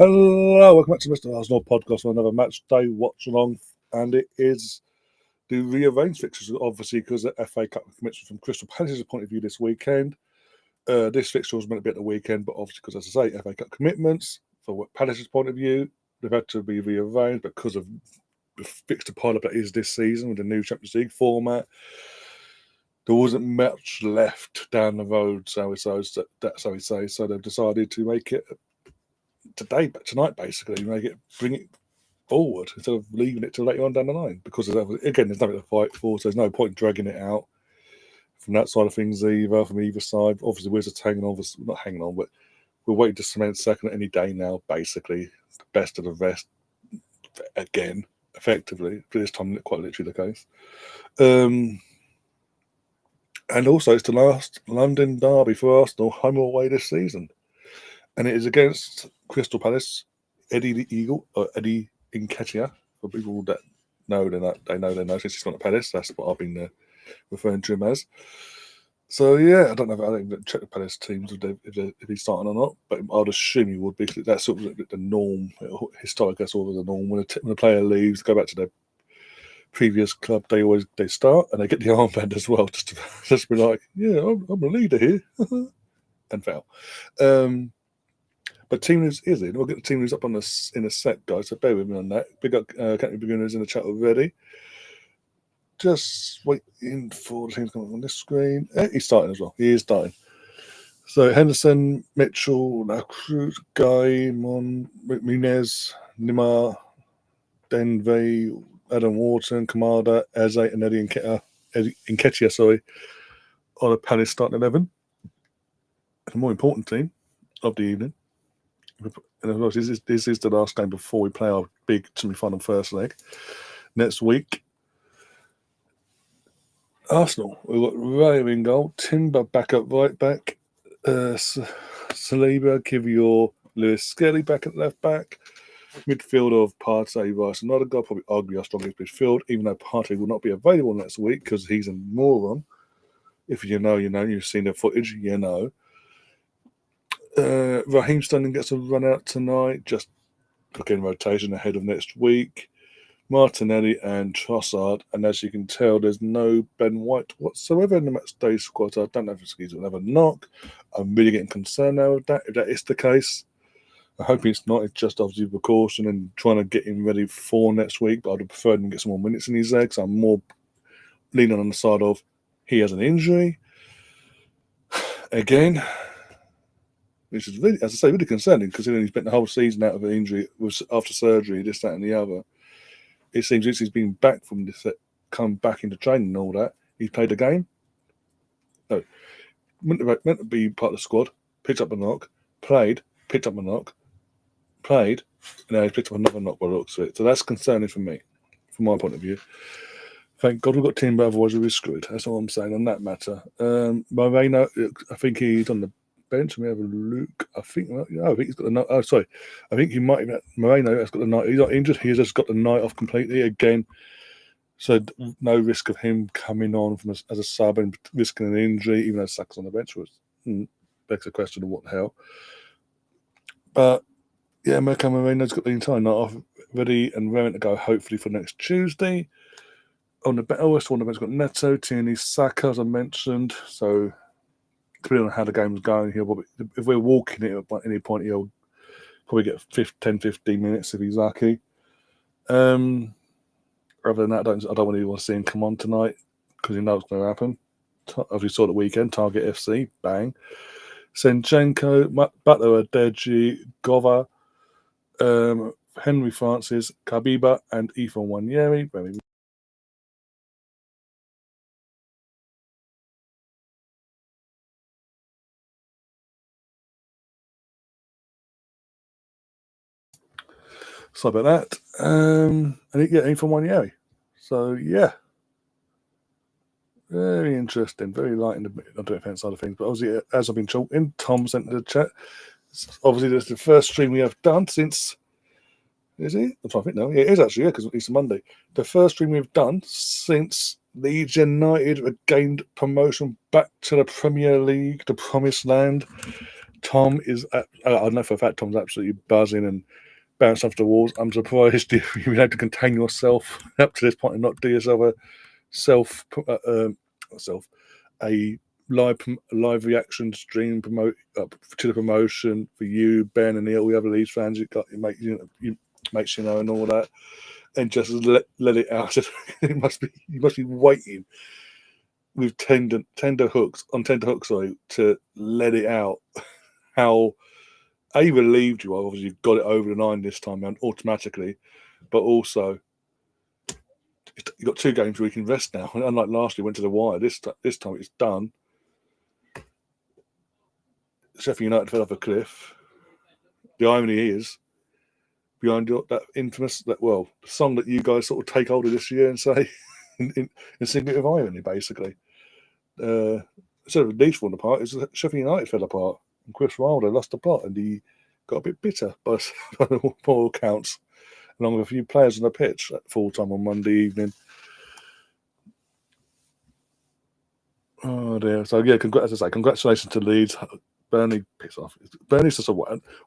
Hello, welcome back to Mr. Arsenal podcast for another match day Watchalong, and it is the rearranged fixtures, obviously, because the FA Cup commitments from Crystal Palace's point of view this weekend. This fixture was meant to be at the weekend, but obviously, because as I say, FA Cup commitments from Palace's point of view, they've had to be rearranged because of the fixture pile-up that is this season with the new Champions League format. There wasn't much left down the road, so we say. So they've decided to make it tonight, basically, bring it forward instead of leaving it till later on down the line. Because again, there's nothing to fight for, so there's no point in dragging it out from that side of things either, from either side. Obviously, we're just not hanging on, but we're waiting to cement second any day now, basically. The best of the rest, again, effectively. But this time, quite literally the case. And also, it's the last London derby for Arsenal, home or away this season. And it is against Crystal Palace, Eddie the Eagle, or Eddie Nketiah. For people that know, they know since he's gone to Palace. That's what I've been referring to him as. So yeah, I don't even check the Palace teams if he's starting or not, but I'd assume he would be. That's sort of the norm. Historically, that's always the norm. When a player leaves, go back to their previous club, they start and they get the armband as well, just to be like, yeah, I'm a leader here, and foul. But team news is in. We'll get the team news up in a sec, guys, so bear with me on that. Big up Academy Beginners in the chat already. Just waiting for the teams coming on this screen. He's starting as well. He is starting. So Henderson, Mitchell, La Cruz, Guy, Munez, Nimar, Denvey, Adam Wharton, Kamada, Eze, and Eddie Nketiah, on a Palace starting 11. The more important team of the evening. And of course, this is the last game before we play our big semi-final first leg next week. Arsenal, we've got Rayo in goal, Timber back up right back, Saliba, Kivior, Lewis Skelly back at left back, midfield of Partey, Rice, another guy, probably arguably our strongest midfield, even though Partey will not be available next week because he's a moron. If you know, you've seen the footage, you know. Raheem Sterling gets a run out tonight, just again rotation ahead of next week. Martinelli and Trossard, and as you can tell, there's no Ben White whatsoever in the match day squad. So I don't know if he's going to have a knock. I'm really getting concerned now with that. If that is the case, I hope it's not. It's just obviously precaution and trying to get him ready for next week. But I'd prefer him to get some more minutes in his legs. I'm more leaning on the side of he has an injury again. Which is really, as I say, really concerning considering he's spent the whole season out of an injury after surgery, this, that, and the other. It seems since he's been back from this, come back into training and all that, he's played a game. No, meant to be part of the squad, picked up a knock, played, picked up a knock, played, and now he's picked up another knock by the looks of it. So that's concerning for me, from my point of view. Thank God we've got Timber, otherwise we'll be screwed. That's all I'm saying on that matter. Moreno, I think he's on the bench. We have a look. I think he's got the night. Oh, sorry. I think he might have. Moreno has got the night. He's not injured. He's just got the night off completely again. So no risk of him coming on as a sub and risking an injury, even though Saka's on the bench. Was begs the question of what the hell. But yeah, Moreno's got the entire night off ready and raring to go. Hopefully for next Tuesday. On the bench, we've got Neto, Tierney, Saka, as I mentioned. So depending on how the game's going, if we're walking it at any point, he'll probably get 10-15 minutes if he's lucky. Other than that, I don't really want to see him come on tonight because you know what's going to happen. As we saw the weekend, Target FC, bang. Senchenko, Butler, Adeji, Gova, Henry Francis, Kabiba, and Ethan Wanyeri. Sorry about that. And Ethan Wanyeri. So yeah. Very interesting, very light on the defense side of things. But obviously, as I've been talking, Tom sent to the chat. Obviously, this is the first stream we have done since. Is it? I'm trying to think now. Yeah, it is actually, because it's Monday. The first stream we've done since Leeds United regained promotion back to the Premier League, the promised land. Tom is, I know for a fact Tom's absolutely buzzing and bouncing off the walls. I'm surprised you've been able to contain yourself up to this point and not do yourself a live reaction stream promote to the promotion for you, Ben, and all the other Leeds fans. Makes you know and all that, and just let it out. You must be waiting with tender hooks, sorry, to let it out. How relieved you are. Obviously, you've got it over the line this time around automatically, but also you've got 2 games where you can rest now. Unlike last year, went to the wire. This time it's done. Sheffield United fell off a cliff. The irony is, behind that infamous, the song that you guys sort of take hold of this year and say, in sing it with irony, basically. Instead of Leeds falling apart, it's Sheffield United fell apart. And Chris Wilder lost the plot and he got a bit bitter by all accounts, along with a few players on the pitch at full time on Monday evening. Oh dear. So yeah, congratulations to Leeds. Burnley, piss off. Burnley's just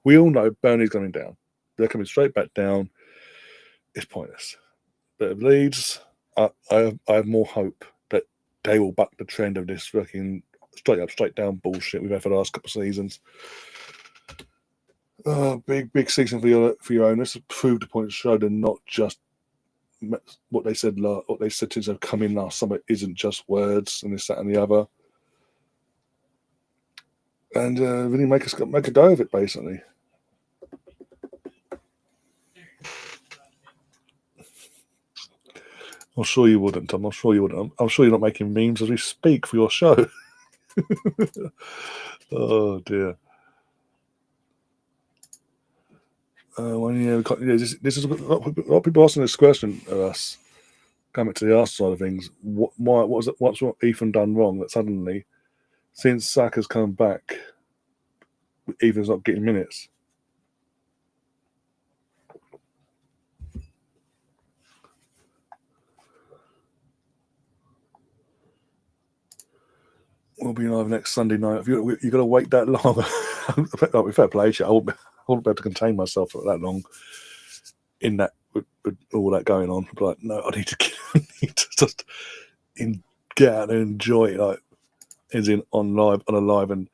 we all know Burnley's going down. They're coming straight back down. It's pointless. But if Leeds, I have more hope that they will buck the trend of this fucking straight up, straight down bullshit we've had for the last couple of seasons. Big season for your owners to prove the point, show them not just what they said since they've come in last summer isn't just words and this, that, and the other. And really make a go of it, basically. I'm sure you wouldn't, Tom. I'm sure you wouldn't. I'm sure you're not making memes as we speak for your show. Oh dear. This is a lot of people asking this question of us. Coming to the Arsenal side of things, what's Ethan done wrong that suddenly, since Saka's come back, Ethan's not getting minutes? We'll be live next Sunday night. If you've got to wait that long, fair play, I won't be able to contain myself for that long in that with all that going on. But like, no, I need to just get out and enjoy it, like as in on a live and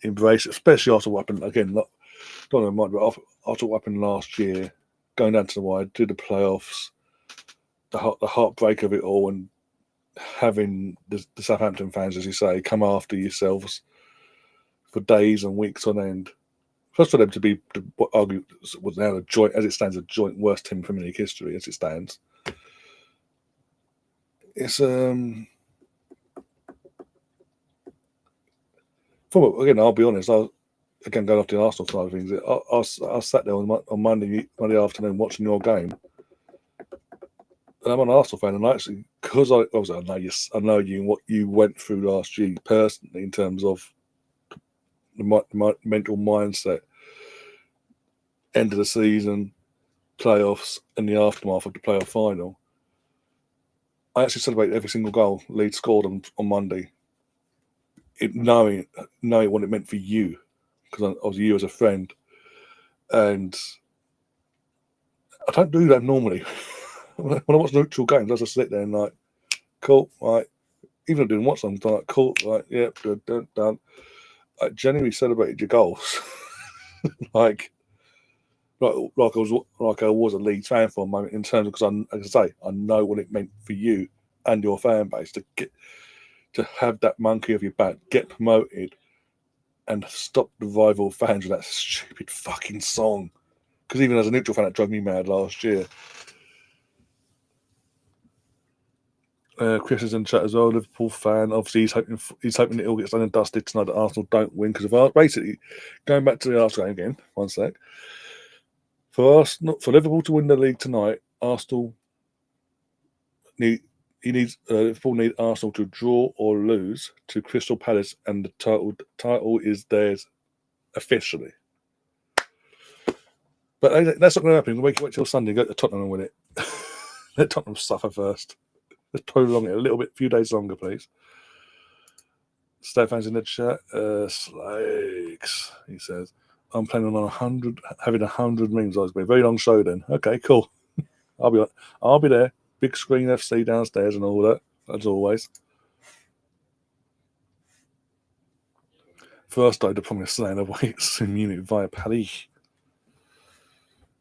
embrace it, especially after what happened again. Don't know, mind, but after what happened last year, going down to the wire, do the playoffs, the heartbreak of it all, and having the Southampton fans, as you say, come after yourselves for days and weeks on end. First for them to be what argue was now as it stands, a joint worst team in Premier League history as it stands. It's again, I'll be honest. Going off the Arsenal side of things, I sat there on Monday afternoon watching your game. And I'm an Arsenal fan, and actually, because I know you and what you went through last year personally in terms of the mental mindset, end of the season, playoffs, and the aftermath of the playoff final. I actually celebrated every single goal Leeds scored on Monday, knowing what it meant for you, because I was you as a friend, and I don't do that normally. When I watch neutral games, I just sit there and like, cool, right. Even if I didn't watch them, I'm like, cool, right, yeah, done. I genuinely celebrated your goals, like I was a Leeds fan for a moment, in terms of, because I know what it meant for you and your fan base to have that monkey off your back, get promoted, and stop the rival fans with that stupid fucking song. Because even as a neutral fan, it drove me mad last year. Chris is in chat as well, Liverpool fan. Obviously, he's hoping it all gets done and dusted tonight that Arsenal don't win. Because basically, going back to the Arsenal game again, one sec. For Liverpool to win the league tonight, Liverpool need Arsenal to draw or lose to Crystal Palace, and the title is theirs officially. But that's not going to happen. We'll wait till Sunday, go to Tottenham and win it. Let Tottenham suffer first. Let's prolong it a little bit, a few days longer, please. Stefan's in the chat. Slakes, he says. I'm planning on having 100 memes. It's going to be a very long show then. Okay, cool. I'll be there. Big screen FC downstairs and all that, as always. First day, the promised land awaits in Munich via Paris.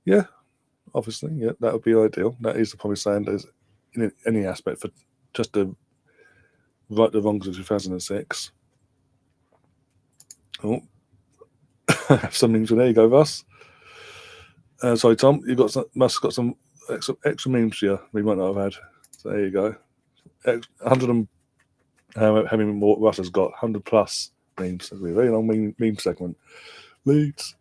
Yeah, obviously, yeah, that would be ideal. That is the promised land in any aspect for just to right the wrongs of 2006. Oh, some memes. There you go, Russ. Sorry, Tom, must have got some extra memes here we might not have had. So there you go. 100 and how many more Russ has got? 100 plus memes. It'll be a very long meme segment. Leeds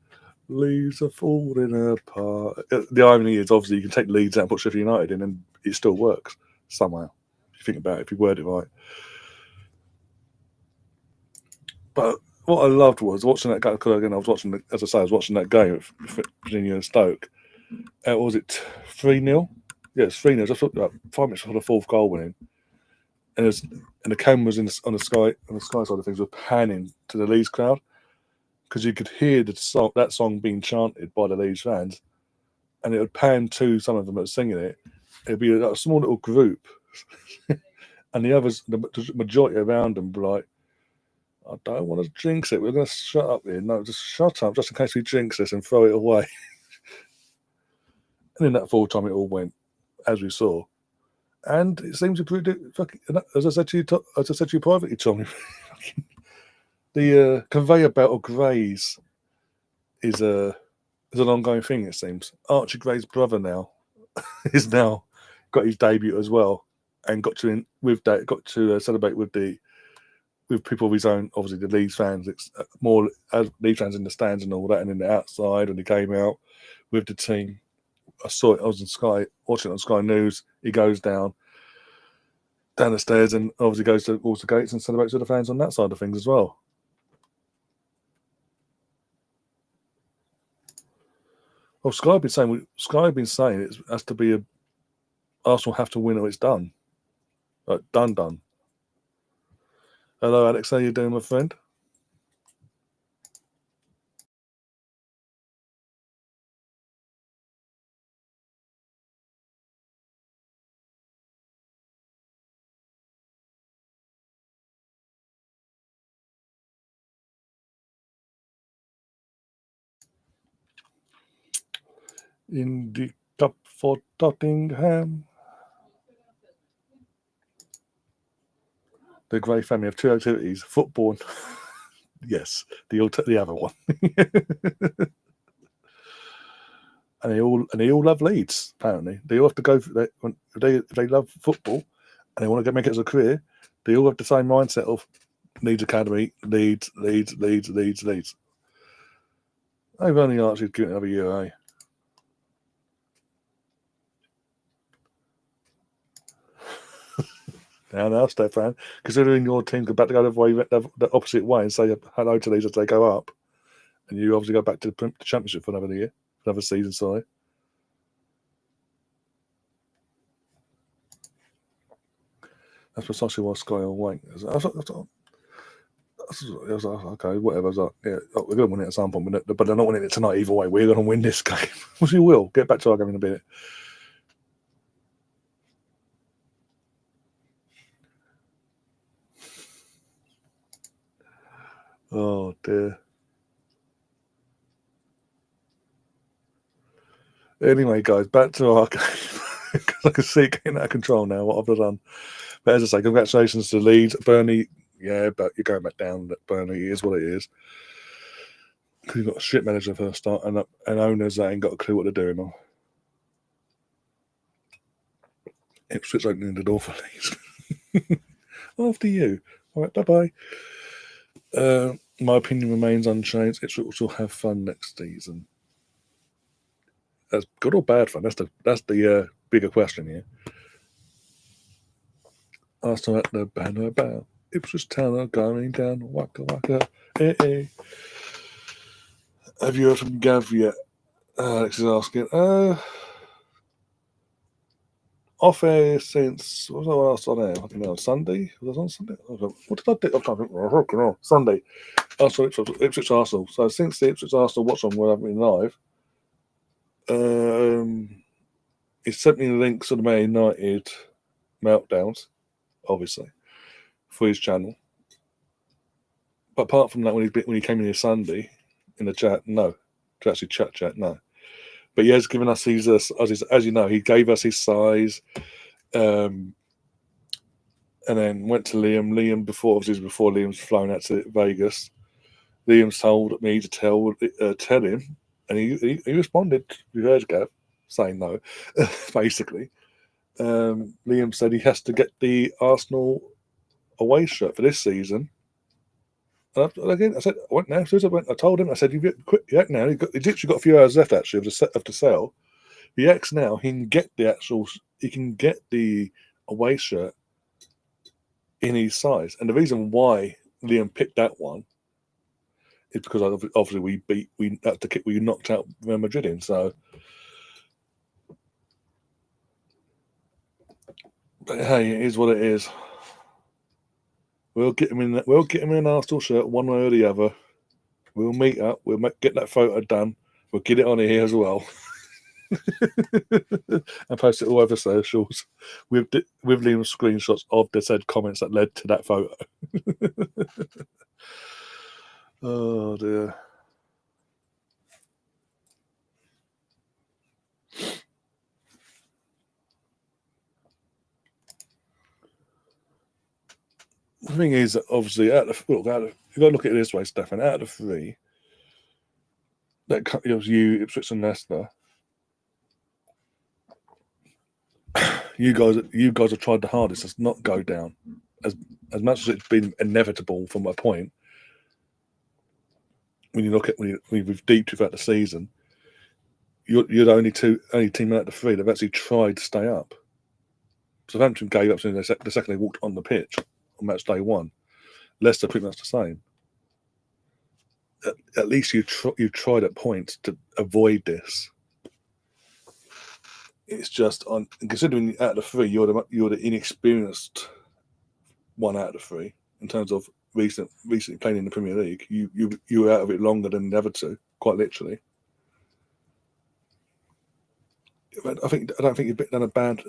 are falling apart. The irony is, obviously, you can take Leeds out and put Sheffield United in, and it still works somehow. If you think about it, if you word it right. But what I loved was watching that game. Because again, I was watching that game with Virginia and Stoke. What was it? 3-0. Yeah, it's 3-0. Just about 5 minutes before the fourth goal went in, and the cameras on the sky side of things were panning to the Leeds crowd because you could hear that song being chanted by the Leeds fans, and it would pan to some of them that were singing it. It'd be a small little group, and the others, the majority around them, were like, "I don't want to jinx it. We're going to shut up here. No, just shut up, just in case we jinx this and throw it away." And in that full time, it all went as we saw. And it seems to prove as I said to you privately, Tommy, the conveyor belt of Greys is an ongoing thing. It seems Archie Gray's brother now is now got his debut as well, and got to celebrate with people of his own. Obviously, the Leeds fans. It's more as Leeds fans in the stands and all that, and in the outside when he came out with the team. I saw it. I was on Sky watching it on Sky News. He goes down the stairs and obviously goes to Water Gates and celebrates with the fans on that side of things as well. Well, Sky have been saying it has to be Arsenal have to win or it's done. Like, done. Hello, Alex. How you doing, my friend? In the cup for Tottenham. The Gray family have two activities: football and yes, the other one. and they all love Leeds. Apparently, they all have to go if they love football and they want to make it as a career. They all have the same mindset of Leeds Academy, Leeds. I've only actually given it another year, eh? Now, Stefan, considering your team's about to go the opposite way and say hello to these as they go up, and you obviously go back to the Championship for another year, another season, sorry. That's precisely why Sky all wank. I was like, okay, whatever. I was like, yeah, we're going to win it at some point, but they're not winning it tonight either way. We're going to win this game. Which we will. Get back to our game in a bit. Oh, dear. Anyway, guys, back to our game. Because I can see it getting out of control now, what I've done. But as I say, congratulations to Leeds. Burnley, yeah, but you're going back down. Burnley is what it is. Because you've got a shit manager for a start and owners that ain't got a clue what they're doing. Ipswich opening the door for Leeds. After you. All right, bye-bye. My opinion remains unchanged. Ipswich will have fun next season. That's good or bad fun? That's the bigger question here. Arsenal at the banner bow. Ipswich Town are going down. Waka waka. Eh. Have you heard from Gav yet? Alex is asking. I off air since, what was I last on air? I don't know, Sunday? Was I on Sunday? What did I do? I'm trying to think. Sunday. Arsenal, Ipswich Arsenal. So since the Ipswich Arsenal watch on where I've been live, he sent me links of the Man United meltdowns, obviously, for his channel. But apart from that, when he came in here Sunday in the chat, no. To actually chat, no. But he has given us his, as you know, he gave us his size, and then went to Liam. Liam, before Liam's flown out to Vegas, Liam's told me to tell him, and he responded. You heard Gav saying no, basically. Liam said he has to get the Arsenal away shirt for this season. And again, I said, I went now. As soon as I told him, I said, "You quit yak now. He's literally got a few hours left actually of the sale. He yaks now. He can get the away shirt in his size." And the reason why Liam picked that one is because obviously we knocked out Real Madrid in. So, but hey, it is what it is. We'll get him in. We'll get him in an Arsenal shirt one way or the other. We'll meet up. We'll get that photo done. We'll get it on here as well, and post it all over socials with Liam's screenshots of the said comments that led to that photo. Oh dear. The thing is, obviously, you got to look at it this way, Stefan. Out of the three, that it was you, Ipswich, and Leicester. You guys have tried the hardest to not go down. As much as it's been inevitable from my point, when you look at we've deep throughout the season, you're the only team out of the three that have actually tried to stay up. Southampton gave up the second they walked on the pitch on match day one. Leicester pretty much the same. At least you've tried at points to avoid this. It's just on considering out of the three, you're the inexperienced one out of the three in terms of recently playing in the Premier League. You were out of it longer than the other two, quite literally. I don't think you've done a bad.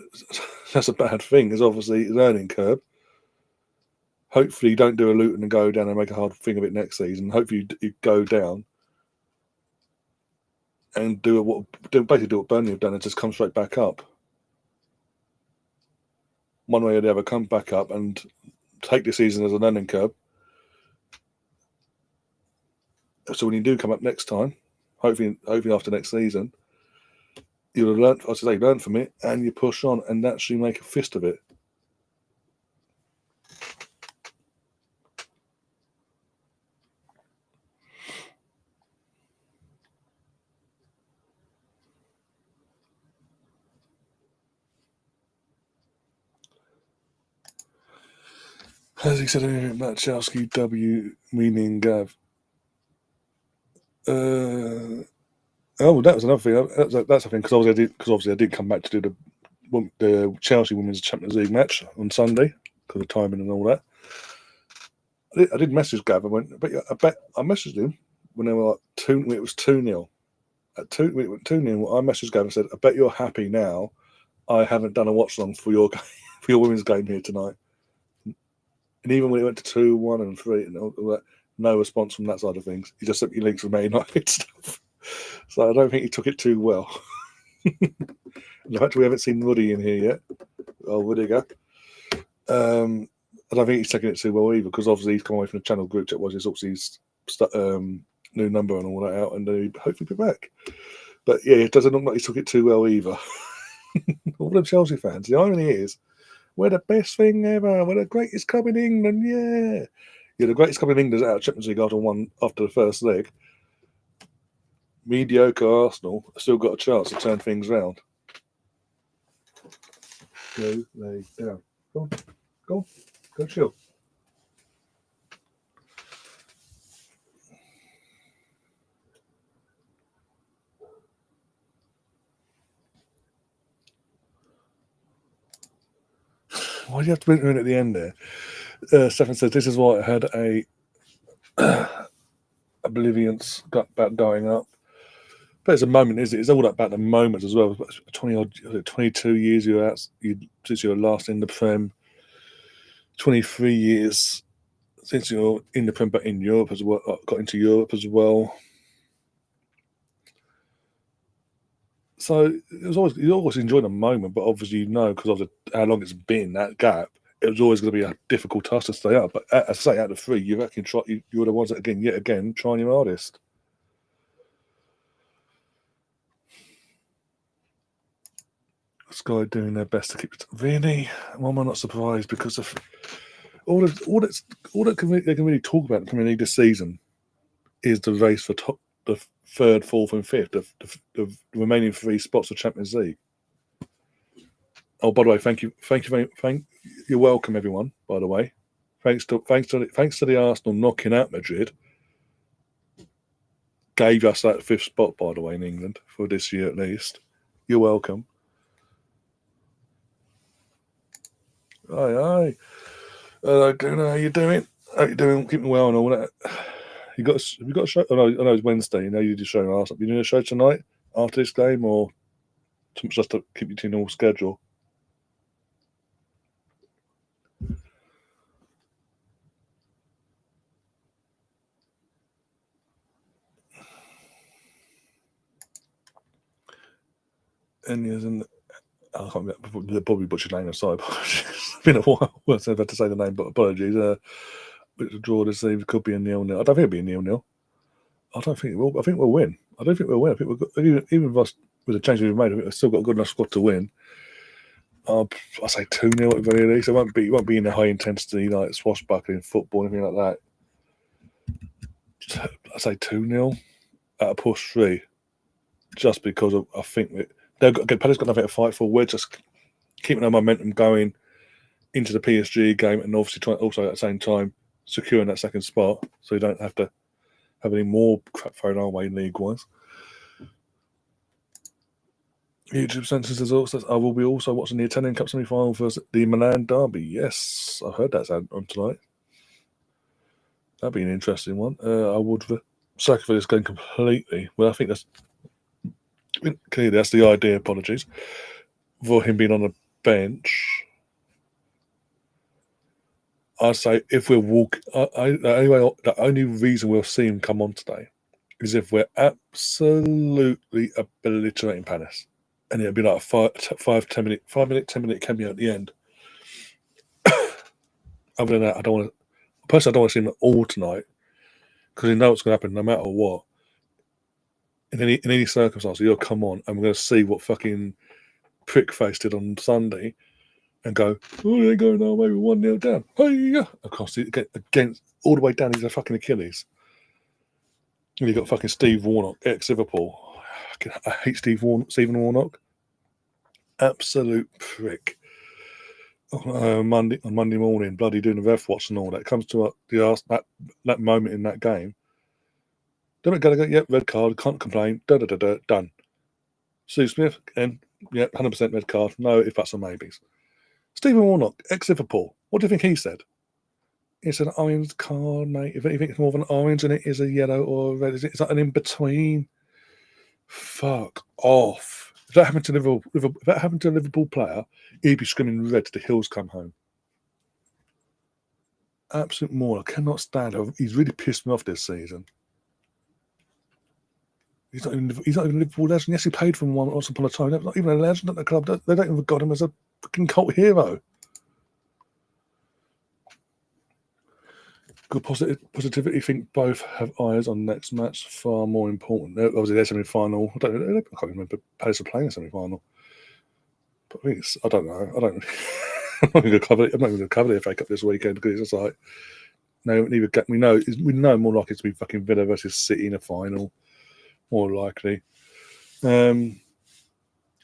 That's a bad thing. It's obviously a learning curve. Hopefully, you don't do a Luton and go down and make a hard thing of it next season. Hopefully, you go down and basically do what Burnley have done and just come straight back up. One way or the other, come back up and take the season as a learning curve. So when you do come up next time, hopefully after next season, you'll have learn from it, and you push on and actually make a fist of it. As he said about Chelsea W meaning Gav. That was another thing. That's a thing because obviously I did come back to do the Chelsea Women's Champions League match on Sunday because of timing and all that. I did message Gav. I messaged him when they were like it was 2-0. At 2-0, I messaged Gav and said, "I bet you're happy now. I haven't done a watch along for your for your women's game here tonight." And even when it went to 2-1 and 3 and all that, no response from that side of things. He just sent me links from Man United stuff. So I don't think he took it too well. The fact we haven't seen Woody in here yet. Oh, Woodiger. I don't think he's taking it too well either because obviously he's come away from the channel group chat. He's obviously new number and all that out, and he'll hopefully be back. But yeah, it doesn't look like he took it too well either. All the Chelsea fans. The irony is, we're the best thing ever. We're the greatest club in England. Yeah. You're the greatest club in England out of Champions League after the first leg. Mediocre Arsenal have still got a chance to turn things round. Go lay down. Go chill. Why do you have to bring it in at the end there? Stefan says, this is why I had a oblivience about going up. But it's a moment, isn't it? It's all about the moments as well. 22 years you're out, since you were last in the Prem. 23 years since you're in the Prem, but in Europe as well. Got into Europe as well. So you always enjoy the moment, but obviously because of how long it's been, that gap, it was always going to be a difficult task to stay up. But as I say, out of three, you're the ones that yet again trying your hardest. Sky doing their best to keep it. Really, why am I not surprised? Because of all that they can really talk about in the Premier League this season is the race for the third, fourth, and fifth, the remaining three spots of Champions League. Oh, by the way, you're welcome, everyone. By the way, thanks to the Arsenal knocking out Madrid, gave us that fifth spot. By the way, in England for this year at least. You're welcome. Aye. Gunnar, how you doing? How you doing? Keeping well and all that. Have you got a show? Oh, no, it's Wednesday. You know you do show last. You doing a show tonight after this game, or just to keep you to normal schedule? And I can't remember, probably butchered name aside. It's been a while. I was about to say the name, but apologies. It's a draw this evening. Could be a 0-0. I don't think it'll be a 0-0. I don't think it will. I think we'll win. I don't think we'll win. I think even with the change we've made, I think we've still got a good enough squad to win. I say 2-0 at the very least. It won't be in a high intensity like swashbuckling football, anything like that. I say 2-0 at a push 3, just because I think Palace got nothing to fight for. We're just keeping our momentum going into the PSG game, and obviously trying also at the same time securing that second spot, so you don't have to have any more crap thrown our way league-wise. YouTube Census is also. I will be also watching the Italian Cup semi-final versus the Milan derby. Yes, I heard that's on tonight. That'd be an interesting one. I would sacrifice this game completely. Well, I think that's the idea. Apologies for him being on the bench. I say if we're the only reason we'll see him come on today is if we're absolutely obliterating Palace, and it'll be like a 10 minute cameo at the end. Other than that, I don't want to see him at all tonight, because you know what's going to happen no matter what. In any circumstance, he'll come on, and we're going to see what fucking prick-face did on Sunday, and go, oh, they're going our way, we're 1-0 down. Hey, across against all the way down. He's a fucking Achilles. And you got fucking Steve Warnock, ex-Liverpool. I hate Stephen Warnock. Absolute prick. On Monday morning, bloody doing the ref watch and all that. It comes to that moment in that game. Don't go, yep, red card, can't complain. Done. Sue Smith, and yeah, 100% red card. No if that's or maybes. Stephen Warnock, ex-Liverpool. What do you think he said? It's an orange card, mate. If anything more of an orange and it is a yellow or a red, it's like an in-between. Fuck off. If that happened to a Liverpool player, he'd be screaming red till the hills come home. Absolute moron. I cannot stand it. He's really pissed me off this season. He's not even a Liverpool legend. Yes, he paid for him once upon a time. Not even a legend at the club. They don't even regard him as a fucking cult hero. Good positivity. Think both have eyes on next match. Far more important. Obviously, their semi-final. I can't remember Palace are playing a semi-final. But I don't know. I'm not going to cover the FA Cup this weekend, because it's just like we know more likely to be fucking Villa versus City in a final, more likely. And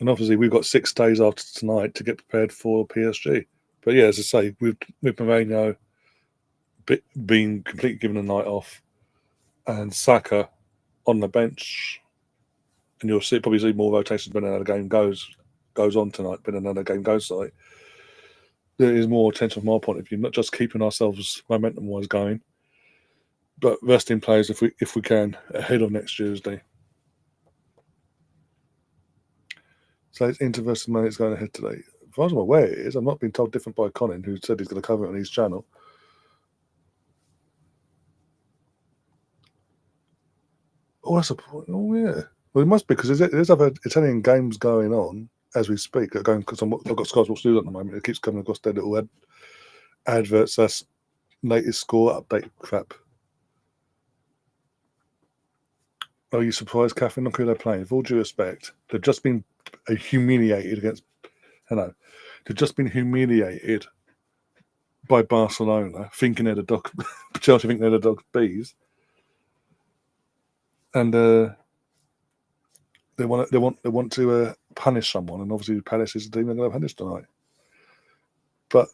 obviously we've got 6 days after tonight to get prepared for PSG. But yeah, as I say, with Mourinho being completely given a night off, and Saka on the bench, and you'll probably see more rotations when another game goes on tonight, when another game goes tonight. there is more attention from our point of view, not just keeping ourselves momentum-wise going, but resting players if we can ahead of next Tuesday. So it's Inter versus Man. It's going ahead today. As far as I'm aware, it is. I'm not being told different by Colin, who said he's going to cover it on his channel. Oh, that's a point. Oh, yeah. Well, it must be because there's other Italian games going on as we speak. Going because I've got Sky Sports News at the moment. It keeps coming across their little adverts. That's latest score update crap. Are you surprised, Catherine? Look who they're playing. With all due respect, they've just been humiliated against. Hello, they've just been humiliated by Barcelona, thinking they're the dog. Chelsea think they're the dog bees, and they want to punish someone, and obviously Palace is the team they're going to punish tonight. But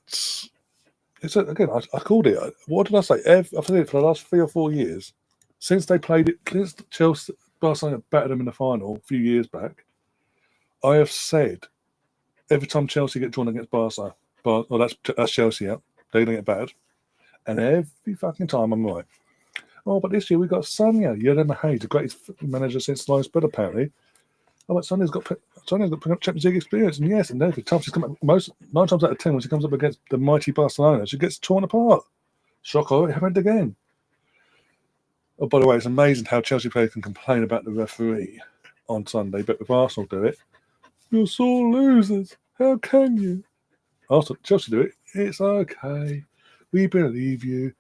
it's again, I called it. What did I say? I've said it for the last 3 or 4 years since they played it. Since Chelsea Barcelona battered them in the final a few years back, I have said every time Chelsea get drawn against Barca, that's Chelsea out. They're going to get battered, and every fucking time I'm right. Oh, but this year we got Sonia. Yerema Hayes, the greatest manager since sliced bread, apparently. Oh, but Sonia's got Champions League experience, and yes, and every time she's come up, 9 times out of 10 when she comes up against the mighty Barcelona, she gets torn apart. Shocker! It happened again. Oh, by the way, it's amazing how Chelsea players can complain about the referee on Sunday, but if Arsenal do it, you're sore losers. How can you? Chelsea do it. It's okay. We believe you.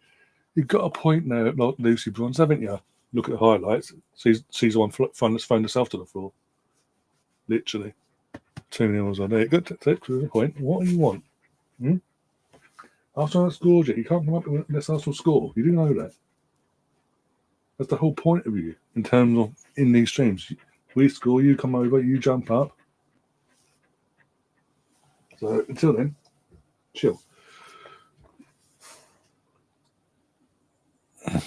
You've got a point now at Lucy Bronze, haven't you? Look at the highlights. She's the one that's phoned herself to the floor. Literally. 2-0 on there. Good to the point. What do you want? Arsenal scored yet. You can't come up with this Arsenal score. You do know that. That's the whole point of you in terms of in these streams. We score, you come over, you jump up. So until then, chill. I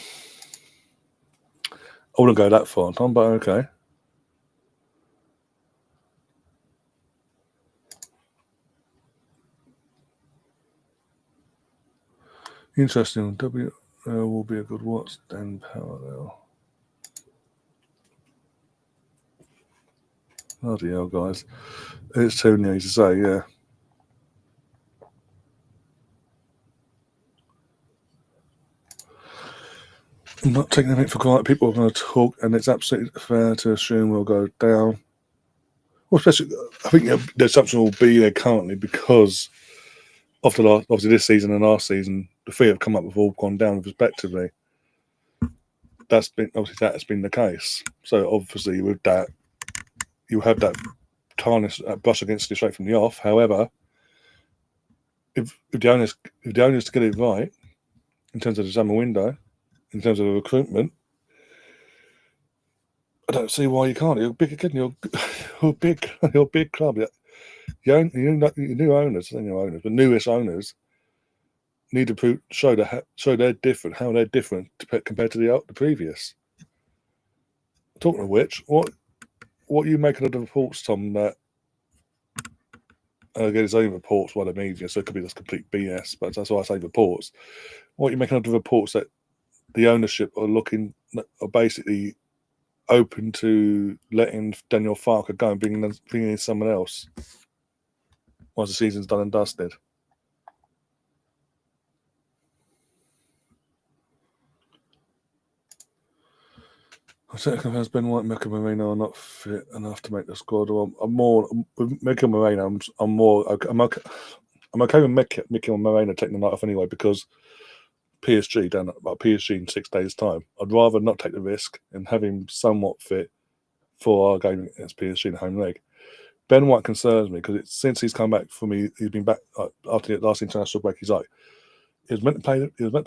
wouldn't go that far, Tom, but okay. Interesting. W will be a good watch, then parallel. Bloody hell, guys. It's too near to say, yeah. I'm not taking anything for granted. People are going to talk, and it's absolutely fair to assume we'll go down. Well, especially, I think the assumption will be there currently because of obviously this season and last season, the three have come up, have all gone down respectively. That's been the case. So obviously, with that, you have that tarnish, that brush against you straight from the off. However, if the owners to get it right in terms of the summer window, in terms of the recruitment, I don't see why you can't. You're big again. You're a big club. Your new owners, but newest owners need to show they're different. How they're different compared to the previous. Talking of which, what are you making of the reports, Tom? That again, it's only reports by the media, so it could be just complete BS. But that's why I say reports. What are you making of the reports that the ownership are basically open to letting Daniel Farker go and bringing in someone else once the season's done and dusted? I think has Ben White, Mikel Merino are not fit enough to make the squad. I'm more with Mikel Merino. I'm okay with Mikel Merino taking the night off anyway because PSG in 6 days' time. I'd rather not take the risk and have him somewhat fit for our game against PSG in the home leg. Ben White concerns me because since he's come back for me, he's been back after the last international break. He was meant to play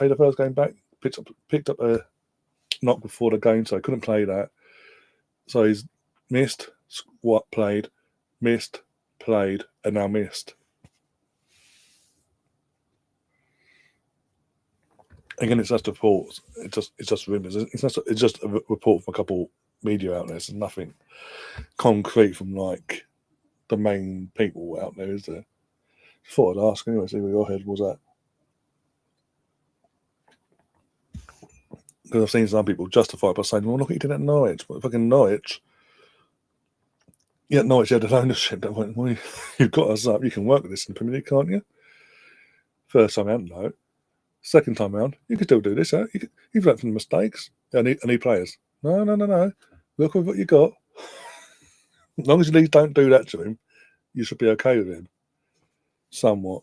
the first game back. Picked up a knock before the game, so I couldn't play that. So he's missed, played, and now missed. Again, it's just reports. It's just rumours. It's just a report from a couple media outlets. There's nothing concrete from like the main people out there, is there? Thought I'd ask anyway, see where your head was at. Because I've seen some people justify it by saying, well, look what you did at Norwich. But fucking Norwich, Norwich had an ownership that went, well, you've got us up, you can work with this in the Premier League, can't you? First time out, no. Second time round, you can still do this, huh? You've learned from the mistakes. I need players. No. Look at what you got. As long as you don't do that to him, you should be okay with him. Somewhat.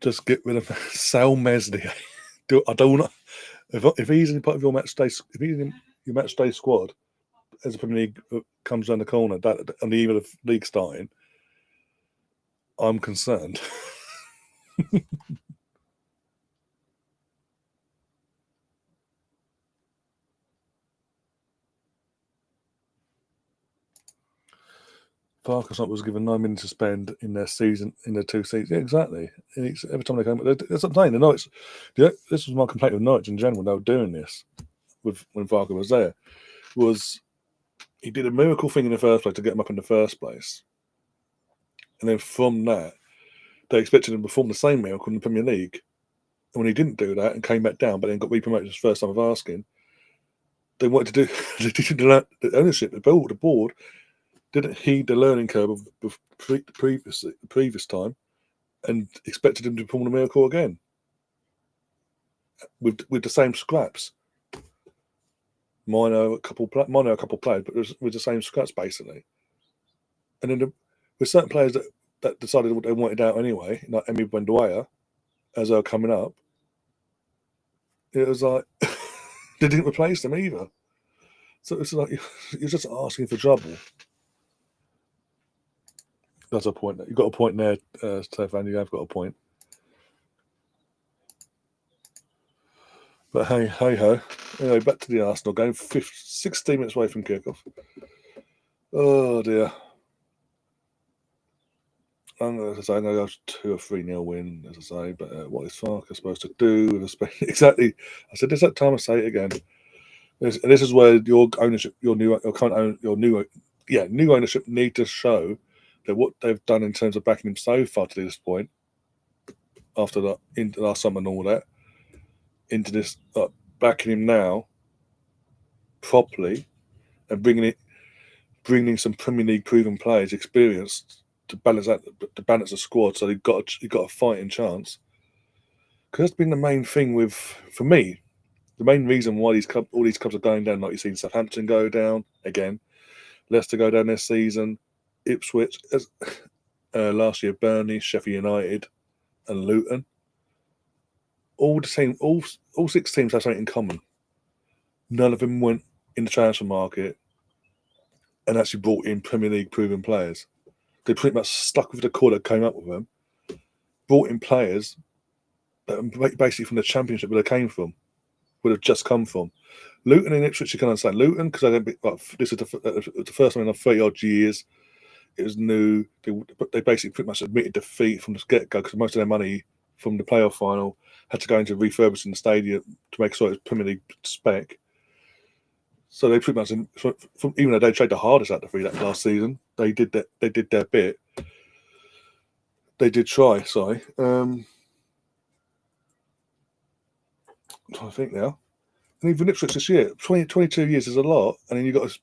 Just get rid of Sal Meslier. I don't know. If he's in part of your match day, if he's in your match day squad, as the Premier League comes around the corner, on the eve of the league starting, I'm concerned. Parkinson was given 9 minutes to spend in their season, in their 2 seasons. Yeah, exactly. Every time they came, that's what I'm saying. The Norwich, this was my complaint with Norwich in general. They were doing this when Varga was there. Was he did a miracle thing in the first place to get him up in the first place, and then from that, they expected him to perform the same miracle in the Premier League. And when he didn't do that and came back down, but then got re-promoted his first time of asking, they wanted to do the ownership, the board didn't heed the learning curve of the previous time and expected him to perform the miracle again with the same scraps. Minor a couple players, but with the same scraps basically. And then with certain players that decided what they wanted out anyway, like Emi Buendia, as they were coming up, it was like they didn't replace them either. So it's like you're just asking for trouble. That's a point. You've got a point there, Stefan. You have got a point. But hey ho. Anyway, back to the Arsenal game. 16 minutes away from kickoff. Oh dear. I'm going to go 2 or 3-0 win, as I say. But what is Farke supposed to do with exactly? I said this that time. I say it again. This is where your ownership, your new ownership need to show that what they've done in terms of backing him so far to this point, after the last summer and all that, into this backing him now properly and bringing some Premier League proven players, experienced to balance the squad, so they've got a fighting chance. Because that's been the main thing for me. The main reason why all these clubs are going down, like you've seen Southampton go down again, Leicester go down this season, Ipswich, last year Burnley, Sheffield United, and Luton. All 6 teams have something in common. None of them went in the transfer market and actually brought in Premier League proven players. They pretty much stuck with the core that came up with them, brought in players that basically from the Championship where they came from, would have just come from. Luton and Ipswich, you can understand. Luton, because this is the first time in 30 odd years. It was new. They basically pretty much admitted defeat from the get-go because most of their money from the playoff final had to go into refurbishing the stadium to make sure it was Premier League spec. So they pretty much, even though they tried the hardest out to free that last season, they did their bit. They did try. Sorry, I'm trying to think now. And even Ipswich this year, 22 years is a lot, and then you've got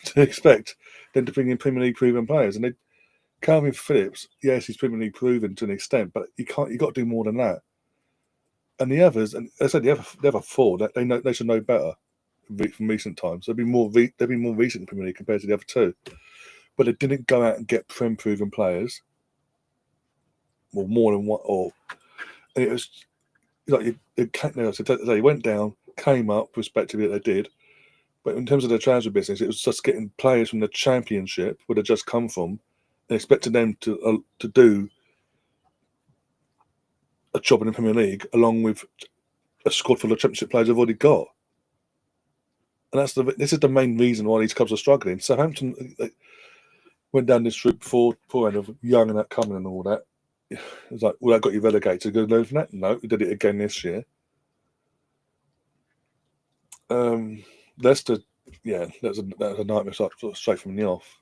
to expect them to bring in Premier League proven players. And Calvin Phillips, yes, he's Premier League proven to an extent, but you got to do more than that. And the others, and I said the other 4, they should know better from recent times. They've been more recent in Premier League compared to the other 2, but they didn't go out and get proven players, or more than one. And it was like they went down, came up, respectively that they did. But in terms of the transfer business, it was just getting players from the Championship, where they just come from, and expecting them to do a job in the Premier League, along with a squad full of Championship players they've already got. And this is the main reason why these clubs are struggling. Southampton went down this route before of Young and that coming and all that. It's like, well, that got you relegated. Good news from that? No, we did it again this year. Leicester, yeah, that was a nightmare straight from the off.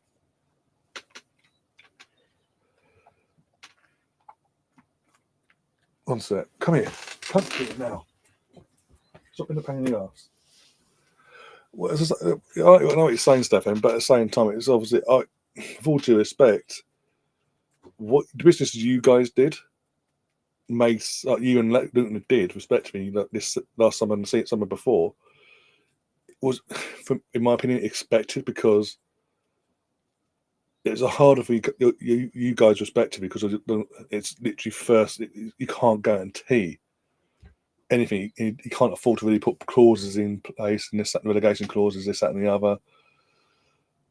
One sec. Come here. Come here now. Stop being a pain in the ass. Well, I know what you're saying, Stefan, but at the same time, it's obviously, with all due respect, what the business you guys did makes you and Luton did, respectively, like this last summer and the summer before, was, in my opinion, expected because it's harder for you guys, respectively, because it's literally first. You can't guarantee anything. You can't afford to really put clauses in place, and this, relegation clauses, this, that, and the other.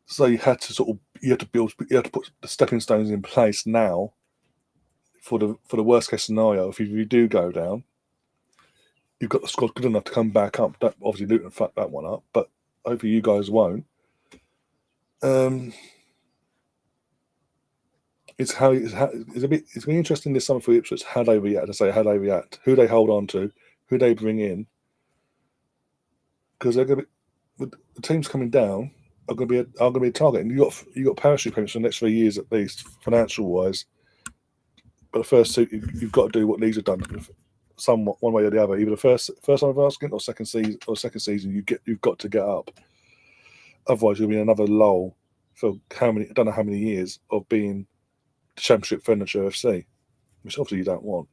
So you had to put the stepping stones in place now for the worst case scenario. If you do go down, you've got the squad good enough to come back up. That obviously Luton fucked that one up, but hopefully you guys won't. It's it's been interesting this summer for Ipswich how they react, who they hold on to, who they bring in, because they're going to be, the teams coming down are going to be a target, and you got parachute payments for the next 3 years at least, financial wise. But the first two, you've got to do what Leeds have done, somewhat one way or the other. Either the first time of asking or second season, you've got to get up. Otherwise, you'll be in another lull for I don't know how many years of being the Championship Furniture FC, which obviously you don't want.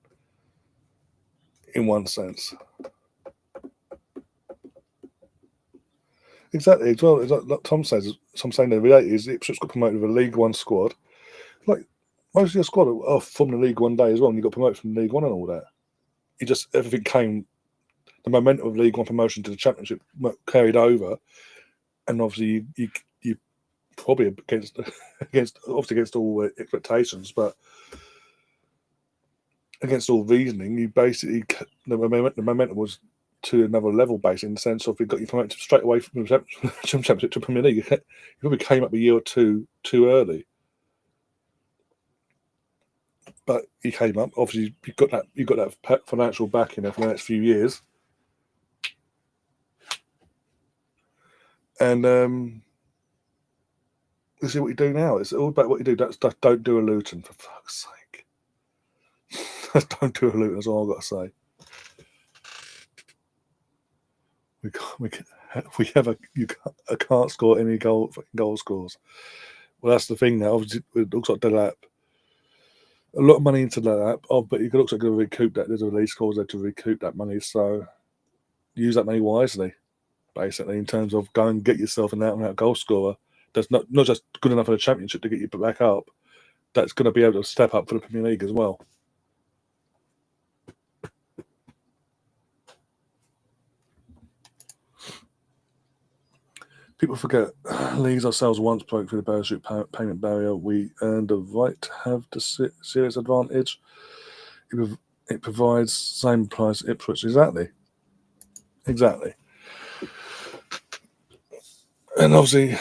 In one sense, exactly. As well, like Tom says, I'm saying the reality is Ipswich got promoted with a League One squad. Like most of your squad are from the League One day as well, and you got promoted from League One and all that. Everything came. The momentum of League One promotion to the Championship carried over, and obviously you probably against all expectations, but against all reasoning, you basically the momentum was to another level, basically, in the sense of you got you promoted straight away from the Championship to Premier League. You probably came up a year or two too early, but you came up. Obviously, you got that financial backing for the next few years, and you see what you do now. It's all about what you do. Don't do a Luton, for fuck's sake. Don't do a Luton. That's all I've got to say. I can't score any goal scores. Well, that's the thing now. Obviously, it looks like Delap. A lot of money into Delap. Oh, but it looks like going to recoup that. There's a release clause there to recoup that money. So use that money wisely, basically, in terms of go and get yourself an out-and-out goal scorer that's not just good enough for the Championship to get you back up. That's going to be able to step up for the Premier League as well. People forget, leagues ourselves once broke through the parachute payment barrier. We earned the right to have the serious advantage. It provides same price Ipswich. Exactly. And obviously,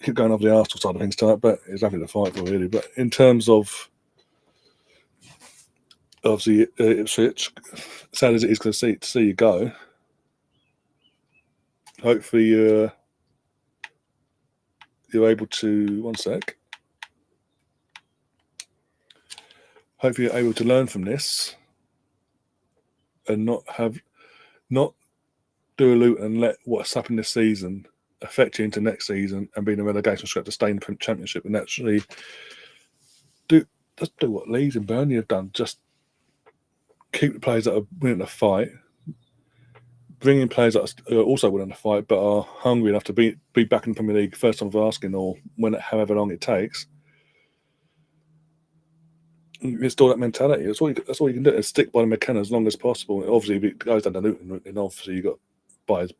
keep going over the Arsenal side of things tonight, but it's nothing to fight for, really. But in terms of obviously Ipswich, sad as it is to see you go, hopefully you're able to, one sec, hopefully you're able to learn from this and not do a Luton and let what's happened this season affect you into next season and be in a relegation scrap to stay in the Championship, and actually do what Leeds and Burnley have done. Just keep the players that are winning the fight, bring in players that are also winning the fight but are hungry enough to be back in the Premier League first time of asking, or however long it takes. Install that mentality. That's all you can do, is stick by the McKenna as long as possible. Obviously, if it goes down to Luton, and obviously you got by the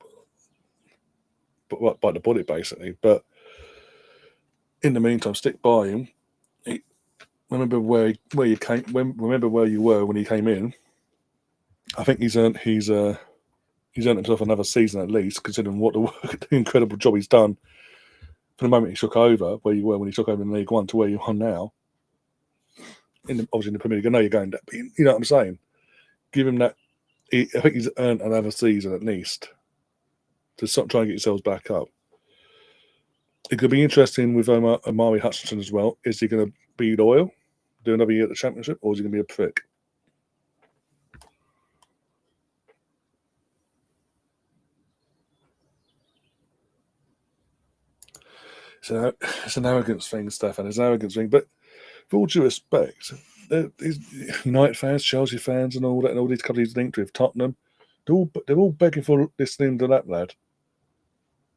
bullet, basically. But in the meantime, stick by him. Remember where you came. Remember where you were when he came in. I think he's earned himself another season at least, considering the incredible job he's done from the moment he took over, where you were when he took over in League One to where you are now. Obviously in the Premier League, I know you're going down, but you know what I'm saying. Give him that. I think he's earned another season at least to try and get yourselves back up. It could be interesting with Omari Hutchinson as well. Is he going to be loyal, do another year at the Championship, or is he going to be a prick? it's an arrogance thing, Stefan. It's an arrogance thing. But with all due respect, these United fans, Chelsea fans, and all that, and all these companies linked with Tottenham, they're all begging for this thing to that lad.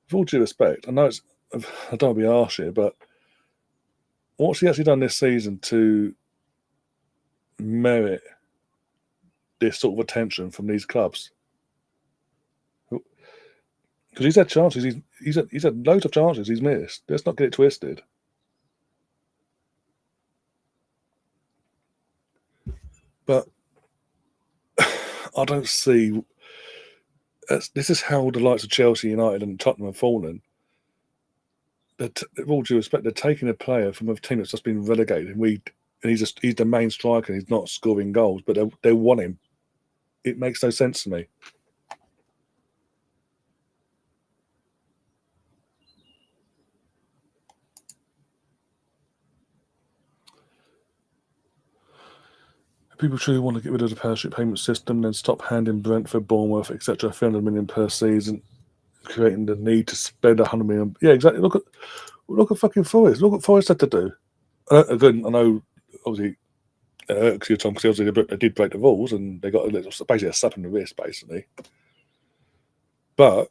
With all due respect, I know I don't want to be harsh here, but what's he actually done this season to merit this sort of attention from these clubs? Because he's had chances, he's had loads of chances he's missed. Let's not get it twisted. But I don't see. This is how the likes of Chelsea, United, and Tottenham have fallen. With all due respect, they're taking a player from a team that's just been relegated, and he's the main striker. And he's not scoring goals, but they want him. It makes no sense to me. People truly want to get rid of the parachute payment system, then stop handing Brentford, Bournemouth, etc. 300 million per season, creating the need to spend 100 million. Yeah, exactly. Look at fucking Forest. Look what Forest had to do. Again, I know, obviously, irks you, Tom, because obviously they did break the rules and they got basically a slap in the wrist, basically. But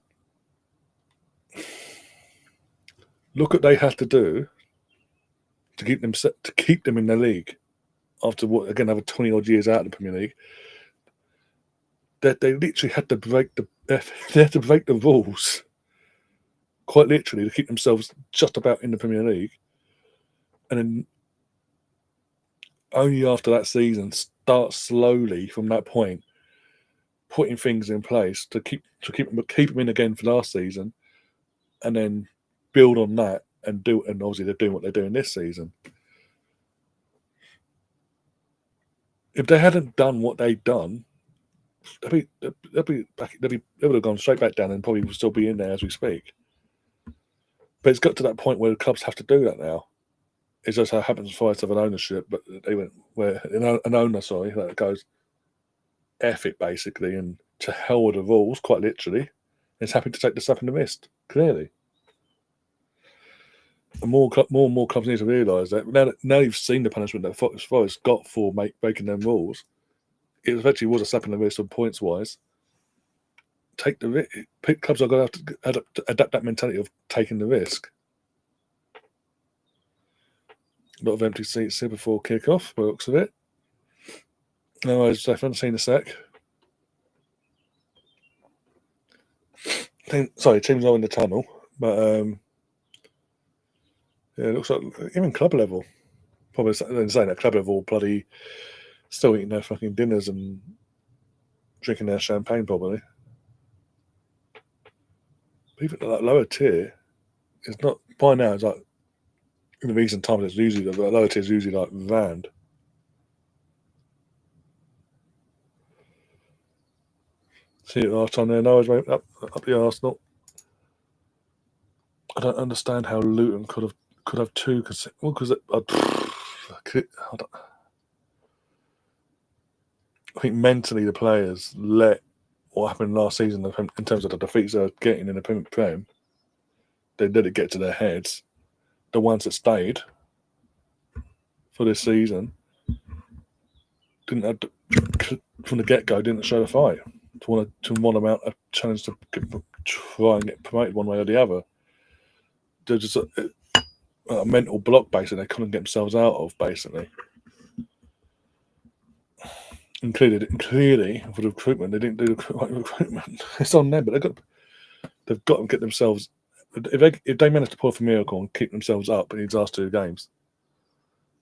look what they had to do to keep them in the league after over 20 odd years out of the Premier League. That they literally had to break the rules, quite literally, to keep themselves just about in the Premier League, and then only after that season start slowly from that point putting things in place to keep them in again for last season, and then build on that and obviously they're doing what they're doing this season. If they hadn't done what they'd done, they would have gone straight back down and probably would still be in there as we speak. But it's got to that point where the clubs have to do that now. It's just how it happens for us of an ownership, but they went where an owner, that goes F it basically, and to hell with the rules, quite literally, is happy to take the slap in the wrist, clearly. And more and more clubs need to realise that now you've seen the punishment that Forest got for breaking them rules. It eventually was a slap in the wrist on points wise. Take the risk. Clubs are going to have to adapt that mentality of taking the risk. A lot of empty seats here before kick-off, by the looks of it. No, Stefan, seen a sec. Teams are in the tunnel, but yeah, it looks like even club level. Probably saying at club level, bloody still eating their fucking dinners and drinking their champagne, probably. But even that lower tier, it's not by now. It's like in the recent times, it's usually the lower tier is usually like Rand. See it last time there. No, it's up the Arsenal. I don't understand how Luton could have two. Because I think mentally the players let what happened last season in terms of the defeats they're getting in the Prem. They let it get to their heads. The ones that stayed for this season didn't have from the get go. Didn't show the fight to want them out a challenge to try and get promoted one way or the other. They're just a mental block basically they couldn't get themselves out of basically. And clearly for the recruitment, they didn't do the right recruitment. It's on them, but they've got to get themselves. If they manage to pull off a miracle and keep themselves up in these last two games,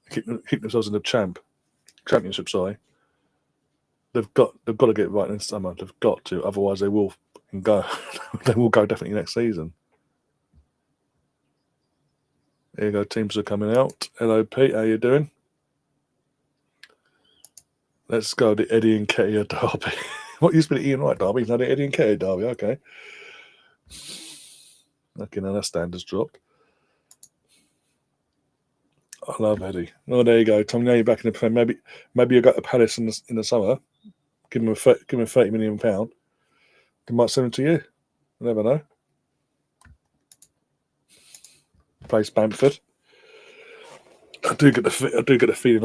keep themselves in the championship. Sorry, they've got to get it right in the summer. They've got to, otherwise they will go. They will go definitely next season. There you go. Teams are coming out. Hello, Pete. How you doing? Let's go the Eddie and Ketia derby. What used to be the Ian Wright derby? Now the Eddie and Ketia derby. Okay. Okay, now that standard's dropped. I love Eddie. Oh, there you go, Tom. Now you're back in the Prem. Maybe you'll go to Palace in the summer. Give him £30 million. They might send him to you. You never know. replace Bamford. I do get the feeling,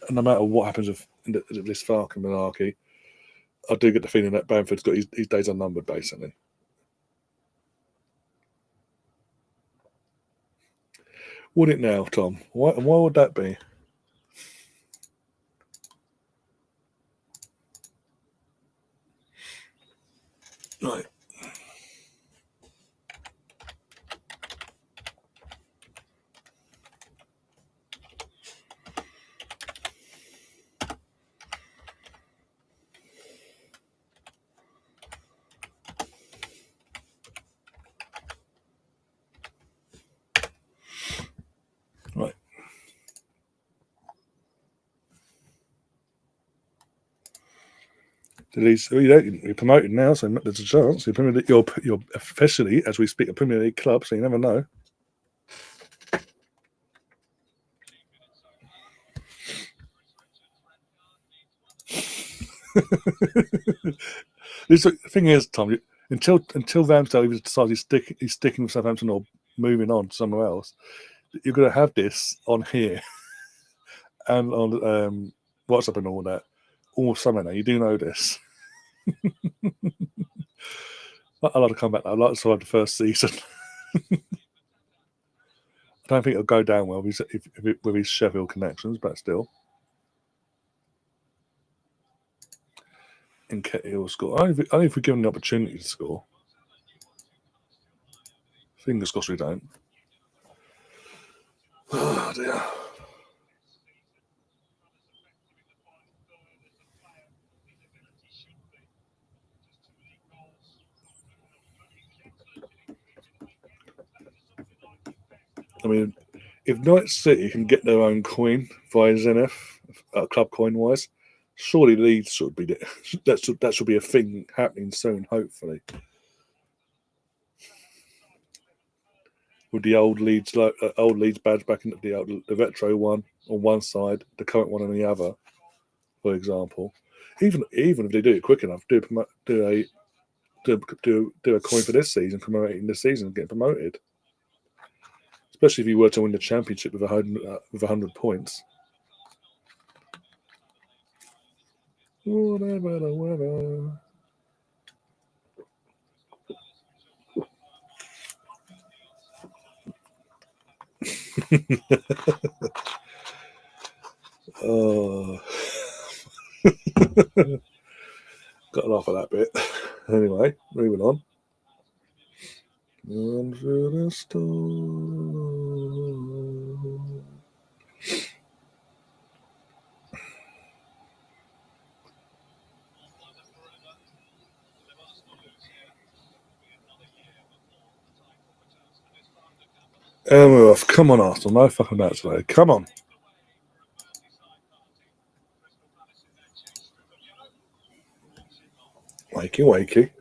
no matter what happens with this fucking monarchy, I do get the feeling that Bamford's got his days unnumbered, basically. Would it now, Tom? Why would that be? Right. Right. You're promoted now, so there's a chance. You're officially, as we speak, a Premier League club, so you never know. The thing is, Tom, until Ramsdale even decides he's sticking with Southampton or moving on somewhere else, you're going to have this on here and on WhatsApp and all that all summer now. You do know this. I'd like to come back. I'd like to survive the first season. I don't think it'll go down well with his Sheffield connections, but still. Nketiah will score. Only if we're given the opportunity to score. Fingers crossed we don't. Oh dear. I mean, if Norwich City can get their own coin via Zenith, club coin wise, surely Leeds should be that should be a thing happening soon. Hopefully, with the old Leeds badge back in the retro one on one side, the current one on the other, for example. Even if they do it quick enough, do a coin for this season, commemorating this season and getting promoted. Especially if you were to win the championship with 100 points. Whatever the weather. Oh, got to laugh at that bit. Anyway, moving on. Run through the storm. And we're off. Come on, Arsenal. No fucking doubt today. Come on. Wakey.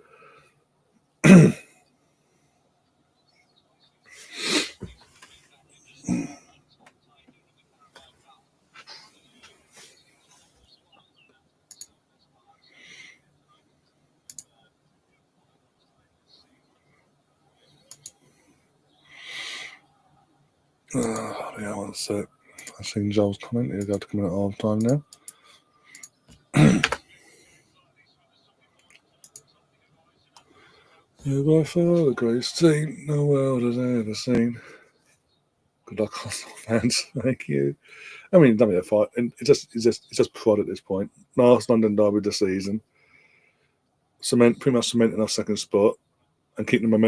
Oh, yeah, one sec. I've seen Joel's comment. He's got to come in at half time now. Yeah, by far the greatest team the world has ever seen. Good luck, Arsenal fans. Thank you. I mean, don't be a fight, and it's just prod at this point. Last London derby of the season, pretty much cementing our second spot, and keeping the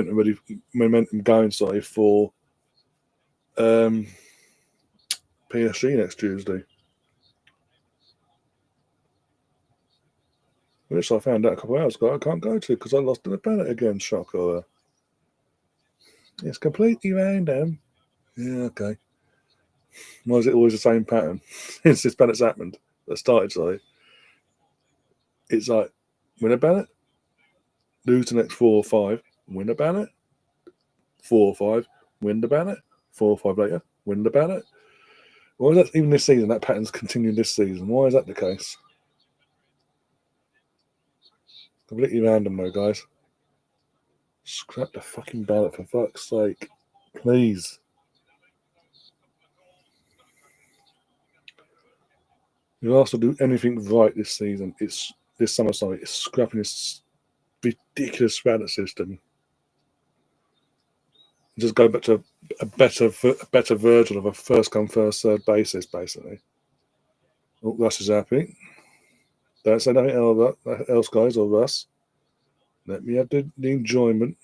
momentum going. Sorry, for PSG next Tuesday, which I found out a couple of hours ago I can't go to because I lost in the ballot again. Shocker! It's completely random. Yeah, okay. Why is it always the same pattern since this ballot's happened? That started, sorry. It's like win a ballot, lose the next 4 or 5, win a ballot, 4 or 5, win the ballot, 4 or 5 later, win the ballot. Why is that even this season? That pattern's continued this season. Why is that the case? Completely random, though, guys. Scrap the fucking ballot for fuck's sake, please. If Arsenal do anything right this season, it's this summer. Sorry, it's scrapping this ridiculous Spanish system. Just go back to a better version of a first come first served basis, basically. Oh, Russ is happy. Don't say nothing else, guys, or Russ. Let me have the enjoyment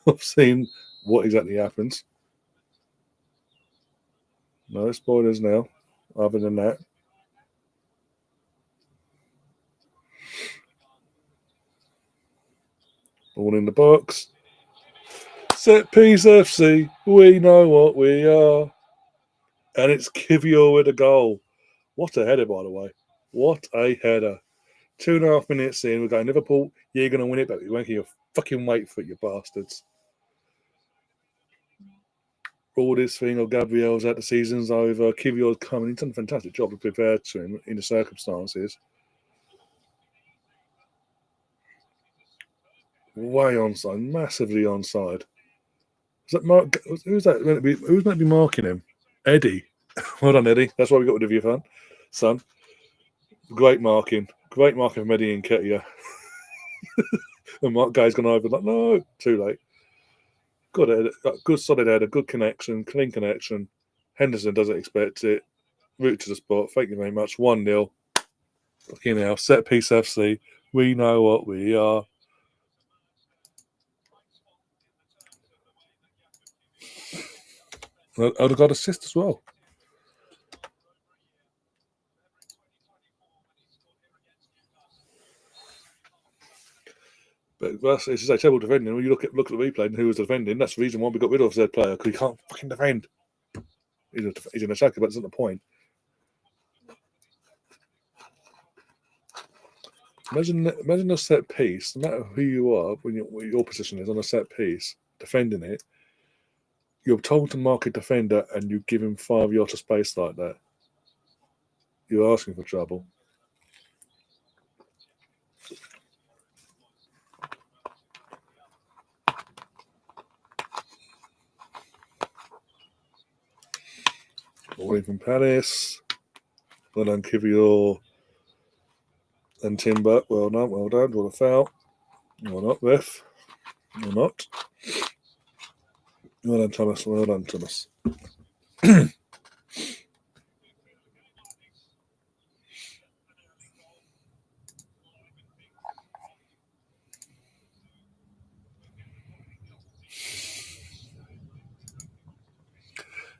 of seeing what exactly happens. No spoilers now, other than that. All in the box. Set piece FC. We know what we are. And it's Kivior with a goal. What a header, by the way. What a header. 2.5 minutes in, we're going, Liverpool, you're going to win it, but you're making your fucking wait for it, you bastards. All this thing of Gabriel's out, the season's over. Kivior's coming. He's done a fantastic job to prepare to him in the circumstances. Way onside, massively onside. Is that Mark? Who's that? Who's meant to be marking him? Eddie. Well done, Eddie. That's why we got rid of you, son. Great marking from Eddie and Ketia. And Mark Gay's gone over like, no, too late. Good solid header, good connection, clean connection. Henderson doesn't expect it. Route to the spot. Thank you very much. 1-0. Fucking hell. Set piece FC. We know what we are. Odegaard assist as well. But that's it's just a terrible defending. When you look at the replay and who was defending, that's the reason why we got rid of said player, because he can't fucking defend. He's an attacker, but that's not the point. Imagine a set piece, no matter who you are, when your position is on a set piece, defending it, you're told to mark a defender and you give him 5 yards of space like that. You're asking for trouble. All in from Palace. Well done, Kivior and Timber. Well done. Draw the foul. Well not, ref. Well not. Well done, Thomas.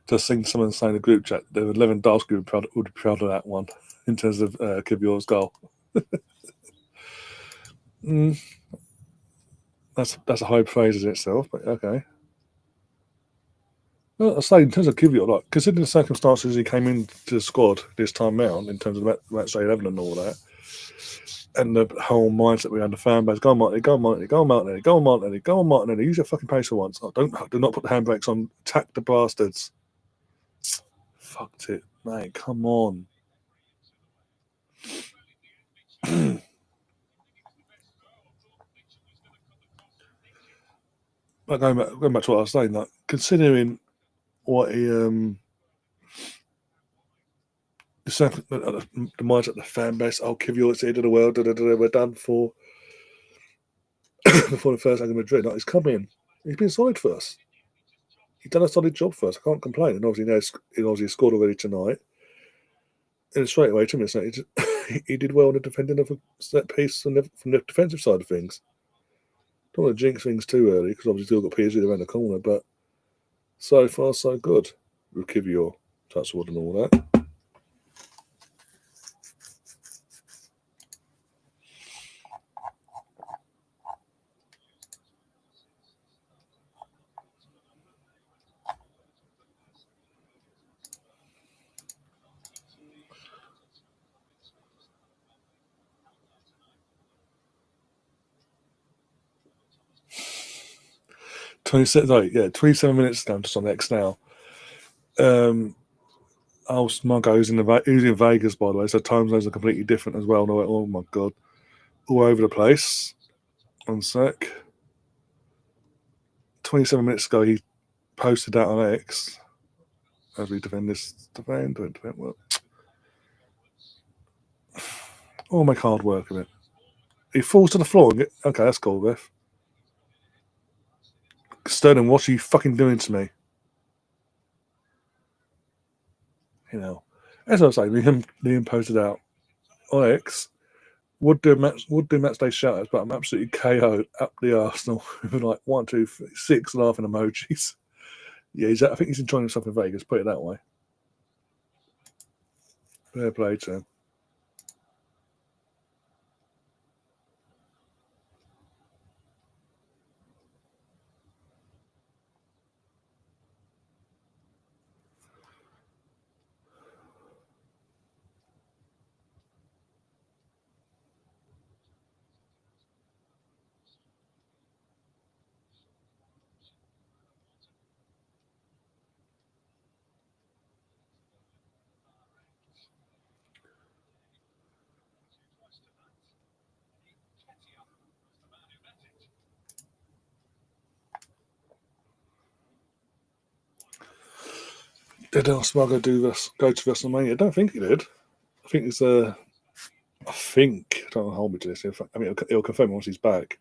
Just seeing someone saying in the group chat, the Lewandowski would be proud of that one in terms of Kivior's goal. That's a high praise in itself, but okay. Well, I say in terms of Kivior, like considering the circumstances he came into the squad this time round, in terms of match day 11 and all that, and the whole mindset we had the fan base, go on Martinelli, go on Martinelli, go on Martinelli, go on Martinelli, go on Martinelli, use your fucking pace for once. Oh, do not put the handbrakes on, attack the bastards. Fucked it, mate, come on. But going back to what I was saying, like considering what he the mindset of the fan base, I'll give you it's the end of the world, we're done for before the first leg of Madrid. Like, he's come in, he's been solid for us. He's done a solid job for us. I can't complain. And obviously, he scored already tonight. And straight away, 2 minutes later, he did well in the defending of a set piece from the defensive side of things. Don't want to jinx things too early because obviously still got PSG around the corner, but so far so good. We'll give you your touchwood and all that. Yeah, 27 minutes down just on X now. Smuggo who's in Vegas, by the way, so time zones are completely different as well. Oh my god, all over the place. 1 sec. 27 minutes ago, he posted that on X as we defend well. I'll make hard work of it. He falls to the floor and okay, that's cool, ref. Sterling, what are you fucking doing to me? You know, as I was saying, Liam posted out on X. Would do match day shoutouts, but I'm absolutely KO'd up the Arsenal with like 1, 2, 3, 6 laughing emojis. Yeah, I think he's enjoying himself in Vegas. Put it that way. Fair play to him. Did Smuggler go to WrestleMania? I don't think he did. I think it's don't hold me to this. I mean, it'll confirm once he's back.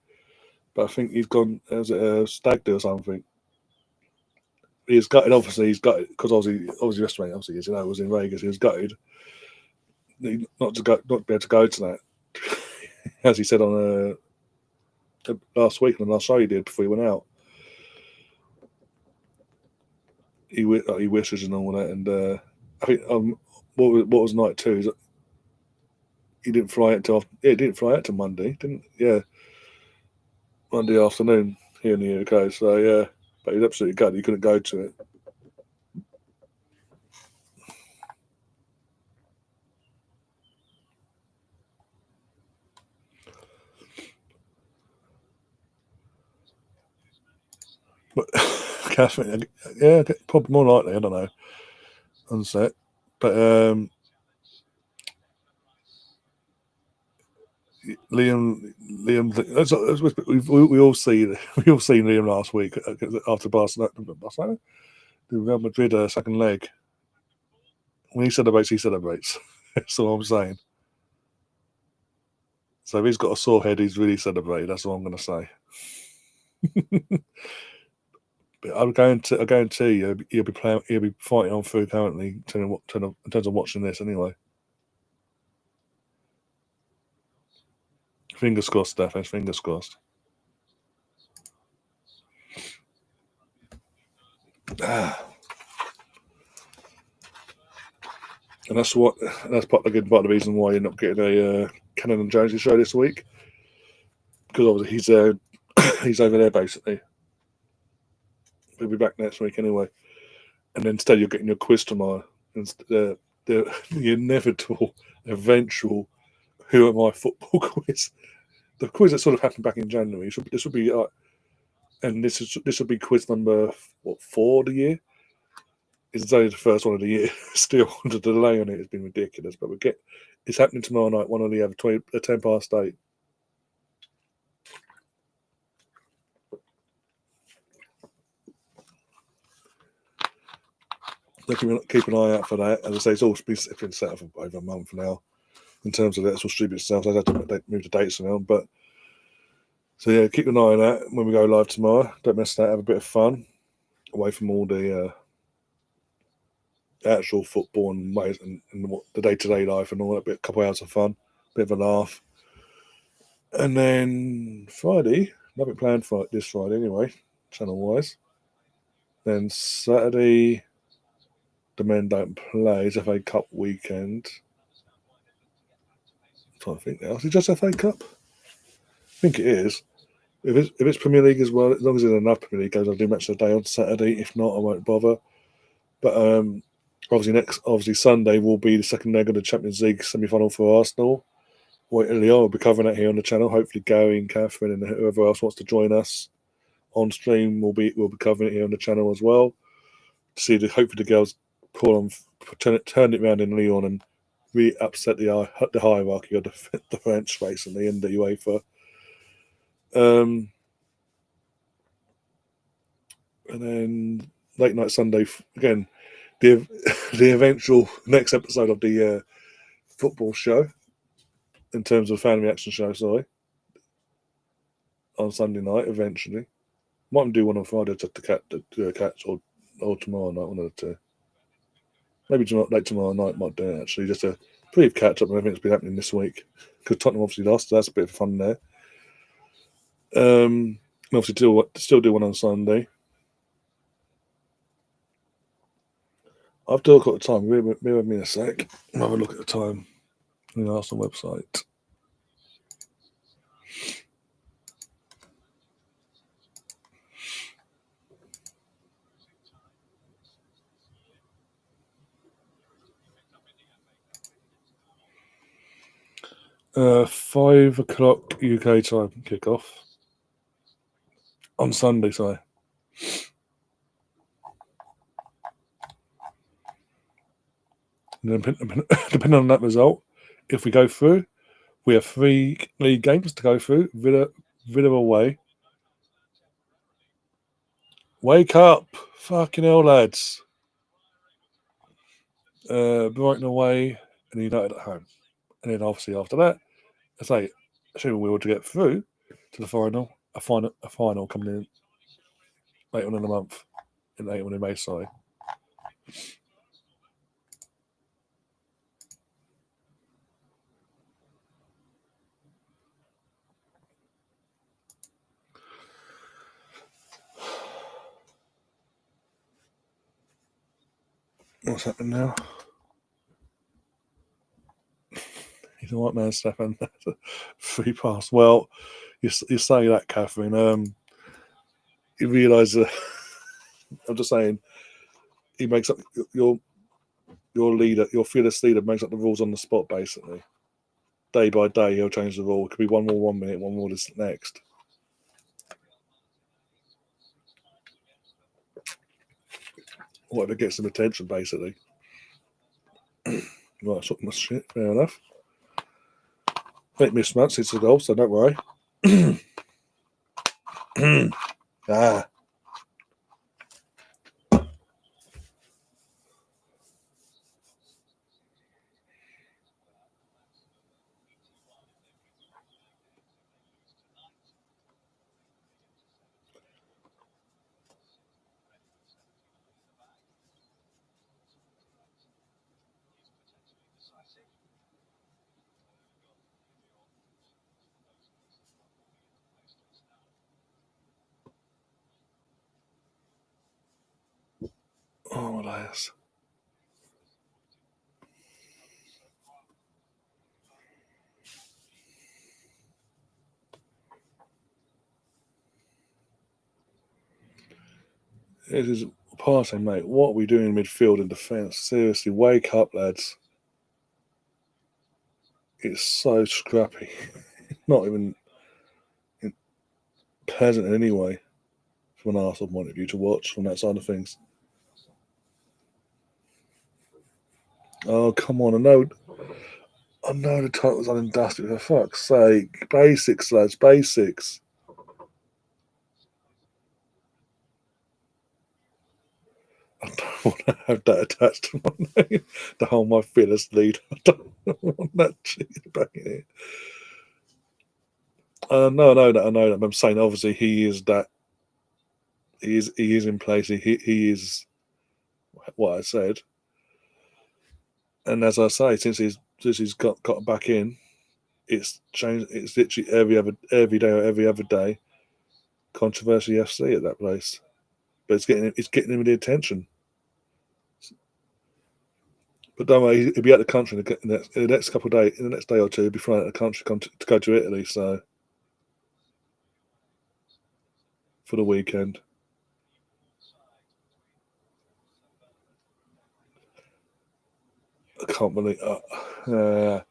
But I think he's gone. Was it a stag do or something? He's gutted. Obviously, he's gutted because obviously WrestleMania. Obviously, as you know, was in Vegas. He was gutted not to be able to go to that. As he said on last week on the last show he did before he went out. He wishes and all that, and I think what was night two is he didn't fly out till he didn't fly out till Monday, didn't? Yeah, Monday afternoon here in the UK. So yeah, but he's absolutely gutted he couldn't go to it. But Catherine, yeah, probably more likely. I don't know. On set, but Liam, we all seen Liam last week after Barcelona, the Real Madrid second leg. When he celebrates, he celebrates. That's all I'm saying. So if he's got a sore head, he's really celebrated. That's all I'm going to say. But I guarantee you, he'll be fighting on through currently in terms of watching this anyway. Fingers crossed, Steph. Fingers crossed. And that's part of the reason why you're not getting a Cannon and Jonesy show this week, because obviously he's over there basically. He'll be back next week anyway, and then instead you're getting your quiz tomorrow. And the inevitable, eventual "Who Am I" football quiz. The quiz that sort of happened back in January. This will be, and this will be quiz number 4 of the year. It's only the first one of the year. Still, the delay on it has been ridiculous. But it's happening tomorrow night. One or the other, 8:10. Keep an eye out for that. As I say, it's all been set up for over a month now. In terms of the actual stream itself, I had to move the dates around. But so yeah, keep an eye on that when we go live tomorrow. Don't miss that. Have a bit of fun away from all the actual football and ways and the day-to-day life and all that. A couple of hours of fun, bit of a laugh, and then Friday, nothing planned for this Friday anyway, channel-wise. Then Saturday, the men don't play. It's FA Cup weekend. I'm trying to think now. Is it just FA Cup? I think it is. If it's Premier League as well, as long as there's enough Premier League games, I'll do match of the day on Saturday. If not, I won't bother. But obviously Sunday will be the second leg of the Champions League semi-final for Arsenal. Leon will be covering that here on the channel. Hopefully, Gary and Catherine and whoever else wants to join us on stream will be covering it here on the channel as well. Hopefully the girls turn it around in Lyon and really upset the hierarchy of the French recently in the UEFA. And then late night Sunday again, the eventual next episode of the football show. in terms of fan reaction show, sorry, on Sunday night eventually. Might do one on Friday to catch or tomorrow night, one of the two. Maybe late tomorrow night might do it actually, just a brief catch up on everything that's been happening this week. Because Tottenham obviously lost, so that's a bit of fun there. And obviously still do one on Sunday. I've still got the time. Bear with me a sec. I'll have a look at the time on the Arsenal website. $5 UK time kickoff on Sunday. Sorry. And depending on that result, if we go through, we have 3 league games to go through. Villa away. Wake up, fucking hell, lads! Brighton away and United at home, and then obviously after that, I say, assuming we were to get through to the final, a final coming in later on in the month, later on in May. Sorry. What's happening now? He's all right, man, Stefan. 3 pass. Well, you say that, Catherine. You realise that I'm just saying. He makes up your leader, your fearless leader, makes up the rules on the spot. Basically, day by day, he'll change the rule. It could be one more 1 minute, one more this next. Whatever gets some attention, basically. Right, so my shit. Fair enough. Make me smart. It's a goal, so don't worry. Ah. Oh, alas. This is passing, mate. What are we doing in midfield and defence? Seriously, wake up, lads. It's so scrappy. Not even pleasant in any way from an Arsenal point of view to watch from that side of things. Oh, come on. I know the title's unindustrial, for fuck's sake. Basics, lads, basics. I don't want to have that attached to my name. The whole my fearless lead. I don't want that shit back in here. No, I know that. I'm saying obviously he is that. He is in place. He is what I said. And as I say, since he's got back in, it's changed. It's literally every day or every other day. Controversy FC at that place, but it's getting him the attention. But don't worry, he'll be out of the country in the next couple of days. In the next day or two, he'll be flying out of the country to go to Italy. So for the weekend. I can't believe. I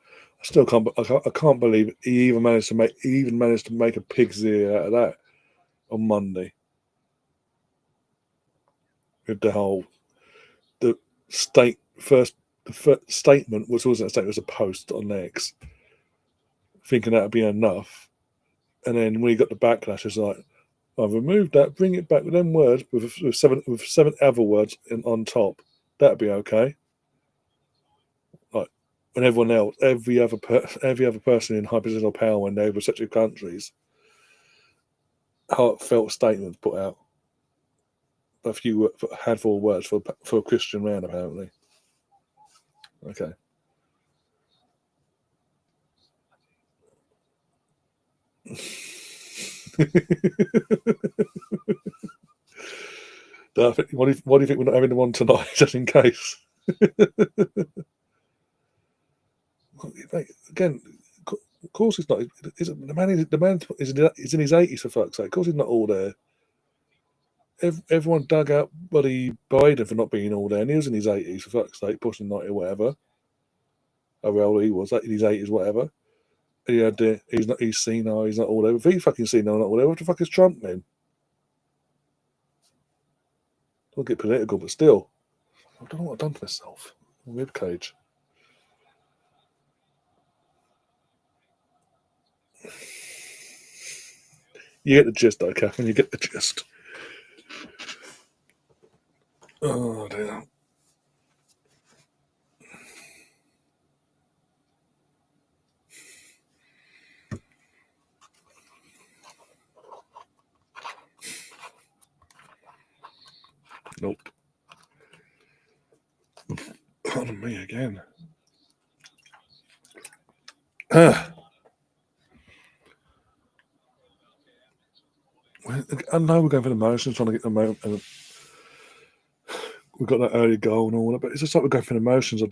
still can't. I can't believe he even managed to make a pig's ear out of that on Monday. With the first statement was also a statement, was a post on X, thinking that would be enough, and then when he got the backlash, it's like, I've removed that, bring it back with them words with seven other words on top. That'd be okay. Like, when everyone else, every other person in high positional power when they were such countries, heartfelt statements put out. A handful of words for a Christian man, apparently. Okay. What do you think we're not having the one tonight, just in case? Again, of course he's not. The man is in his 80s, for fuck's sake. Of course he's not all there. Everyone dug out bloody Biden for not being all there, and he was in his 80s, for fuck's sake, pushing 90 or whatever. However old he was, like in his 80s, whatever. And he's senile, he's not all there. If he fucking senile, not all there, what the fuck is Trump then? Don't get political, but still. I don't know what I've done to myself. Ribcage. You get the gist, though, Catherine. You get the gist. Oh, dear. Nope. Pardon me again. I know we're going for the motions, trying to get the moment. We've got that early goal and all that, but it's just like we're going for the motions of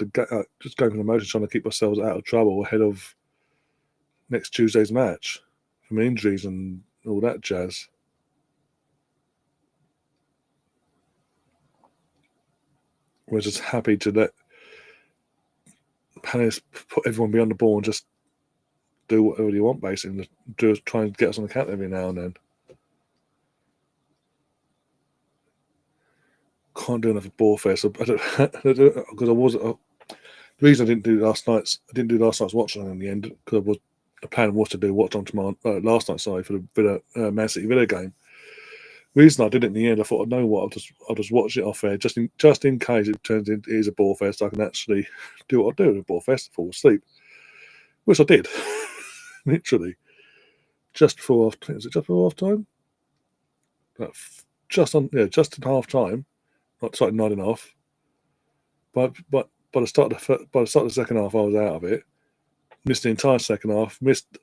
just going for the motions, trying to keep ourselves out of trouble ahead of next Tuesday's match from injuries and all that jazz. We're just happy to let Palace put everyone behind the ball and just do whatever you want, basically. Just try and get us on the count every now and then. Can't do another ball fest because the reason I didn't do last night's Watchalong in the end because the plan was to do Watchalong tomorrow last night. Sorry, for the Man City Villa game. The reason I did it in the end, I thought, I know what, I'll just watch it off air just in case it turns into a ball fest. I can actually do what I do at a ball fest, fall asleep, which I did, literally, just before half time. Was it just before half time? Just in half time. Not starting 9.5. But by the start of the second half, I was out of it. Missed the entire second half. Missed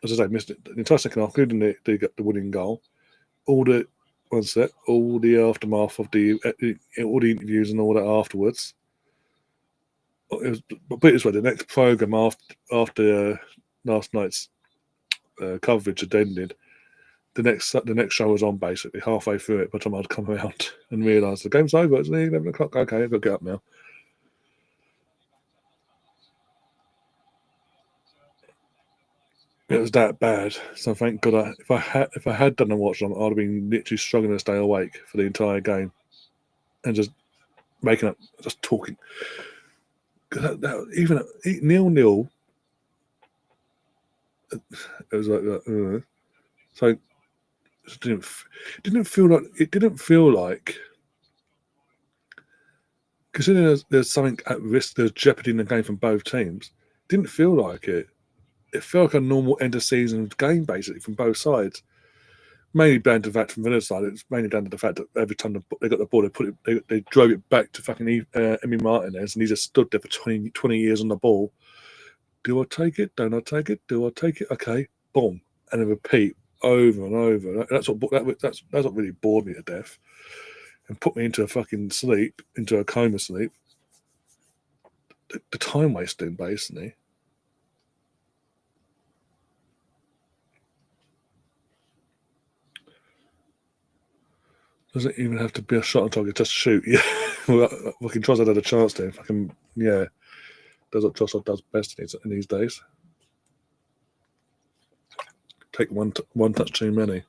the entire second half, including the winning goal. All the aftermath of all the interviews and all that afterwards. It was, but this way, the next program after last night's coverage had ended, the next show was on basically halfway through it. By the time I'd come out and realised the game's over, it's 11 o'clock. Okay, I've got to get up now. It was that bad. So thank God. If I had done a watch on, I'd have been literally struggling to stay awake for the entire game, and just making up, just talking. Even at 0-0, it was like that. So it didn't feel like considering there's something at risk, there's jeopardy in the game from both teams. Didn't feel like it. It felt like a normal end of season game basically from both sides. Mainly down to the fact from Villa's side, it's mainly down to the fact that every time they got the ball, they drove it back to fucking Emi Martinez, and he just stood there for 20 years on the ball. Do I take it? Don't I take it? Do I take it? Okay, boom, and then repeat over and over. That's what really bored me to death, and put me into a fucking sleep, into a coma sleep. The time wasting, basically. Doesn't even have to be a shot on target, just shoot. Yeah, well, fucking Trossard had a chance there. Fucking yeah, does what Trossard does best in these days. Take one touch too many.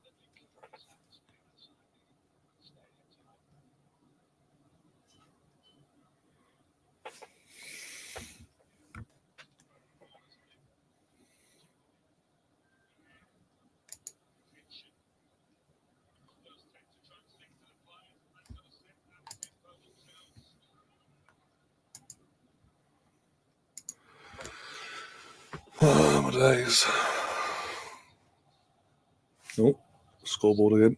Oh, my days. Oh, scoreboard again.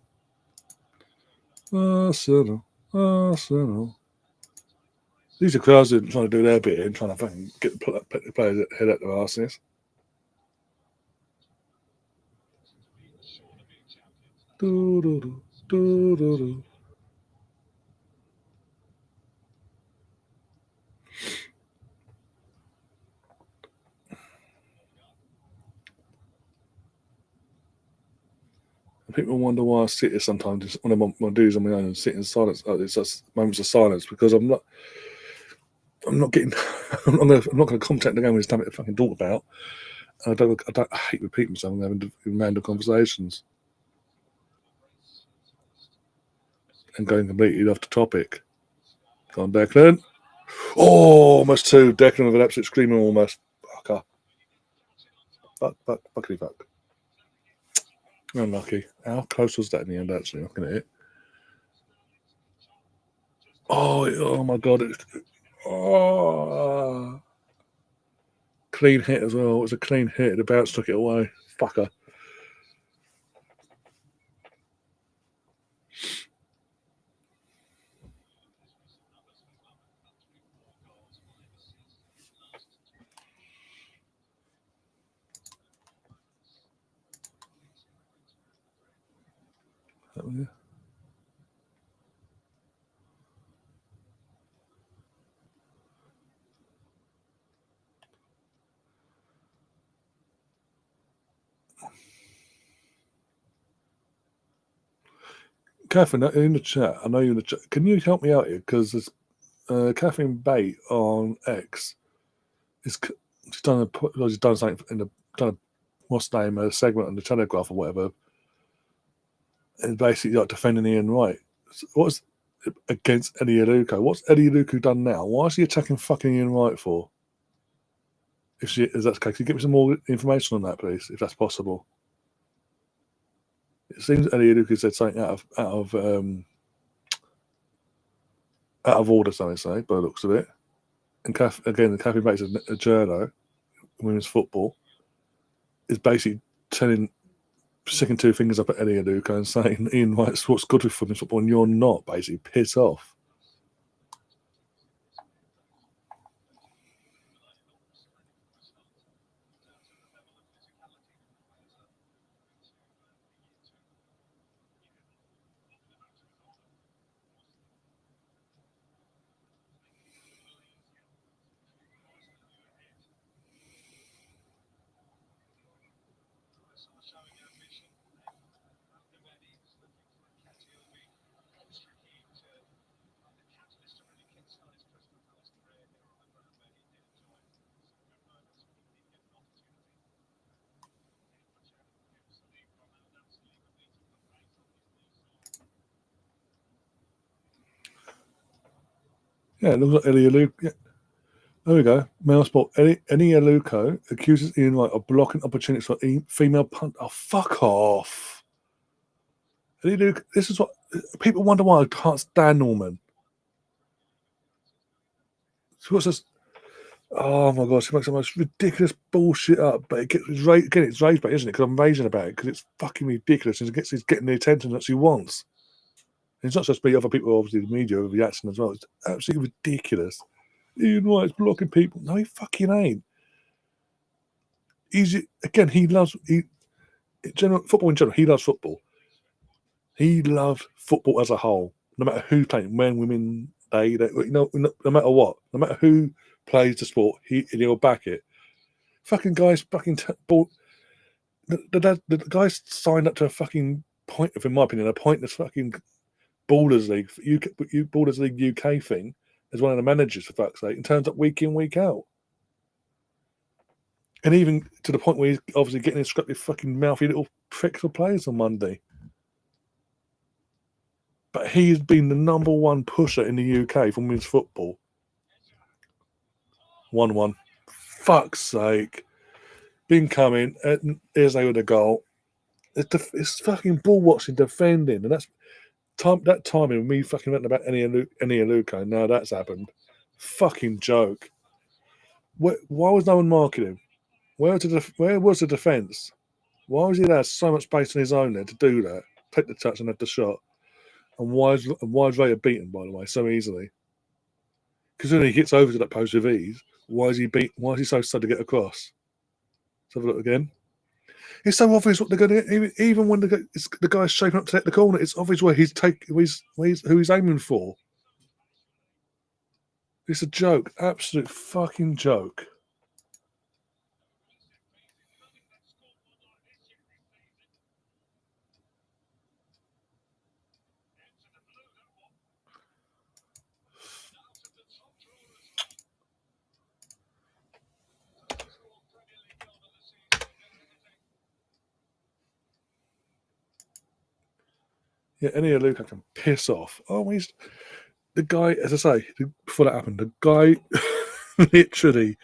Arsenal. Arsenal. These are crowds trying to do their bit and trying to fucking get the players head out their arses. Do, do, do, do, do, do. People wonder why I sit here sometimes when I want to do on my own and sit in silence. Oh, it's just moments of silence because I'm not getting. I'm not going to contact the game when it's time to fucking talk about. And I hate repeating myself and having random conversations and going completely off the topic. Go on, Declan. Oh, almost two. Declan with an absolute screaming almost. Fucker. Fuckity fuck. Unlucky. How close was that in the end, actually? I'm looking at it. Oh my God. Oh. Clean hit as well. It was a clean hit. The bounce took it away. Fucker. Catherine, in the chat, I know you're in the chat. Can you help me out here? Because there's Catherine Bate on X. She's done something in the done a, what's the name, a segment on the Telegraph or whatever, and basically like defending Ian Wright. What's against Eddie Aluko? What's Eddie Aluko done now? Why is he attacking fucking Ian Wright for? Is that the case? Can you give me some more information on that, please, if that's possible? It seems Eddie Aluko said something out of order, something say, by the looks of it. And the Catherine Bates, a journo, women's football, is basically sticking two fingers up at Eddie Aluko and saying Ian Wright's what's good with women's football and you're not, basically. Piss off. Yeah, it looks like Eddie Aluko. Yeah. There we go. Mail Sport. Eddie Aluko accuses Ian Wright of blocking opportunities for female punt. Oh, fuck off. Eddie Aluko, this is what people wonder why I can't stand Norman. So what's this? Oh my God, she makes the most ridiculous bullshit up, but it's rage bait, isn't it? Because I'm raging about it because it's fucking ridiculous and he's getting the attention that she wants. And it's not just be other people, obviously the media are reacting as well. It's absolutely ridiculous. Ian Wright's blocking people. No, he fucking ain't. He loves football in general. He loves football. He loves football as a whole. No matter who's playing, men, women, no matter what, no matter who plays the sport, he'll back it. Fucking guys, ball. The guys signed up to a fucking point, in my opinion, a pointless fucking Ballers League, Ballers League UK thing as one of the managers, for fuck's sake, and turns up week in, week out. And even to the point where he's obviously getting his scrappy fucking mouthy little pricks for players on Monday. But he's been the number one pusher in the UK for women's football. 1-1. Fuck's sake. Been coming. Here's they with a goal. It's fucking ball watching, defending. And that timing with me fucking went about any Aluko. Now that's happened. Fucking joke. Why was no one marking him? Where was the defence? Why was he there so much space on his own there to do that? Take the touch and have the shot. And why is Raya beaten, by the way, so easily? Because when he gets over to that post with ease, why is he so slow to get across? Let's have a look again. It's so obvious what they're going to. Even when the guy's shaping up to take the corner, it's obvious who he's aiming for. It's a joke, absolute fucking joke. Yeah, any Luca can piss off. Oh, he's the guy. As I say, before that happened, the guy literally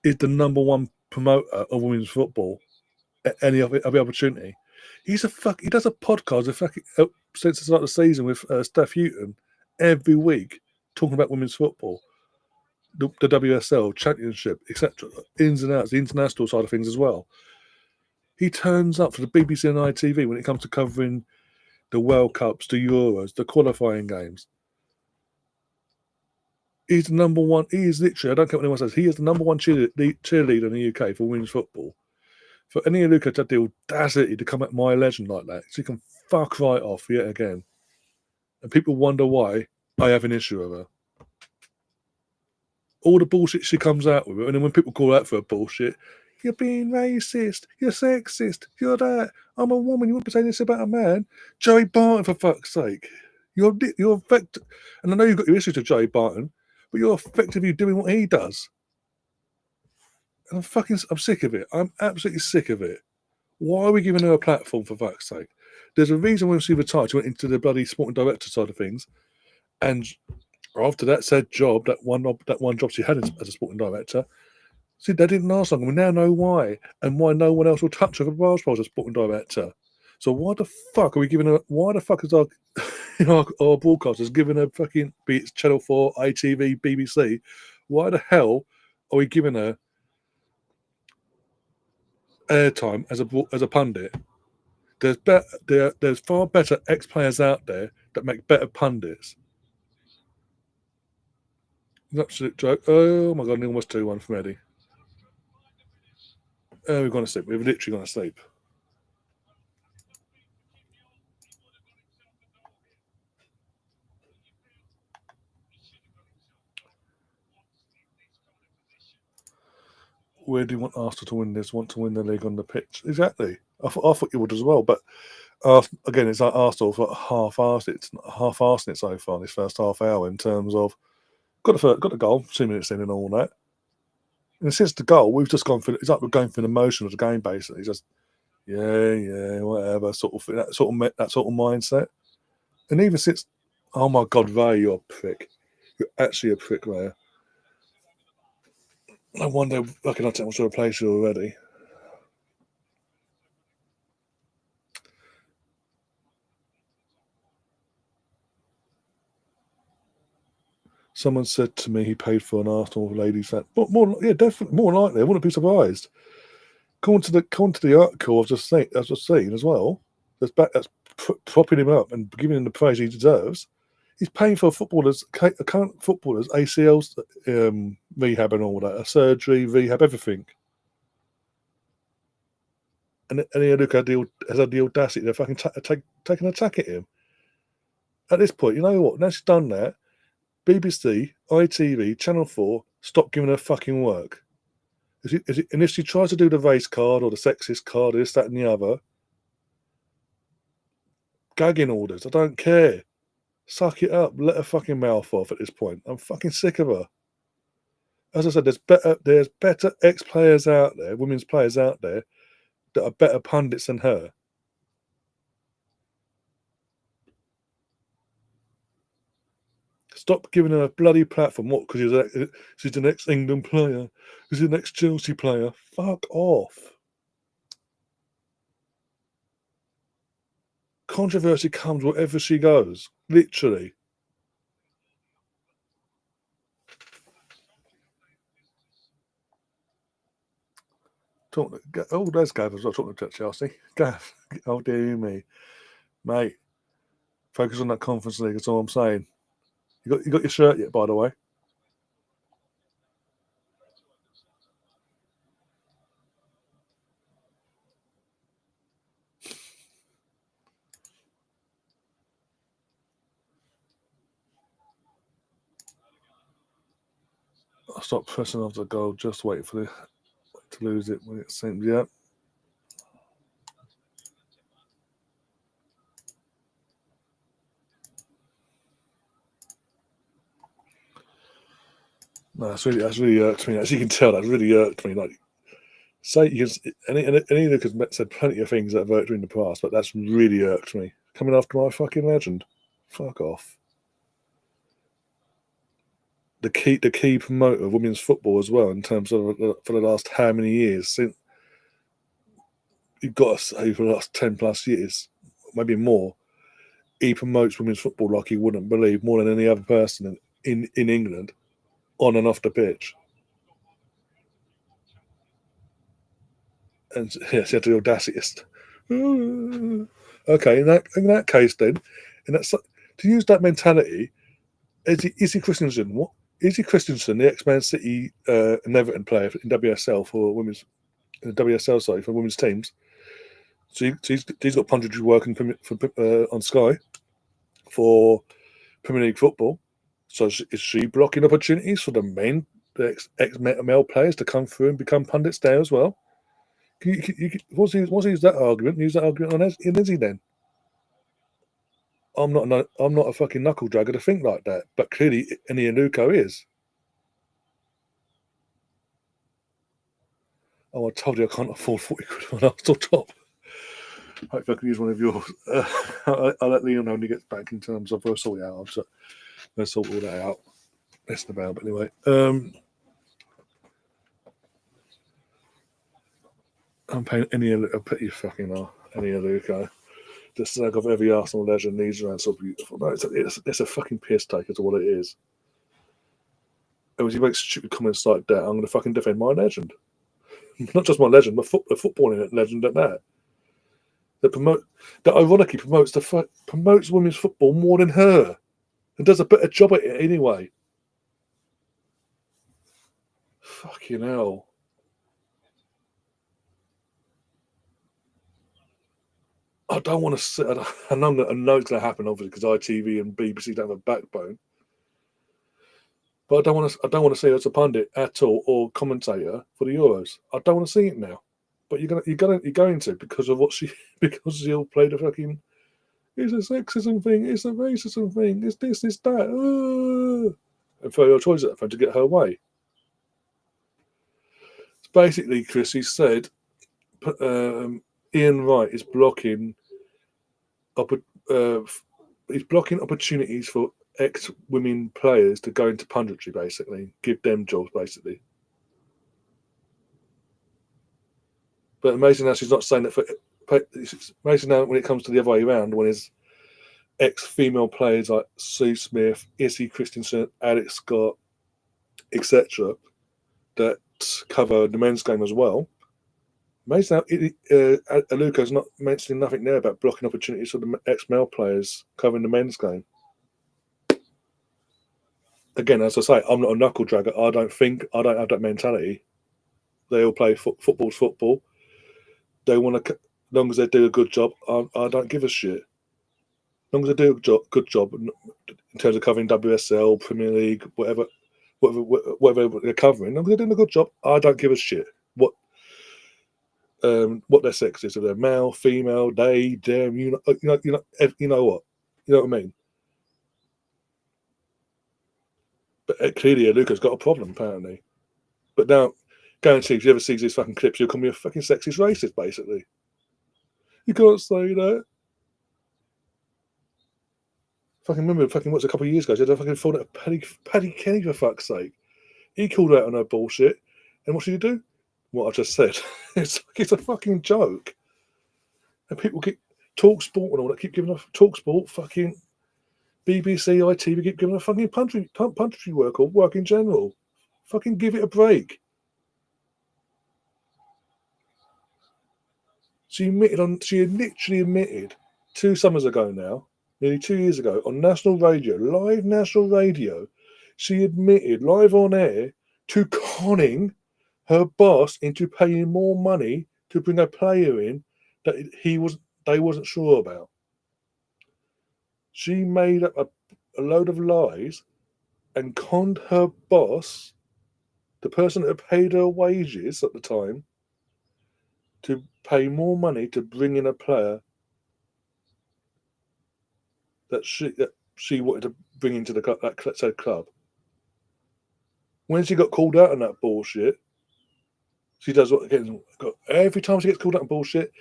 is the number one promoter of women's football at any of the opportunity. He does a podcast since the start of the season with Steph Houghton every week talking about women's football, the WSL Championship, etc., ins and outs, the international side of things as well. He turns up for the BBC and ITV when it comes to covering the World Cups, the Euros, the qualifying games. He's the number one. He is literally, I don't care what anyone says, he is the number one cheerleader in the UK for women's football. For any Luca to have the audacity to come at my legend like that, she can fuck right off yet again. And people wonder why I have an issue with her. All the bullshit she comes out with, and then when people call out for her bullshit, you're being racist, you're sexist, you're that. I'm a woman, you wouldn't be saying this about a man. Joey Barton, for fuck's sake. You're effective, and I know you've got your issues with Joey Barton, but you're effectively doing what he does. And I'm sick of it. I'm absolutely sick of it. Why are we giving her a platform, for fuck's sake? There's a reason when she retired, she went into the bloody sporting director side of things, and after that said job, that one job she had as a sporting director, see, they didn't last long. We now know why, and why no one else will touch her for basketball as a sporting director. So why the fuck are we giving her? Why the fuck is our our broadcasters giving her fucking, be it Channel 4, ITV, BBC? Why the hell are we giving her airtime as a pundit? There's far better ex-players out there that make better pundits. An absolute joke. Oh my god, and almost 2-1 from Eddie. Oh, we've gone to sleep. We've literally gone to sleep. Where do you want Arsenal to win this? Want to win the league on the pitch? Exactly. I thought you would as well, but again, it's like Arsenal for half-arsed it so far in this first half hour in terms of got the goal 2 minutes in and all that. And since the goal, we've just gone for it's like we're going for the emotion of the game basically. Just whatever sort of that sort of mindset. And even since, oh my god, Ray, you're a prick. You're actually a prick, Ray. I wonder I can take much to replace you already. Someone said to me he paid for an Arsenal ladies fan. But definitely more likely. I wouldn't be surprised. According to the article I've just seen as well, that's propping him up and giving him the praise he deserves. He's paying for current footballers ACL rehab and all that, a surgery, rehab, everything. And he has had the audacity to fucking take an attack at him. At this point, you know what? Now she's done that, BBC, ITV, Channel 4, stop giving her fucking work. And if she tries to do the race card or the sexist card, this, that, and the other, gagging orders. I don't care. Suck it up. Let her fucking mouth off at this point. I'm fucking sick of her. As I said, there's better ex-players out there, women's players out there, that are better pundits than her. Stop giving her a bloody platform. What? Because she's the next England player. She's the next Chelsea player. Fuck off. Controversy comes wherever she goes. Literally. There's Gav as well, talking to Chelsea. Gav, oh dear me. Mate, focus on that Conference League, that's all I'm saying. You got your shirt yet, by the way? I'll stop pressing off the goal, just wait for to lose it when it seems, yeah. No, that's really irked me. As you can tell, that's really irked me. Like, say you can, any of them has said plenty of things that have irked me in the past, but that's really irked me. Coming after my fucking legend, fuck off. The key promoter of women's football as well, in terms of for the last how many years since you've got to say for the last 10+ years, maybe more. He promotes women's football like he wouldn't believe, more than any other person in England, on and off the pitch. And yeah, she had the audacity. Okay, in that case, then, and that's to use that mentality. Izzy Christensen, what? Izzy Christensen, the ex-Man City and Everton player in WSL for women's, WSL, sorry, for women's teams. So he's got punditry working on Sky for Premier League football. So is she blocking opportunities for the ex-male players to come through and become pundits there as well? What's use that argument? Use that argument on Izzy then. I'm not a fucking knuckle dragger to think like that, but clearly Eni Aluko is. Oh, I told you I can't afford 40 quid on Arsenal top. Hope I can use one of yours. I'll let Liam know when he gets back in terms of, we'll sort it out. I'll sort all that out. Messing about, but anyway. I'm paying I'll put you fucking are, Eni Aluko. Just like of every Arsenal legend, these are so beautiful. No, it's a fucking piss take, is what it is. And when you make stupid comments like that, I'm going to fucking defend my legend. Not just my legend, but the footballing legend at that. That ironically promotes women's football more than her, and does a better job at it anyway. Fucking hell. I don't want to sit. I know it's going to happen, obviously, because ITV and BBC don't have a backbone. But I don't want to see her as a pundit at all or commentator for the Euros. I don't want to see it now. But you're going to because of because she'll play the fucking. It's a sexism thing. It's a racism thing. It's this. It's that. And throw your choice at her to get her way. Basically, Chris, he said, Ian Wright is blocking. He's blocking opportunities for ex-women players to go into punditry, basically, give them jobs, basically. But amazing how she's not saying that it's amazing now when it comes to the other way around, when his ex-female players like Sue Smith, Izzy Christensen, Alex Scott, etc., that cover the men's game as well. Amazing how Aluko's not mentioning nothing there about blocking opportunities for the ex-male players covering the men's game. Again, as I say, I'm not a knuckle dragger. I don't have that mentality. They all play football's football. They want to, as long as they do a good job, I don't give a shit. As long as they do a good job in terms of covering WSL, Premier League, whatever they're covering, as long as they're doing a good job, I don't give a shit what their sex is. If they're male, female, they, them, you know what, you know what I mean. But clearly, Luca's got a problem apparently. But now, guarantee if you ever see these fucking clips, you'll call me a fucking sexist racist, basically. You can't say that. Fucking remember, what's a couple of years ago, she had a fucking phone at Paddy Kenny, for fuck's sake. He called out on her bullshit. And what did he do? What I just said. It's a fucking joke. And people keep Talk Sport and all that, keep giving off Talk Sport, fucking BBC, ITV, keep giving a fucking punditry work or work in general. Fucking give it a break. She had literally admitted 2 summers ago now, nearly 2 years ago, on national radio, live national radio, she admitted live on air to conning her boss into paying more money to bring a player in that they wasn't sure about. She made up a load of lies and conned her boss, the person that paid her wages at the time, to pay more money to bring in a player that she wanted to bring into that said club. When she got called out on that bullshit, she does what again. Every time she gets called out on bullshit,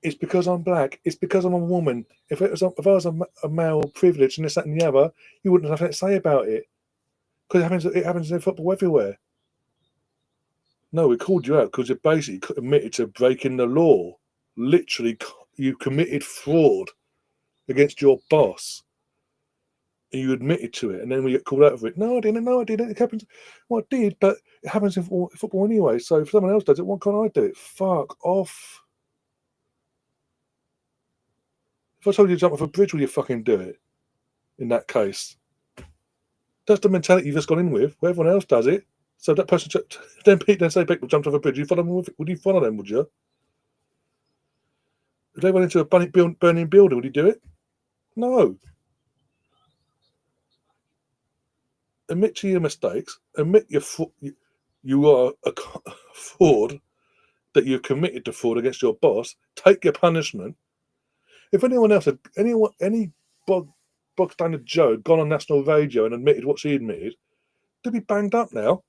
it's because I'm black. It's because I'm a woman. If I was a male privileged and this, that, and the other, you wouldn't have anything to say about it. Because it happens in football everywhere. No, we called you out because you basically admitted to breaking the law. Literally, you committed fraud against your boss. And you admitted to it, and then we get called out for it. No, I didn't. No, I didn't. It happens. Well, I did, but it happens in football anyway. So if someone else does it, why can't I do it? Fuck off. If I told you to jump off a bridge, will you fucking do it? In that case, that's the mentality you've just gone in with. Where everyone else does it. So that person, then say people jumped off a bridge. You follow them? Would you follow them? Would you? If they went into a burning building, would you do it? No. Admit to your mistakes. Admit you are a fraud, that you've committed to fraud against your boss. Take your punishment. If anyone else had any bog standard Joe had gone on national radio and admitted what she admitted, they'd be banged up now.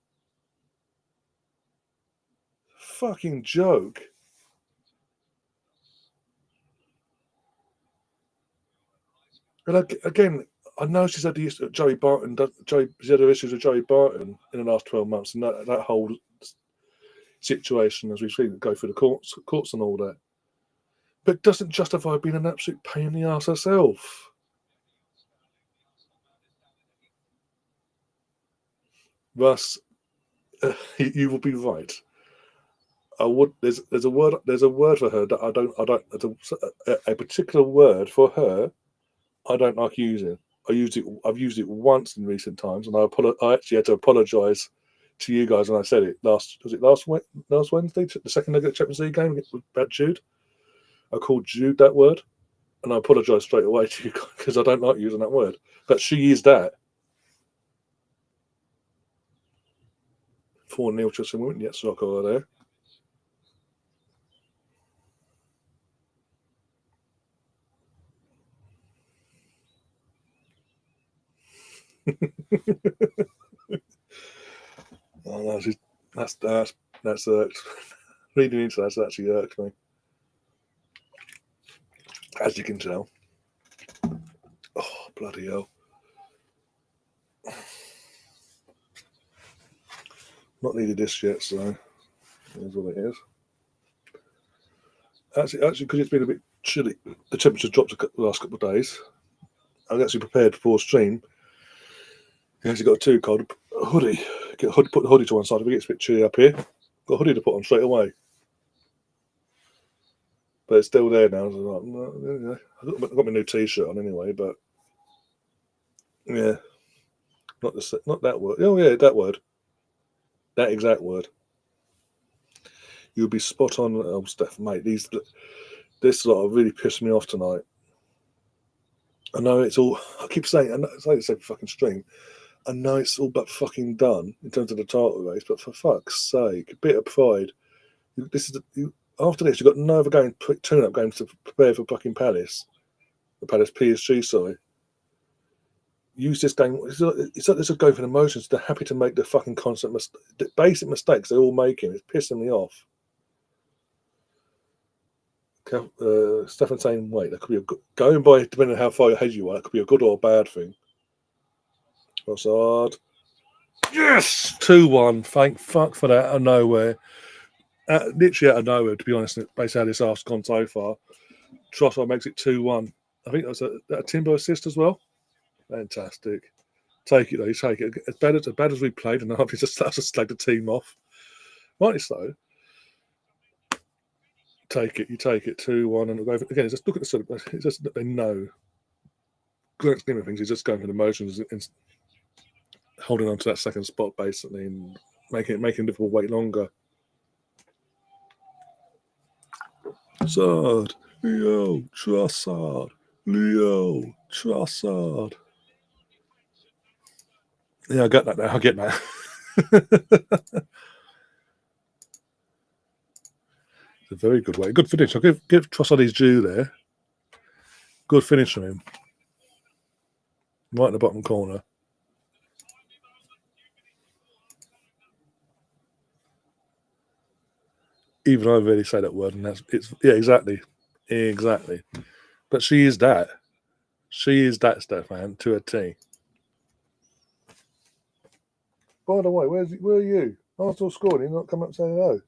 Fucking joke. And again, I know she's had the issue of Joey Barton. She's had her issues with Joey Barton in the last 12 months, and that whole situation, as we've seen, go through the courts and all that. But it doesn't justify being an absolute pain in the arse herself. Russ, you will be right. I would. There's a word for her that I don't. A particular word for her I don't like using. I've used it once in recent times, and I actually had to apologise to you guys when I said it last Wednesday, the second leg of the Champions League game about Jude. I called Jude that word, and I apologise straight away to you guys because I don't like using that word. But she is that. 4-0 Chelsea win. Yes, rock over there. Oh no, that's reading into that's actually irked me, as you can tell. Oh bloody hell! Not needed this yet, so here's what it is. Actually, because it's been a bit chilly, the temperature dropped the last couple of days. I was actually prepared for stream. I actually got a too cold hoodie. Put the hoodie to one side if it gets a bit chilly up here. Got a hoodie to put on straight away. But it's still there now. So I've got my new t-shirt on anyway, but yeah. Not that word. Oh yeah, that word. That exact word. You'll be spot on, Steph, mate. This lot really pissed me off tonight. I know it's all. I keep saying. I know it's like the fucking stream. I know it's all but fucking done in terms of the title race, but for fuck's sake, a bit of pride. After this, you've got no other tune-up games to prepare for fucking Palace. The Palace PSG, sorry. Use this game. It's like this is going for the emotions. They're happy to make the fucking constant basic mistakes they're all making. It's pissing me off. Stefan saying, wait, that could be going by, depending on how far ahead you are, that could be a good or a bad thing. Rossard. Yes! 2-1. Thank fuck for that out of nowhere. Literally out of nowhere, to be honest, based on how this half's gone so far. Trossard makes it 2-1. I think that was a Timber assist as well. Fantastic. Take it though, take it. As bad as we played, and I've just slagged the team off. Rightly so. take it. You take it 2-1, and it'll go again. Just look at the sort of. It's just that they know. Grand scheme of things, he's just going through the motions and holding on to that second spot basically, and making Liverpool wait longer. Trossard, Leo Trossard, Leo Trossard. Yeah, I get that now. I get that. It's a very good way. Good finish. I'll give Trossard his due there. Good finish from him. Right in the bottom corner. Even I really say that word, and exactly. But she is that. She is that, Stefan, to a T. By the way, where are you? Arsenal scored. You're not coming up saying hello.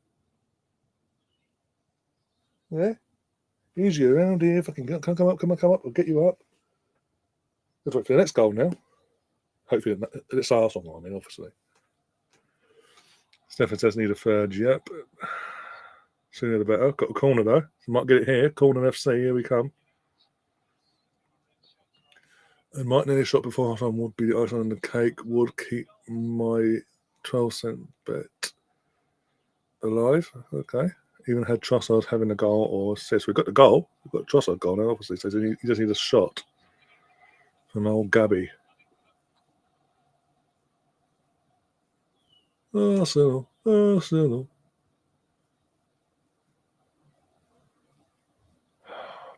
Yeah? Easy around here. Fucking come up. I'll get you up. Let's wait for the next goal now. Hopefully it's Arsenal, obviously. Stefan says need a third. Yep. Sooner the better. Got a corner though. Might get it here. Corner FC. Here we come. And Mike nearly shot before half time would be the icing on the cake. Would keep my 12-cent bet alive. Okay. Even had Trossard having a goal or assist. We've got the goal. We've got Trossard goal now, obviously. So he just needs a shot from old Gabby. Arsenal. Oh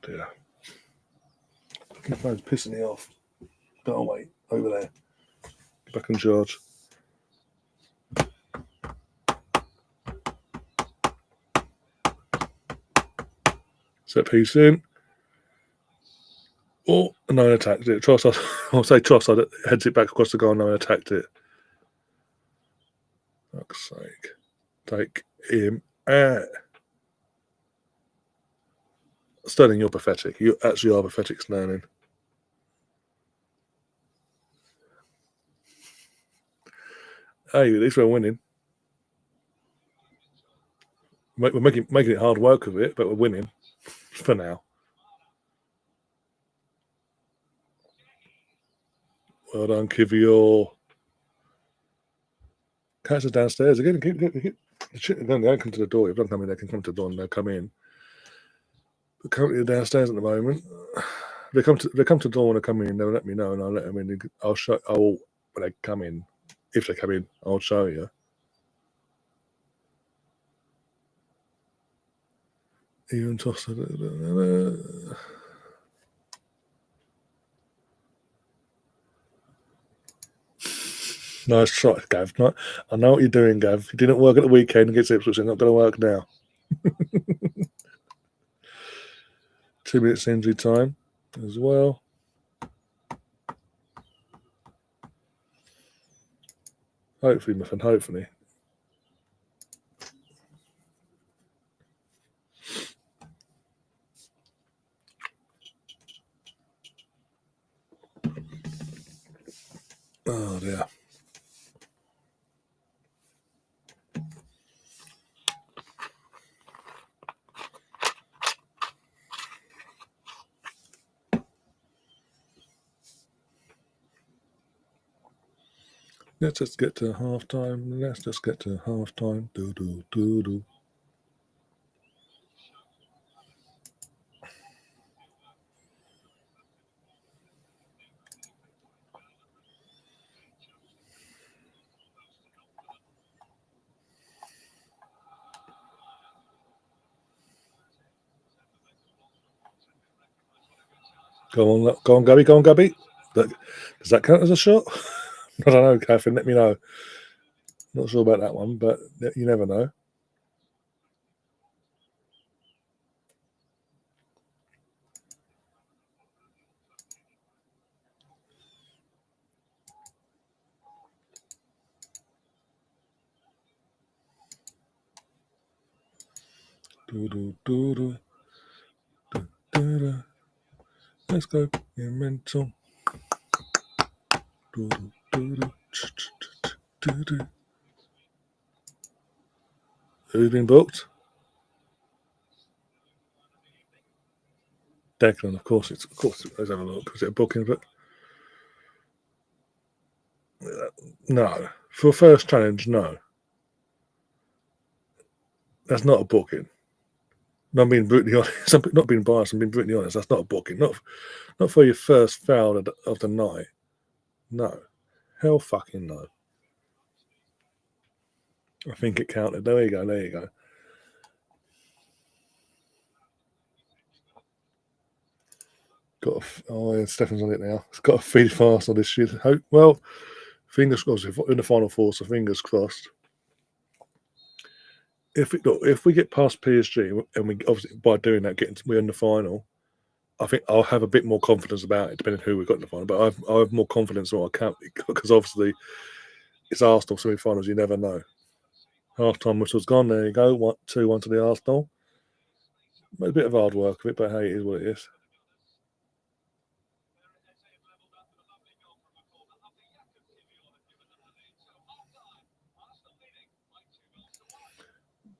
dear. My phone's pissing me off. Go away. Over there. Get back in charge. Set piece in. Oh, no one attacked it. Trossard, I'll say Trossard heads it back across the goal. No one attacked it. Fuck's sake. Take him out. Sterling, you're pathetic. You actually are pathetic, Sterling. Hey, at least we're winning. We're making it hard work of it, but we're winning for now. Well done, Kivior. Cats are downstairs again. Keep the shit. They don't come to the door. If they don't come in, they can come to the door and they'll come in. But currently they're downstairs at the moment. They come to the door when they come in. They'll let me know, and I'll let them in. I'll show. When they come in, if they come in, I'll show you. Even toss it. Nice try, Gav. I know what you're doing, Gav. You didn't work at the weekend against Ipswich. It's not going to work now. 2 minutes injury time as well. Hopefully, Muffin. Hopefully. Oh dear. Let's just get to half time. Do. Go on, Gabby. Does that count as a shot? I don't know, Catherine. Let me know. Not sure about that one, but you never know. Do. Let's go, mental. Do. Who's been booked? Declan, of course, let's have a look. Is it a booking? But no, for a first challenge, no. That's not a booking. No, I'm being brutally honest. I'm not being biased. I'm being brutally honest. That's not a booking. Not for your first foul of the night. No, hell, fucking no. I think it counted. There you go. There you go. Stefan's on it now. It's got to feed fast on this shit. Well, fingers crossed. In the final four, so fingers crossed. If we get past PSG and we obviously by doing that we're in the final, I think I'll have a bit more confidence about it, depending on who we got in the final. But I have more confidence on I can't because obviously it's Arsenal semi-finals. You never know. Half-time whistle's gone. There you go. 2-1 to the Arsenal. A bit of hard work of it, but hey, it is what it is.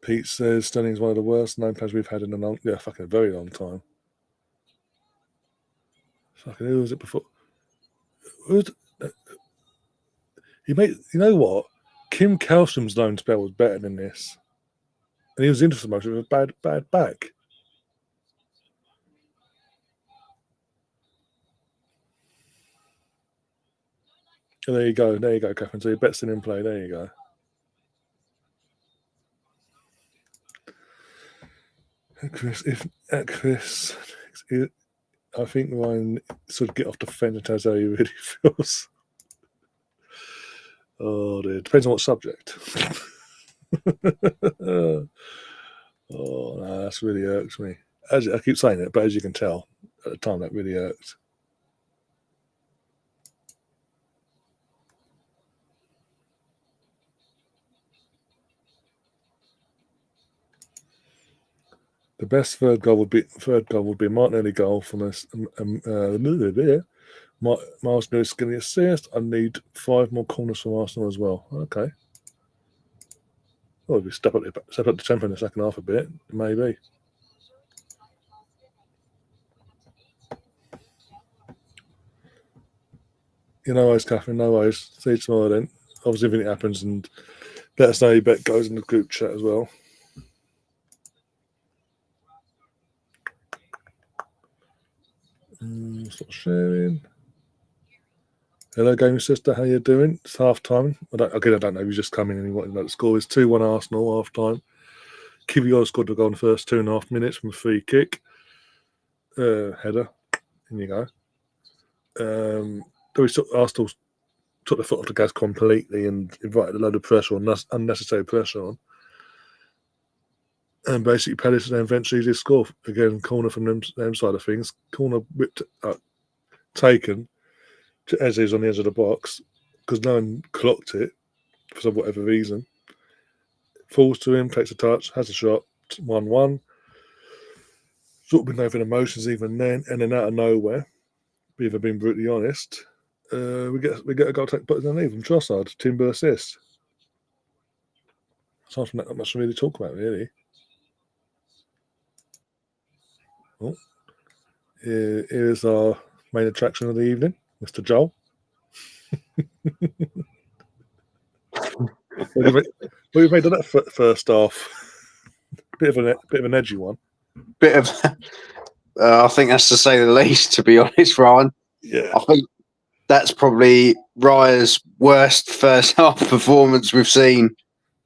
Pete says Sterling's one of the worst known players we've had in a very long time. Fucking who was it before? You know what? Kim Kalstrom's loan spell was better than this, and he was interested much with a bad back. And there you go, Catherine. So your bet's still in play. There you go. Chris, I think Ryan sort of get off the fence and tells how he really feels. Oh dear, depends on what subject. Oh no, that's really irks me. I keep saying it, but as you can tell, at the time that really irked. The best third goal would be a Martinelli goal from us. Miles Lewis getting assist. I need 5 more corners from Arsenal as well. Okay. Well, we step up the tempo in the second half a bit, maybe. No worries, Catherine. No worries. See you tomorrow then. Obviously, if anything happens, and let us know your bet goes in the group chat as well. Stop sharing. Hello, gaming sister. How you doing? It's half time. I don't know. You just come in and you want to know the score. It's 2-1 Arsenal half time. Kivior scored the goal in the first 2.5 minutes from a free kick. Header. In you go. Arsenal took the foot off the gas completely and invited a load of pressure on, unnecessary pressure on. And basically, Palace then eventually did score again. Corner from them side of things. Corner whipped up, taken to Eze's on the edge of the box because no one clocked it for some whatever reason. Falls to him, takes a touch, has a shot, 1-1. Sort of been over emotions even then, and then out of nowhere, if being brutally honest, we get a goal take put in the lead from Trossard, Timber assist. Aside from that, not much to really talk about, really. Oh, here's our main attraction of the evening, Mr. Joel. What have you made of that first half? Bit of an edgy one. Bit of, I think that's to say the least. To be honest, Ryan. Yeah, I think that's probably Raya's worst first half performance we've seen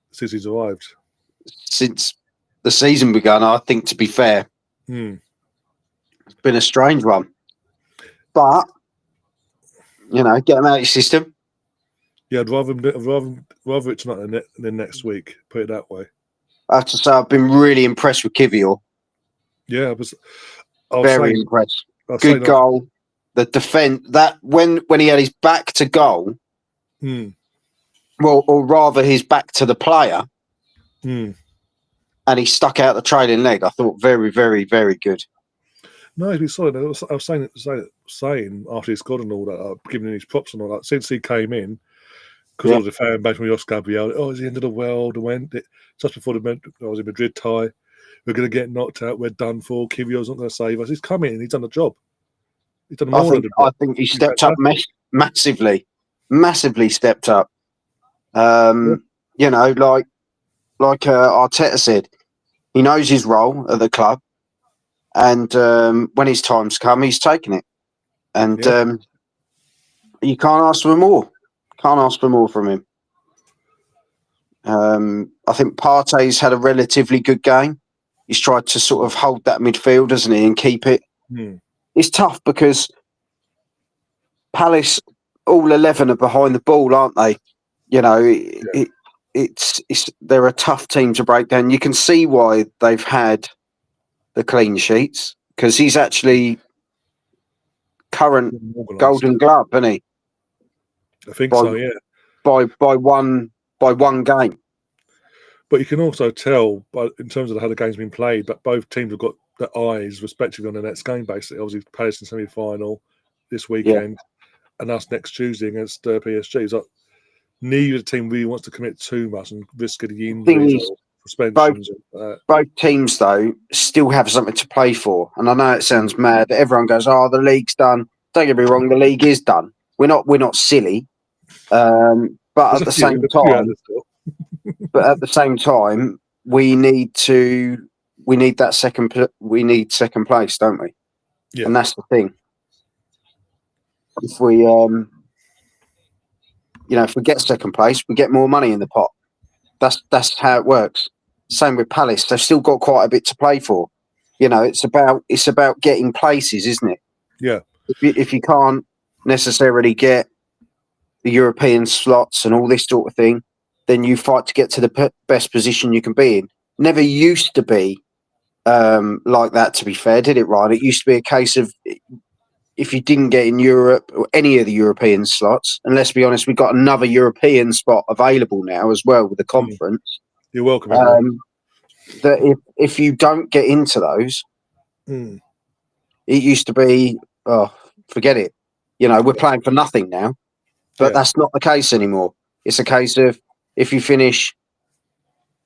since he's arrived. Since the season began, I think, to be fair. It's been a strange one. But, get them out of your system. Yeah, I'd rather it tonight than next week, put it that way. I have to say, I've been really impressed with Kivior. Yeah, I was very impressed. Good goal. The defence, that when he had his back to goal, well, or rather his back to the player, and he stuck out the trailing leg. I thought very, very, very good. No, he's been solid. I was saying after he scored and all that, giving him his props and all that, since he came in, because I was a fan back from Jos Gabriel. Oh, it's the end of the world. And went just before I was in Madrid tie. we're going to get knocked out. We're done for. Kivio's not going to save us. He's come in and he's done the job. He's done more than the job. I think he stepped up massively stepped up. You know, like Arteta said, he knows his role at the club, and when his time's come, he's taken it. And you can't ask for more. Can't ask for more from him. I think Partey's had a relatively good game. He's tried to sort of hold that midfield, hasn't he, and keep it. It's tough because Palace, all 11 are behind the ball, aren't they? You know, it's they're a tough team to break down. You can see why they've had the clean sheets, because he's actually current Golden Glove, isn't he? I think so, yeah. By one game. But you can also tell, in terms of how the game's been played, that both teams have got their eyes respectively on the next game, basically. Obviously, Palace in semi-final this weekend, and us next Tuesday against PSG. It's like neither team really wants to commit too much and risk getting injuries or suspensions. Both teams, though, still have something to play for. And I know it sounds mad. Everyone goes, "Oh, the league's done." Don't get me wrong, the league is done. We're not silly. But at the same time, we need second place, don't we? Yeah. And that's the thing. If we if we get second place, we get more money in the pot. That's how it works. Same with Palace. They've still got quite a bit to play for. You know, it's about getting places, isn't it? Yeah. If you can't necessarily get the European slots and all this sort of thing, then you fight to get to the best position you can be in. Never used to be like that, to be fair, did it, Ryan? It used to be a case of if you didn't get in Europe or any of the European slots, and let's be honest, we've got another European spot available now as well with the conference. You're welcome. That if you don't get into those, it used to be, forget it. You know, we're playing for nothing now, but that's not the case anymore. It's a case of if you finish,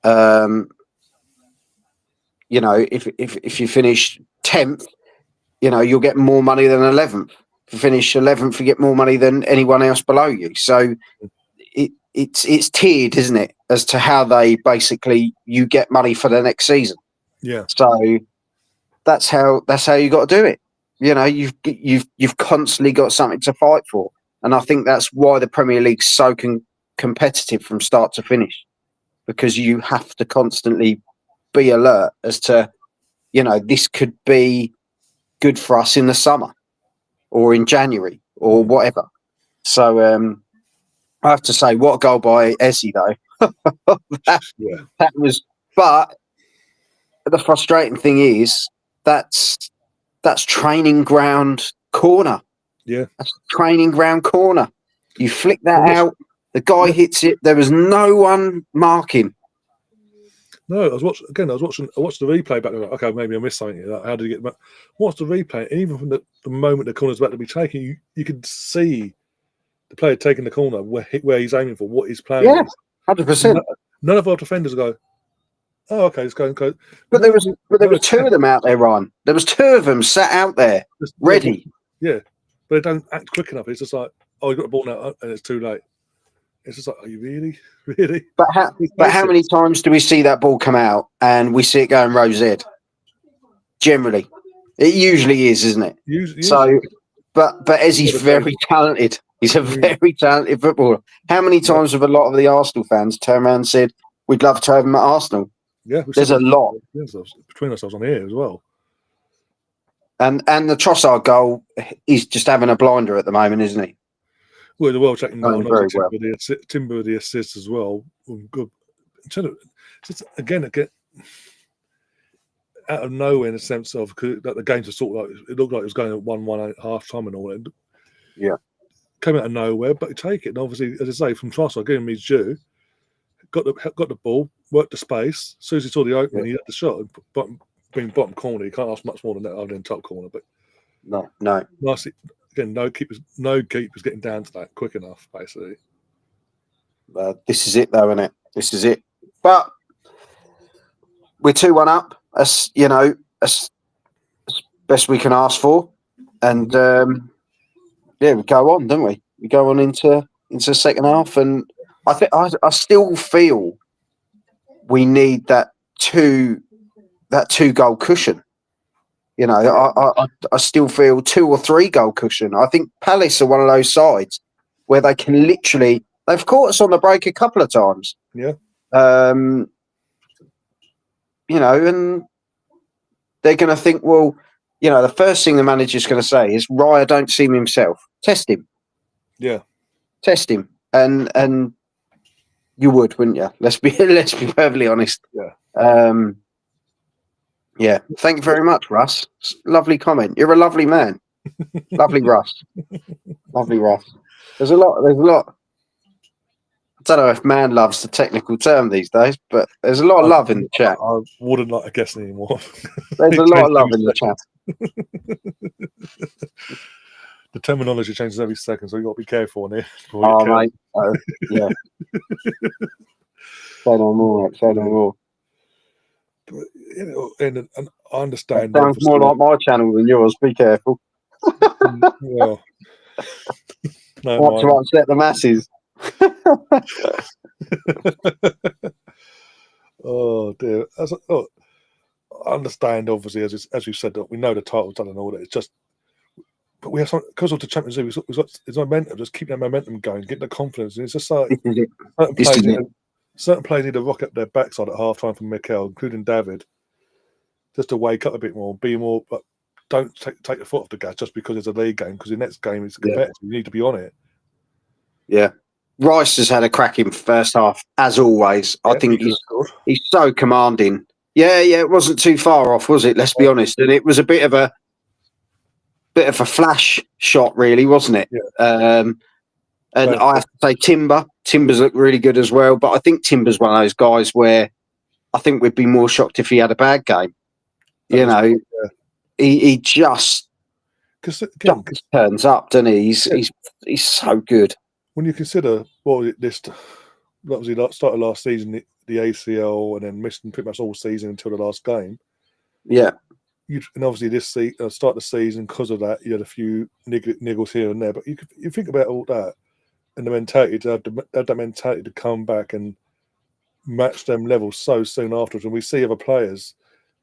if you finish 10th, you know, you'll get more money than 11th. If you finish 11th, you get more money than anyone else below you. So it's tiered, isn't it, as to how they basically you get money for the next season. Yeah. So that's how you got to do it. You know, you've constantly got something to fight for, and I think that's why the Premier League's so competitive from start to finish, because you have to constantly be alert as to, you know, this could be good for us in the summer or in January or whatever. So I have to say, what a goal by Ezzy, though. That was. But the frustrating thing is that's training ground corner. Yeah, that's training ground corner. You flick that out, the guy hits it. There was no one marking. No, I watched the replay back. Like, okay, maybe I missed something here. Like, how did he get back? Watch the replay, and even from the moment the corner's about to be taken, you could see the player taking the corner where he's aiming for, what he's playing. Yeah, 100%. None of our defenders go, "Oh, okay, it's going." But there was two of them out there, Ryan. There was two of them sat out there, ready. Yeah, but they don't act quick enough. It's just like, "Oh, you got the ball now," and it's too late. It's just like, are you really? But how many times do we see that ball come out and we see it going rose ed? Generally, it usually is, isn't it? Usually. So, but Ezzy's very talented. He's a very talented footballer. How many times have a lot of the Arsenal fans turned around and said, "We'd love to have him at Arsenal"? Yeah, there's a lot between ourselves on here as well. And the Trossard goal, he's just having a blinder at the moment, isn't he? Well, the world checking goal, very well. Timber the assist as well. Good. Just again, out of nowhere in the sense of that the games are sort of like, it looked like it was going at 1-1 at half time and all that. Yeah, came out of nowhere, but take it. And obviously, as I say, from Trossard, giving him his due, got the ball, worked the space. As soon as he saw the opening, he had the shot. Being bottom corner, you can't ask much more than that other than top corner. But no. Nicely, again, no keepers getting down to that quick enough, basically. This is it, though, isn't it? This is it. But we're 2-1 up. That's that's best we can ask for, and we go on, don't we? We go on into the second half, and I think I still feel we need that two goal cushion. I still feel 2 or 3 goal cushion. I think Palace are one of those sides where they can literally, they've caught us on the break a couple of times. Yeah. And they're going to think, well, the first thing the manager's going to say is, Raya don't seem himself. Test him. Yeah. Test him. And you would, wouldn't you? Let's be perfectly honest. Yeah. Yeah. Thank you very much, Russ. Lovely comment. You're a lovely man. Lovely Russ. Lovely Russ. There's a lot. I don't know if man love's the technical term these days, but there's a lot of love in the chat. I wouldn't like to guess anymore. There's a lot of love in the chat. The terminology changes every second, so you've got to be careful on it. Oh, mate. Yeah. Say no more. Say no more. But, and I understand. That sounds more like my channel than yours. Be careful. Well, no, not to upset the masses. Oh dear. I understand, obviously, as you said, that we know the title's done and all that. It's just, but we have some, because of the Champions League, we've got it's momentum. Just keep that momentum going, get the confidence. And it's just like certain players need to rock up their backside at half time from Mikel, including David, just to wake up a bit more, be more. But don't take the foot off the gas just because it's a league game. Because the next game is competitive. You need to be on it. Yeah. Rice has had a cracking first half, as always. I think he's so commanding. Yeah, it wasn't too far off, was it? Let's be honest. And it was a bit of a flash shot, really, wasn't it? Yeah. And I have to say, Timber's looked really good as well. But I think Timber's one of those guys where I think we'd be more shocked if he had a bad game. He just turns up, doesn't he? He's so good. When you consider that was he started last season, the ACL, and then missed pretty much all season until the last game. Yeah. And obviously this start the season, because of that, you had a few niggles here and there. But you think about all that and the mentality to have that mentality to come back and match them levels so soon afterwards. And we see other players,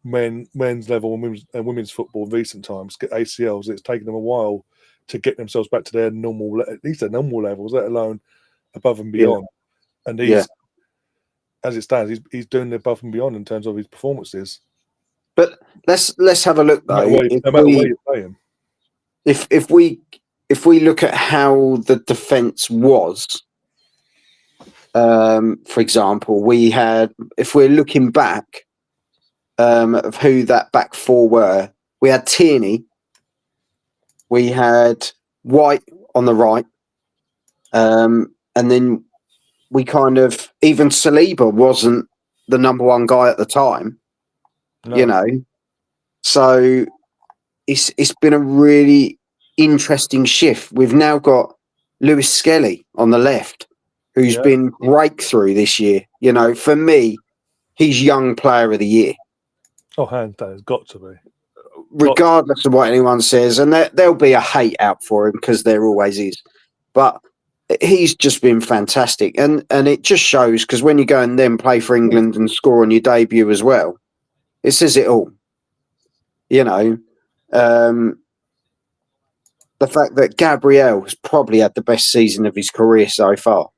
men's level and women's football, in recent times get ACLs. It's taken them a while to get themselves back to their normal, at least their normal levels, let alone above and beyond. Yeah. And he's, as it stands, he's doing the above and beyond in terms of his performances. But let's have a look though. No matter where you play him. If we look at how the defence was, for example, we had, if we're looking back of who that back four were, we had Tierney. We had White on the right, and then we even Saliba wasn't the number one guy at the time, So it's been a really interesting shift. We've now got Lewis Skelly on the left, who's been breakthrough this year. For me, he's Young Player of the Year. Oh, hands down, it's got to be. Regardless of what anyone says, and there'll be a hate out for him because there always is, but he's just been fantastic, and it just shows, because when you go and then play for England and score on your debut as well, it says it all. The fact that Gabriel has probably had the best season of his career so far.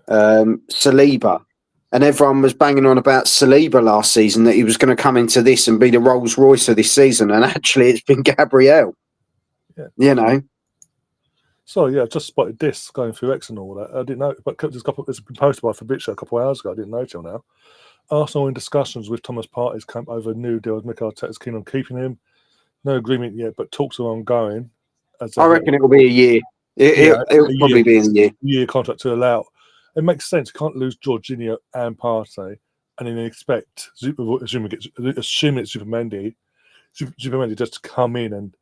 Saliba. And everyone was banging on about Saliba last season, that he was going to come into this and be the Rolls Royce of this season. And actually, it's been Gabriel. Yeah. So, I just spotted this going through X and all that. I didn't know, but it's been posted by Fabrizio a couple of hours ago. I didn't know till now. Arsenal in discussions with Thomas Partey's camp over a new deal. Mikel Arteta's keen on keeping him. No agreement yet, but talks are ongoing. I reckon it will be a year. It'll probably be a year. Year contract to allow. It makes sense. You can't lose Jorginho and Partey and then expect, assuming it's Supermendy just to come in and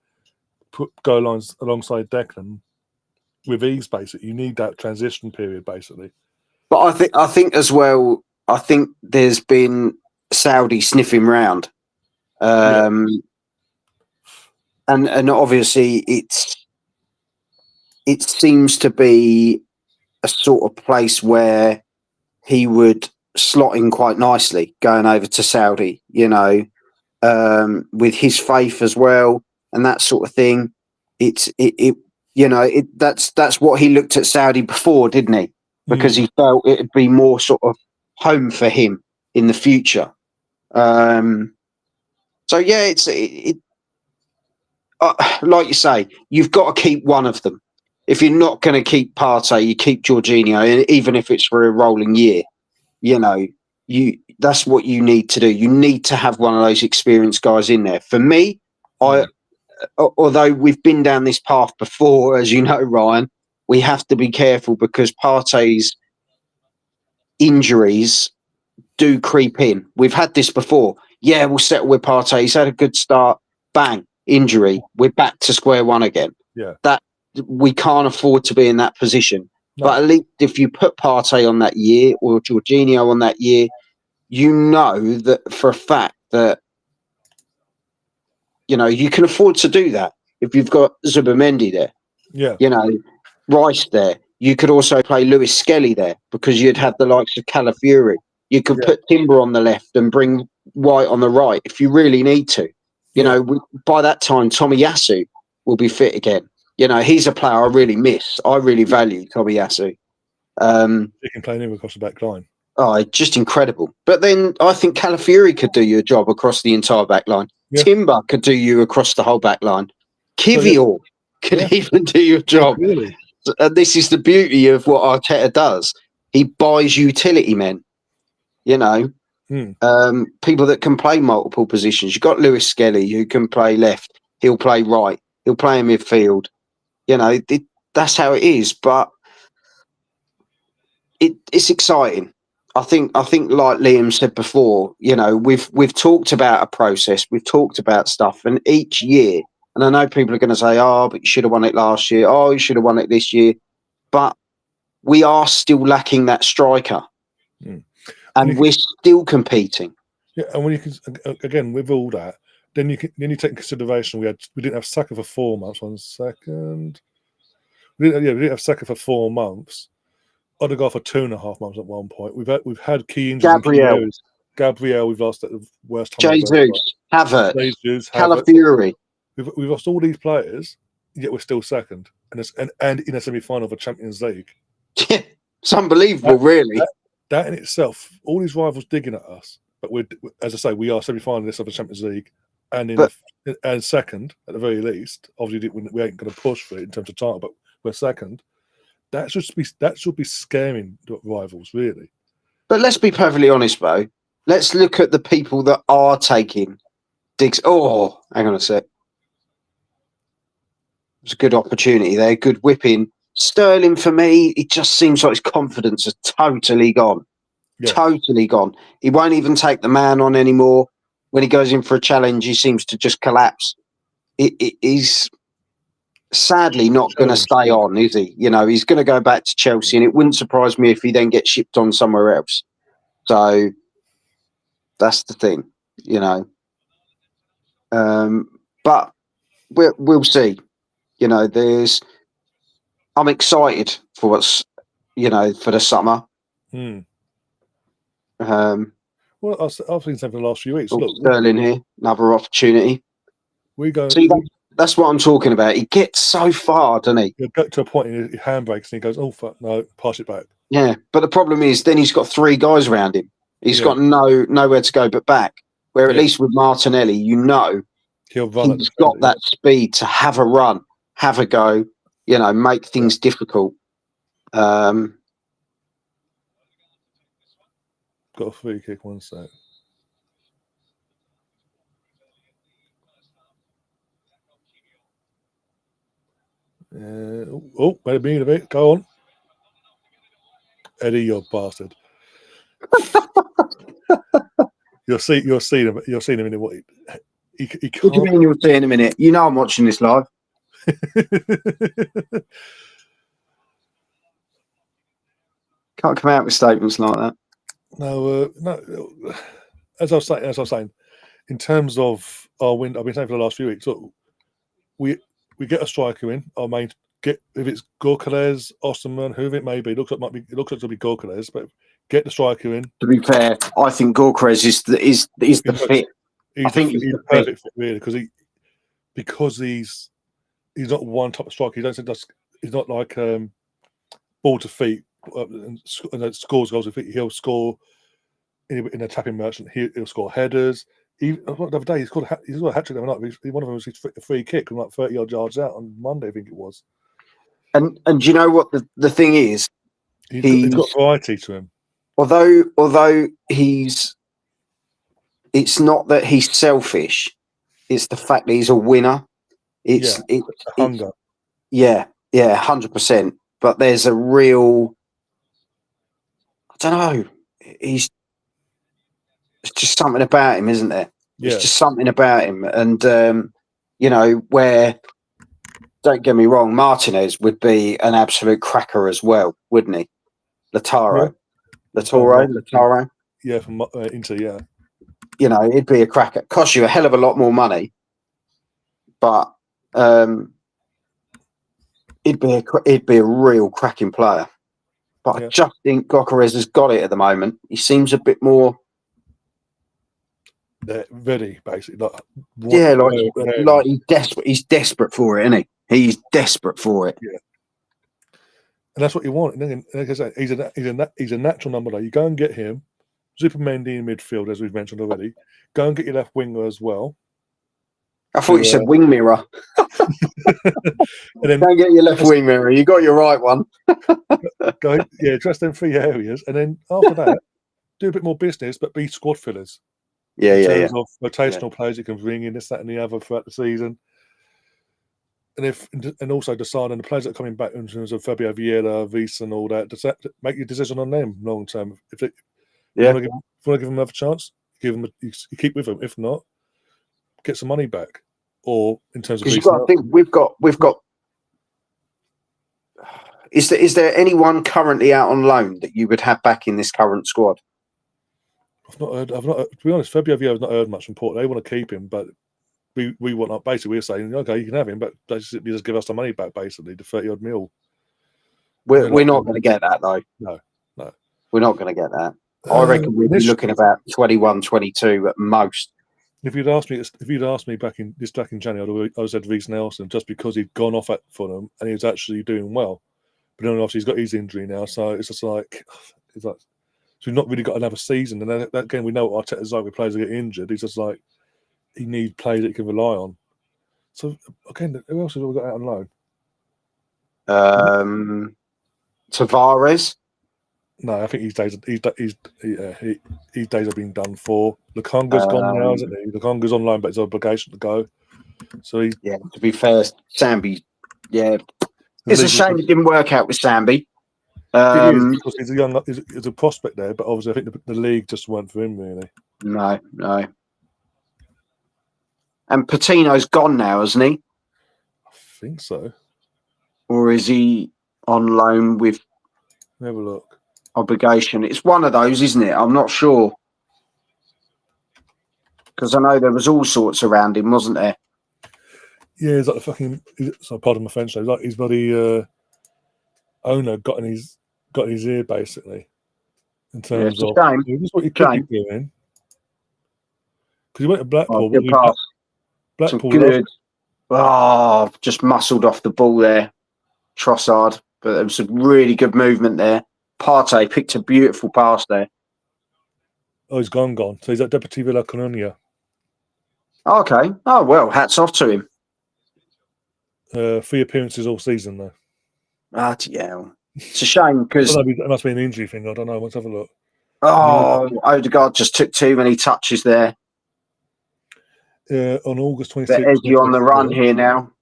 go lines alongside Declan with ease, basically. You need that transition period, basically. But I think as well, there's been Saudi sniffing round. And obviously it seems to be a sort of place where he would slot in quite nicely going over to Saudi, with his faith as well and that sort of thing. That's what he looked at Saudi before, didn't he? Because he felt it'd be more sort of home for him in the future. So yeah, like you say, you've got to keep one of them. If you're not going to keep Partey, you keep Jorginho, even if it's for a rolling year. That's what you need to do. You need to have one of those experienced guys in there. For me, although we've been down this path before, as you know, Ryan, we have to be careful because Partey's injuries do creep in. We've had this before. Yeah, we'll settle with Partey. He's had a good start. Bang, injury. We're back to square one again. Yeah. That we can't afford to be in that position. No. But at least if you put Partey on that year or Jorginho on that year, you know that for a fact that you can afford to do that. If you've got Zubimendi there, Rice there, you could also play Lewis Skelly there because you'd have the likes of Calafiori. You could put Timber on the left and bring White on the right if you really need to. By that time, Tomiyasu will be fit again. He's a player I really miss. I really value Tomiyasu. He can play him across the back line. Oh, just incredible. But then I think Calafiori could do you a job across the entire back line. Yeah. Timber could do you across the whole back line. Kivior could even do you a job. Really? And this is the beauty of what Arteta does. He buys utility men. People that can play multiple positions. You've got Lewis Skelly who can play left. He'll play right. He'll play in midfield. That's how it is. But it's exciting. I think like Liam said before, we've talked about a process. We've talked about stuff. And each year, and I know people are going to say, oh, but you should have won it last year. Oh, you should have won it this year. But we are still lacking that striker. And we're still competing. Yeah, and when you can, again, with all that, then you take in consideration we didn't have Saka for 4 months. 1 second. We didn't have Saka for 4 months. Odegaard for 2.5 months at one point. We've had key injuries. Gabriel, we've lost at the worst time. Jesus, Havertz, Calafiori. We've lost all these players, yet we're still second, and in a semi-final of a Champions League. Yeah, it's unbelievable, really. That in itself, all these rivals digging at us, but as I say, we are semi-finalists of the Champions League, and and second at the very least. Obviously, we ain't going to push for it in terms of title, but we're second. That should be scaring the rivals, really. But let's be perfectly honest, Bo. Let's look at the people that are taking digs. Oh, hang on a sec. It's a good opportunity there. Good whipping. Sterling, for me, it just seems like his confidence is totally gone. Yeah. Totally gone. He won't even take the man on anymore. When he goes in for a challenge, he seems to just collapse. He's sadly not going to stay on, is he? He's going to go back to Chelsea, and it wouldn't surprise me if he then gets shipped on somewhere else. So that's the thing, But we'll see. I'm excited for what's, for the summer. Well, I've seen something the last few weeks. Look, Sterling here, another opportunity. We go. See, that's what I'm talking about. He gets so far, doesn't he? He'll get to a point in his handbrakes and he goes, "Oh fuck, no, pass it back." Yeah, but the problem is, then he's got 3 guys around him. He's got nowhere to go but back. Where at least with Martinelli, he'll run. He's got that speed to have a run, have a go. Make things difficult. Got a free kick. 1 sec. Wait a minute. Go on, Eddie, you bastard. You'll see him in a minute. What he can't. What do you mean you'll see in a minute? I'm watching this live. Can't come out with statements like that. No. as I was saying, in terms of our win, I've been saying for the last few weeks, look, we get a striker in. Our main get if it's Gorkales, Osterman, whoever it may be. It looks like it'll be Gorkales, but get the striker in. To be fair, I think Gorkres is the fit. I think he's the perfect fit, really, because he's not one type of striker. He's not like ball to feet and scores goals with feet. He'll score in a tapping merchant. He'll score headers. The other day he scored a hat trick the other night. One of them was his free kick from like 30 odd yards out on Monday, I think it was. And do you know what the thing is? He's got variety to him. Although it's not that he's selfish. It's the fact that he's a winner. It's hunger. Yeah, 100%. But there's a real, I don't know. It's just something about him, isn't there? Yeah. It's just something about him, and where. Don't get me wrong, Martinez would be an absolute cracker as well, wouldn't he? Lataro. Yeah, from Inter, yeah. He'd be a cracker. Cost you a hell of a lot more money, but he'd be a real cracking player. But I just think Gokares has got it at the moment. He seems a bit more. They're ready, basically. Like he's desperate. He's desperate for it, isn't he? He's desperate for it. Yeah. And that's what you want. And like I said, he's a natural number. You go and get him. Zupermendy in midfield, as we've mentioned already. Go and get your left winger as well. I thought you said wing mirror. And then go and get your left wing mirror. You got your right one. Address them 3 areas, and then after that, do a bit more business, but be squad fillers. In terms of rotational players you can bring in, this, that, and the other throughout the season. And also decide on the players that are coming back in terms of Fabio Vieira, Wiese, and all that. Make your decision on them long term. If you want to give them another chance, you keep with them. If not, get some money back. Or in terms of, because you've got to think we've got. Is there anyone currently out on loan that you would have back in this current squad? I've not. To be honest, Fabio Vieira's not heard much from Port. They want to keep him, but. We want basically we're saying okay, you can have him, but basically just give us the money back, basically the 30 odd mil. We're not going to get that though. No, we're not going to get that. I reckon we'd be looking about 21, 22 at most. If you'd asked me back in January, I would have said Reece Nelson, just because he'd gone off at Fulham and he was actually doing well. But then obviously he's got his injury now, so it's just like so we've not really got another season. And then again, we know what Arteta's like with players that get injured. He's just like. He needs players that he can rely on. So again, who else have we got out on loan? Tavares. No, I think his days have been done for. Lukonga's gone now, isn't he? Lukonga's on loan, but it's an obligation to go. So to be fair, Sambi. Yeah, it's a shame it didn't work out with Sambi. It is, because he's a prospect there, but obviously I think the league just weren't for him really. No. And Patino's gone now, hasn't he? I think so. Or is he on loan with have a look. Obligation? It's one of those, isn't it? I'm not sure. Because I know there was all sorts around him, wasn't there? Yeah, it's like the fucking. So pardon my French. Like his bloody owner got in his ear basically. In terms of this is what you could be doing. Because he went to Blackpool. Blackpool good. Just muscled off the ball there, Trossard. But there was some really good movement there. Partey picked a beautiful pass there. Oh, he's gone. So he's at Deportivo La Coruña. Okay. Oh well, hats off to him. 3 appearances all season though. Yeah. It's a shame because it must be an injury thing. I don't know. Let's have a look. Odegaard just took too many touches there. On August 26th. Edgy on the run here now.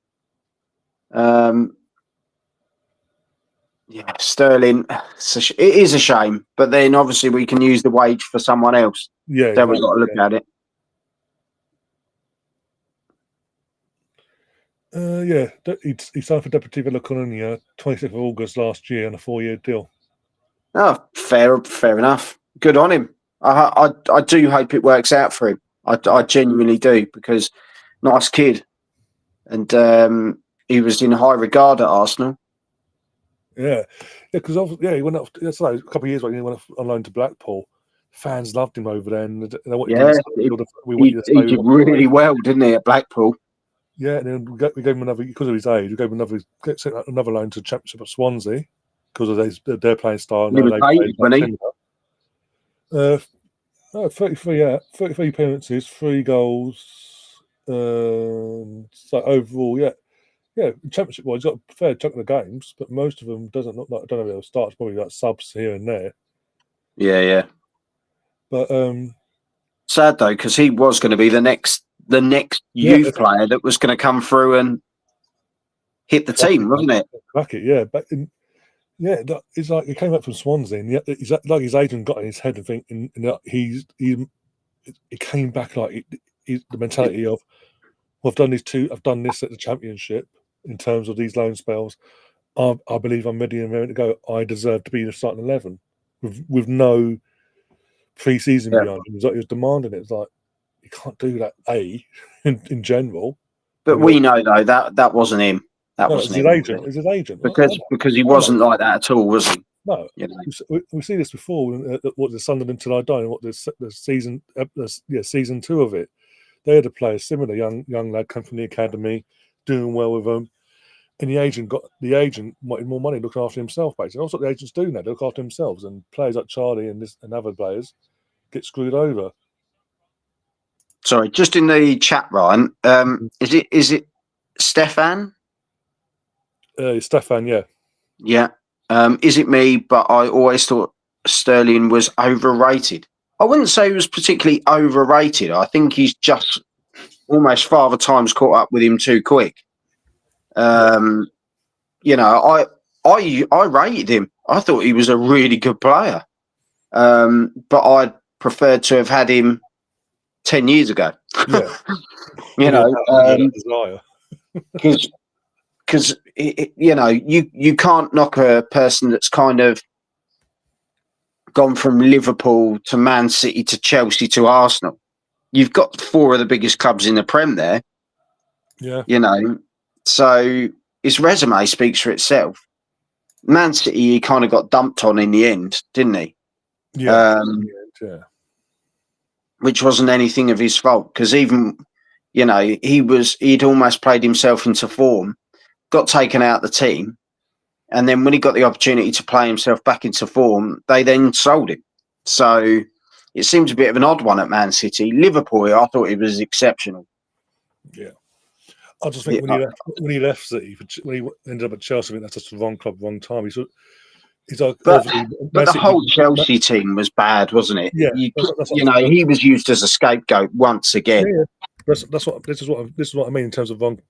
Sterling. It is a shame, but then obviously we can use the wage for someone else. Yeah, then we've got to look at it. He signed for Deportivo La Coruña 26th of August last year on a 4-year deal. Oh, fair enough. Good on him. I do hope it works out for him. I genuinely do, because nice kid, and he was in high regard at Arsenal. Yeah, because he went up. That's like a couple of years ago. He went on loan to Blackpool. Fans loved him over there, and they wanted Yeah, him to stay. We want you to he stay. did really well, didn't he, at Blackpool? Yeah, and then we gave him another, because of his age. We gave him another loan to Championship at Swansea because of their playing style. He Now was they play hated, wasn't he? 33 appearances, 3 goals. So overall, yeah, Championship wise, he's got a fair chunk of the games, but most of them doesn't look like. I don't know if they'll start. It's probably like subs here and there. Yeah. But Sad though, because he was going to be the next youth player that was going to come through and hit the team, wasn't it? Crack it, yeah. But it's like he came up from Swansea, and he's like his agent got in his head and thinking, he came back like the mentality of, well, I've done this at the Championship in terms of these loan spells. I believe I'm ready and ready to go. I deserve to be in the starting 11 with no pre-season behind him. He was demanding it. It's like, you can't do that, in general. But we know though that wasn't him. That wasn't him. It was his agent. Because he wasn't like that at all, was he? No, You know? we see this before. What the Sunderland Till I Die, and what the season, season 2 of it. They had a player similar, young lad, come from the academy, doing well with them, and the agent wanted more money, looking after himself basically. That's what the agents do now; they look after themselves. And players like Charlie and other players get screwed over. Sorry, just in the chat, Ryan. Is it Stefan? Stefan, yeah. Yeah. Is it me? But I always thought Sterling was overrated. I wouldn't say he was particularly overrated. I think he's just almost Father Time's caught up with him too quick. You know, I rated him. I thought he was a really good player. But I preferred to have had him 10 years ago. Yeah. You know, because you know, you can't knock a person that's kind of gone from Liverpool to Man City to Chelsea to Arsenal. You've got 4 of the biggest clubs in the Prem there. Yeah. You know, so his resume speaks for itself. Man City, he kind of got dumped on in the end, didn't he? Yeah. Which wasn't anything of his fault, because even, you know, he'd almost played himself into form, got taken out of the team, and then when he got the opportunity to play himself back into form, they then sold him. So it seems a bit of an odd one at Man City. Liverpool, I thought he was exceptional. Yeah. I just think when he left City, when he ended up at Chelsea, I think that's just the wrong club, wrong time. He's like, but the whole Chelsea team was bad, wasn't it? Yeah, you know, he was used as a scapegoat once again. Yeah. This is what I mean in terms of wrong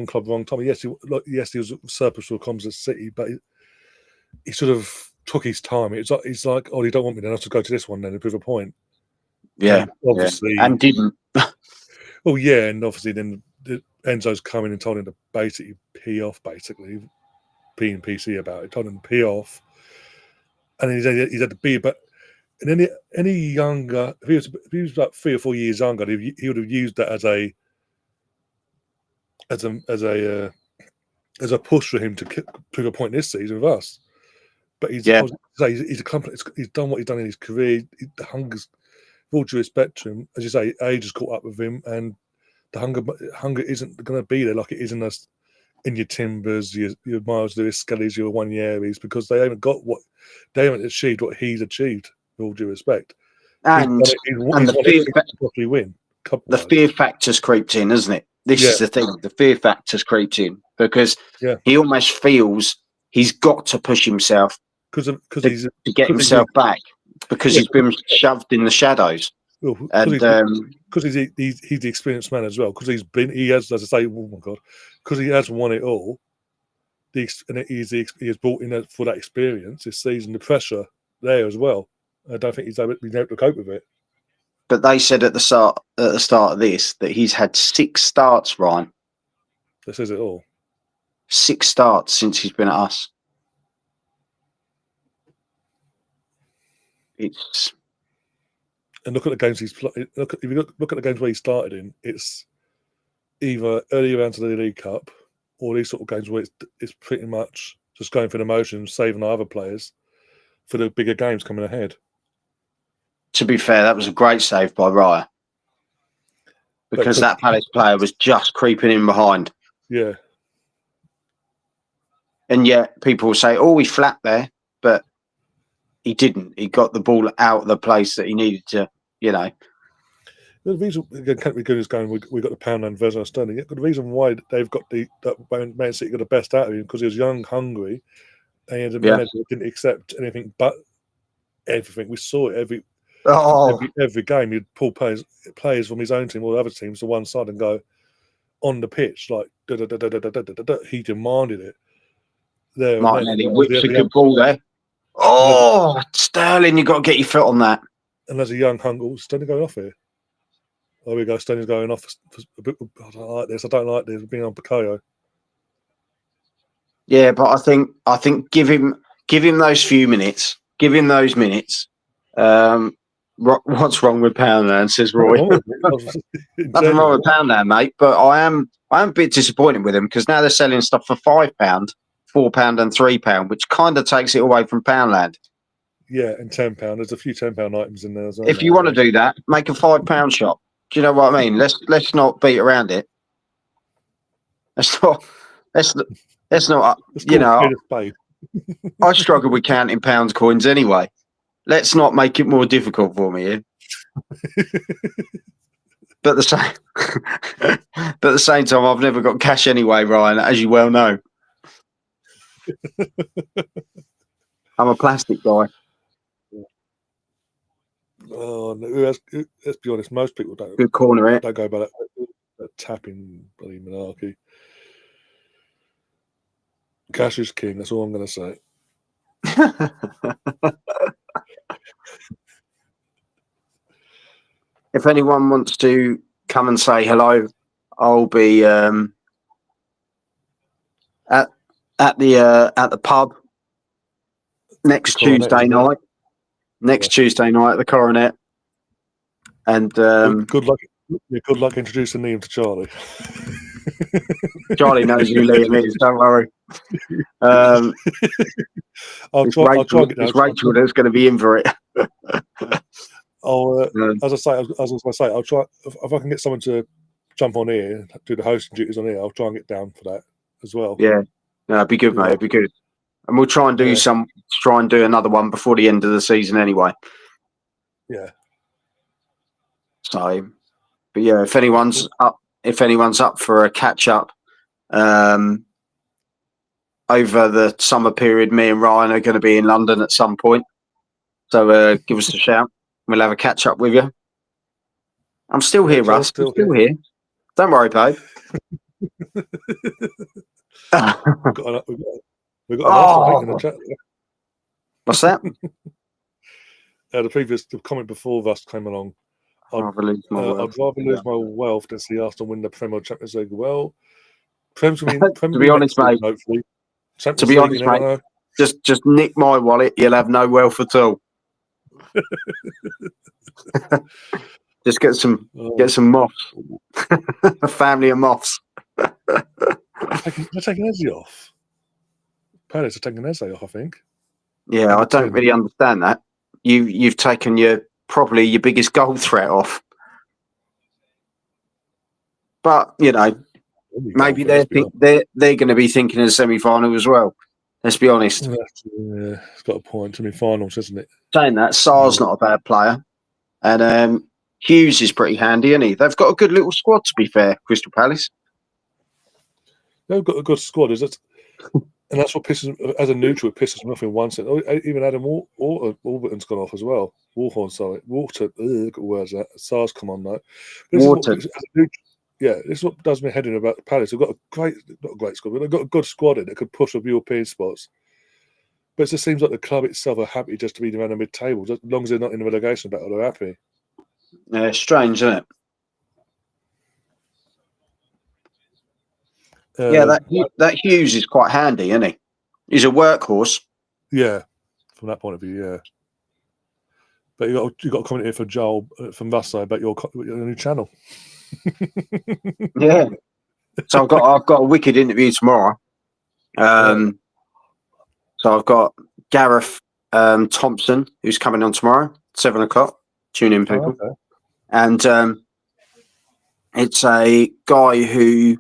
club, wrong time. Yes, he was surplus to comms at City, but he sort of took his time. It's like, oh, you don't want me, then I have to go to this one then to prove a point. Yeah, and obviously, and didn't. Well, yeah, and obviously then Enzo's coming and told him to basically pee off, basically being PC about it, told him to pee off, and he's had to be. But and any younger, if he was like 3 or 4 years younger, he would have used that as a push for him to prove a point this season with us. But he's a company. He's done what he's done in his career. The hunger's, with all due respect to him, as you say, age has caught up with him, and the hunger isn't going to be there like it is in your Timbers, your Miles Lewis, Skellies, your Wanyieris, because they haven't achieved what he's achieved. With all due respect, and the fear factor's creeped in, isn't it? This is the thing. The fear factor's creeped in because he almost feels he's got to push himself to get himself back because he's been shoved in the shadows. Because he's the experienced man as well. Because he has, as I say, oh my god, because he has won it all. He has brought in for that experience this season. The pressure there as well. I don't think he's been able to cope with it. But they said at the start of this that he's had 6 starts, Ryan. That says it all. 6 starts since he's been at us. And look at the games he's played. Look at the games where he started in. It's either early rounds of the League Cup or these sort of games where it's pretty much just going for the motions, saving our other players for the bigger games coming ahead. To be fair, that was a great save by Raya. Because that Palace player was just creeping in behind. Yeah. And yet people say, oh, he flapped there, but he didn't. He got the ball out of the place that he needed to, you know. The reason, again, can't be good as going, we got the Poundland version of Sterling. The reason why they've got that Man City got the best out of him because he was young, hungry, and the manager didn't accept anything but everything. We saw it every game. He'd pull players from his own team or the other teams to one side and go on the pitch like he demanded it. There, Martinelli whips a good ball there. Oh, Sterling, you've got to get your foot on that. And as a young hungry, Sterling going off here. There we go. Sterling's going off. I don't like this. Being on Bukayo. Yeah, but I think give him those few minutes. Give him those minutes. What's wrong with Poundland? Says Roy. Nothing wrong with Poundland, mate. But I am a bit disappointed with them because now they're selling stuff for £5, £4, and £3, which kind of takes it away from Poundland. Yeah, and £10. There's a few £10 items in there as well. If you want to do that, make a £5 shop. Do you know what I mean? Let's not beat around it. Let's not. You know, I struggle with counting pounds coins anyway. Let's not make it more difficult for me. But at the same time, I've never got cash anyway, Ryan, as you well know. I'm a plastic guy. Oh, let's be honest. Most people don't. Good corner, it. Don't go by that tapping bloody monarchy. Cash is king. That's all I'm going to say. If anyone wants to come and say hello, I'll be at the pub next Tuesday night. Tuesday night at the Coronet. And good luck. Yeah, good luck introducing Liam to Charlie. Charlie knows who Liam is. Don't worry. It's Rachel that's going to be in for it. As I was going to say, I'll try if I can get someone to jump on here, do the hosting duties on here. I'll try and get down for that as well. Yeah, no, it'd be good, mate. It'd be good, and we'll try and do another one before the end of the season, anyway. Yeah. So, but yeah, if anyone's up for a catch up, over the summer period, me and Ryan are going to be in London at some point. So give us a shout. We'll have a catch up with you. I'm still here, Russ. I'm still here. Don't worry, babe. We've got in the chat. What's that? The comment before Russ came along. I'd rather lose my wealth than see Arsenal win the Premier Champions League. Well, to be honest, mate. Hopefully, to be honest, mate. Just nick my wallet. You'll have no wealth at all. Just get some moths. A family of moths. They're taking Eze off. Palace are taking Eze off, I think. Yeah, I don't really understand that. You've taken probably your biggest goal threat off. But you know, maybe they're going to be thinking of the semi-final as well. Let's be honest. Yeah, it's got a point. Semi-finals, isn't it? Saying that, Sarr's not a bad player, and Hughes is pretty handy, isn't he? They've got a good little squad, to be fair. Crystal Palace. They've got a good squad, is it? And that's what pisses, as a neutral, it pisses me off in one sense. Even Adam Warburton's gone off as well. Warhorn, sorry. Water, look at words that. SARS come on, though. This is what does me head in about the Palace. They've got not a great squad, but they've got a good squad in that could push up European spots. But it just seems like the club itself are happy just to be around the mid-table. As long as they're not in the relegation battle, they're happy. Yeah, strange, isn't it? That Hughes is quite handy, isn't he? He's a workhorse. Yeah, from that point of view, yeah. But you got a comment here for Joel from Russo about your new channel. Yeah. So I've got a wicked interview tomorrow. So I've got Gareth Thompson, who's coming on tomorrow, 7:00. Tune in, people. Oh, okay. And it's a guy who